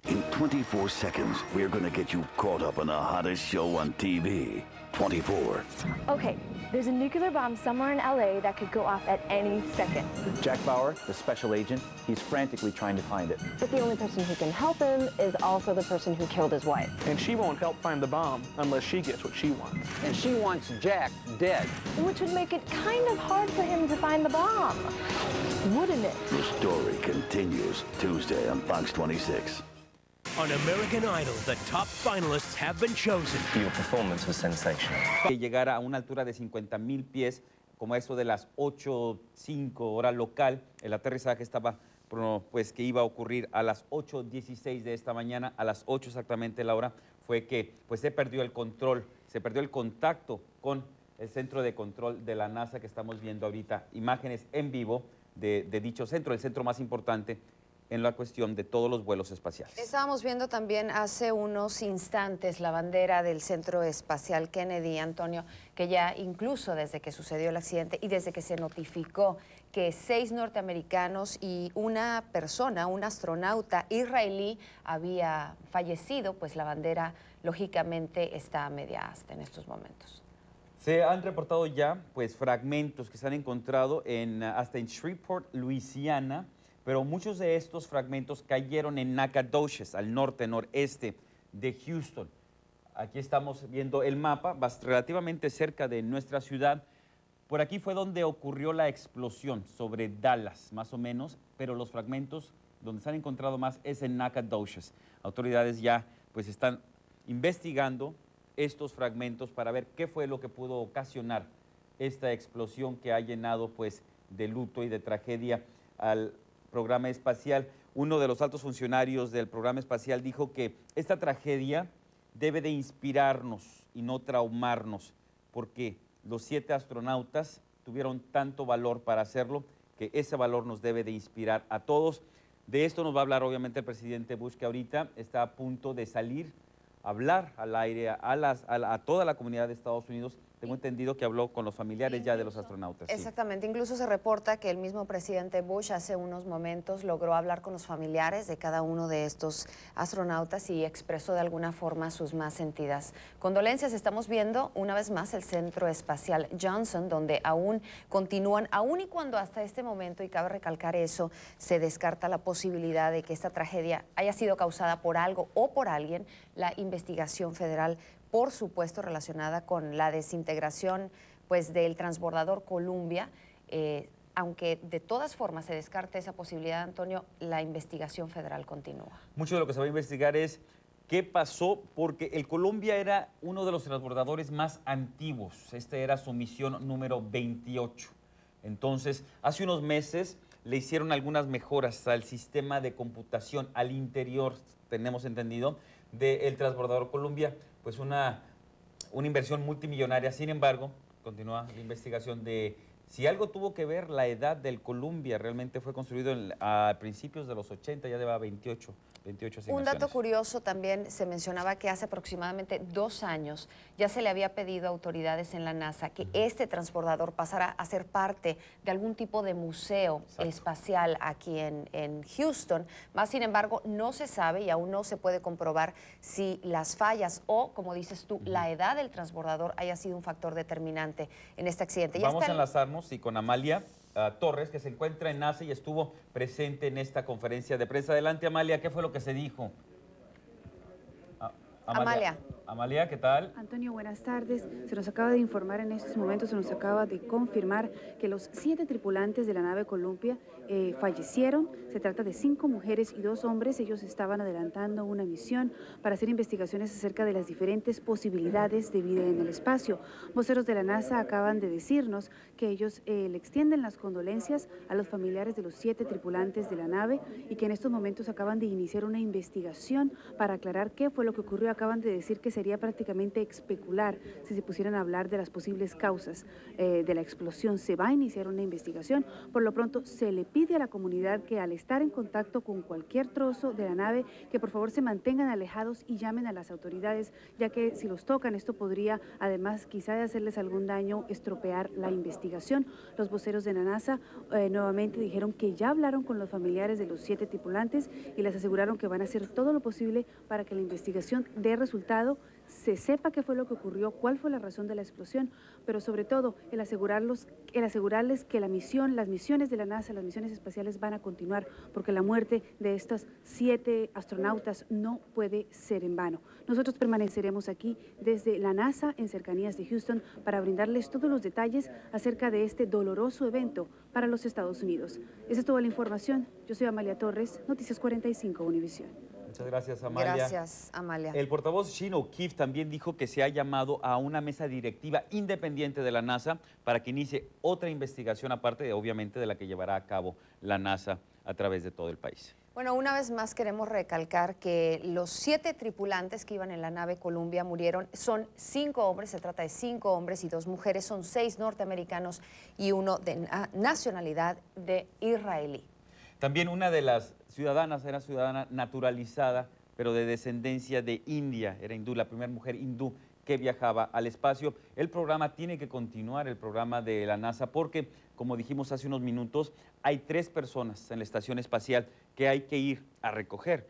In 24 seconds, we're going to get you caught up on the hottest show on TV. 24. Okay, there's a nuclear bomb somewhere in LA that could go off at any second. Jack Bauer, the special agent, he's frantically trying to find it. But the only person who can help him is also the person who killed his wife. And she won't help find the bomb unless she gets what she wants. And she wants Jack dead. Which would make it kind of hard for him to find the bomb, wouldn't it? The story continues Tuesday on Fox 26. On American Idol, the top finalists have been chosen. Your performance was sensational. Que llegara a una altura de 50,000 pies, como eso de las 8:05 hora local, el aterrizaje estaba, pues que iba a ocurrir a las 8:16 de esta mañana, a las 8 exactamente la hora, fue que pues se perdió el control, se perdió el contacto con el centro de control de la NASA que estamos viendo ahorita, imágenes en vivo de dicho centro, el centro más importante en la cuestión de todos los vuelos espaciales. Estábamos viendo también hace unos instantes la bandera del Centro Espacial Kennedy, Antonio, que ya incluso desde que sucedió el accidente y desde que se notificó que 6 norteamericanos y una persona, un astronauta israelí, había fallecido, pues la bandera lógicamente está a media asta en estos momentos. Se han reportado ya pues fragmentos que se han encontrado hasta en Shreveport, Luisiana, pero muchos de estos fragmentos cayeron en Nacogdoches, al noreste de Houston. Aquí estamos viendo el mapa, relativamente cerca de nuestra ciudad. Por aquí fue donde ocurrió la explosión, sobre Dallas, más o menos, pero los fragmentos donde se han encontrado más es en Nacogdoches. Autoridades ya pues están investigando estos fragmentos para ver qué fue lo que pudo ocasionar esta explosión que ha llenado pues de luto y de tragedia al programa espacial. Uno de los altos funcionarios del programa espacial dijo que esta tragedia debe de inspirarnos y no traumarnos, porque los 7 astronautas tuvieron tanto valor para hacerlo, que ese valor nos debe de inspirar a todos. De esto nos va a hablar obviamente el presidente Bush, que ahorita está a punto de salir a hablar al aire a toda la comunidad de Estados Unidos tengo entendido que habló con los familiares ya de los astronautas. Sí. Exactamente, incluso se reporta que el mismo presidente Bush hace unos momentos logró hablar con los familiares de cada uno de estos astronautas y expresó de alguna forma sus más sentidas condolencias. Estamos viendo una vez más el Centro Espacial Johnson, donde aún continúan, aún y cuando hasta este momento, y cabe recalcar eso, se descarta la posibilidad de que esta tragedia haya sido causada por algo o por alguien. La investigación federal, por supuesto, relacionada con la desintegración pues, del transbordador Columbia, aunque de todas formas se descarte esa posibilidad, Antonio, la investigación federal continúa. Mucho de lo que se va a investigar es qué pasó, porque el Columbia era uno de los transbordadores más antiguos. Esta era su misión número 28. Entonces, hace unos meses le hicieron algunas mejoras al sistema de computación al interior, tenemos entendido, del transbordador Columbia, pues una inversión multimillonaria. Sin embargo, continúa la investigación de si algo tuvo que ver la edad del Columbia. Realmente fue construido a principios de los 80, ya lleva 28 asignaciones. Un dato curioso también, se mencionaba que hace aproximadamente 2 años ya se le había pedido a autoridades en la NASA que este transbordador pasara a ser parte de algún tipo de museo espacial aquí en Houston. Más sin embargo, no se sabe y aún no se puede comprobar si las fallas o, como dices tú, la edad del transbordador haya sido un factor determinante en este accidente. Vamos a enlazarnos con Amalia Torres, que se encuentra en NASA y estuvo presente en esta conferencia de prensa. Adelante, Amalia, ¿qué fue lo que se dijo? Amalia, ¿qué tal? Antonio, buenas tardes. Se nos acaba de informar en estos momentos, se nos acaba de confirmar que los 7 tripulantes de la nave Columbia fallecieron. Se trata de 5 mujeres y 2 hombres. Ellos estaban adelantando una misión para hacer investigaciones acerca de las diferentes posibilidades de vida en el espacio. Voceros de la NASA acaban de decirnos que ellos le extienden las condolencias a los familiares de los 7 tripulantes de la nave y que en estos momentos acaban de iniciar una investigación para aclarar qué fue lo que ocurrió. Acaban de decir que sería prácticamente especular si se pusieran a hablar de las posibles causas de la explosión. Se va a iniciar una investigación. Por lo pronto se le pide a la comunidad que al estar en contacto con cualquier trozo de la nave, que por favor se mantengan alejados y llamen a las autoridades, ya que si los tocan esto podría, además quizá de hacerles algún daño, estropear la investigación. Los voceros de la NASA nuevamente dijeron que ya hablaron con los familiares de los 7 tripulantes y les aseguraron que van a hacer todo lo posible para que la investigación dé resultado, se sepa qué fue lo que ocurrió, cuál fue la razón de la explosión, pero sobre todo el asegurarles que las misiones de la NASA, las misiones espaciales van a continuar, porque la muerte de estos 7 astronautas no puede ser en vano. Nosotros permaneceremos aquí desde la NASA en cercanías de Houston para brindarles todos los detalles acerca de este doloroso evento para los Estados Unidos. Esa es toda la información. Yo soy Amalia Torres, Noticias 45 Univisión. Muchas gracias, Amalia. Gracias, Amalia. El portavoz Shin O'Keefe también dijo que se ha llamado a una mesa directiva independiente de la NASA para que inicie otra investigación aparte, obviamente, de la que llevará a cabo la NASA a través de todo el país. Bueno, una vez más queremos recalcar que los 7 tripulantes que iban en la nave Columbia murieron. Son 5 hombres, se trata de 5 hombres y 2 mujeres. Son 6 norteamericanos y 1 de nacionalidad de israelí. También una de las ciudadanas era ciudadana naturalizada, pero de descendencia de India. Era hindú, la primera mujer hindú que viajaba al espacio. El programa tiene que continuar, el programa de la NASA, porque, como dijimos hace unos minutos, hay 3 personas en la estación espacial que hay que ir a recoger.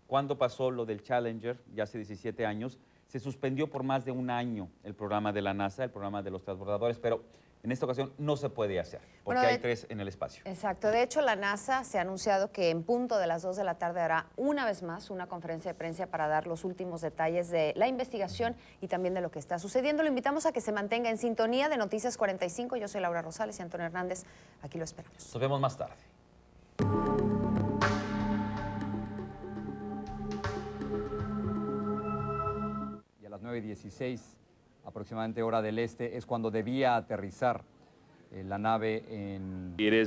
Cuando pasó lo del Challenger, ya hace 17 años, se suspendió por más de un año el programa de la NASA, el programa de los transbordadores, pero en esta ocasión no se puede hacer, porque hay 3 en el espacio. Exacto. De hecho, la NASA se ha anunciado que en punto de las 2 de la tarde hará una vez más una conferencia de prensa para dar los últimos detalles de la investigación y también de lo que está sucediendo. Lo invitamos a que se mantenga en sintonía de Noticias 45. Yo soy Laura Rosales y Antonio Hernández. Aquí lo esperamos. Nos vemos más tarde. Y a las 9:16, aproximadamente hora del este, es cuando debía aterrizar la nave en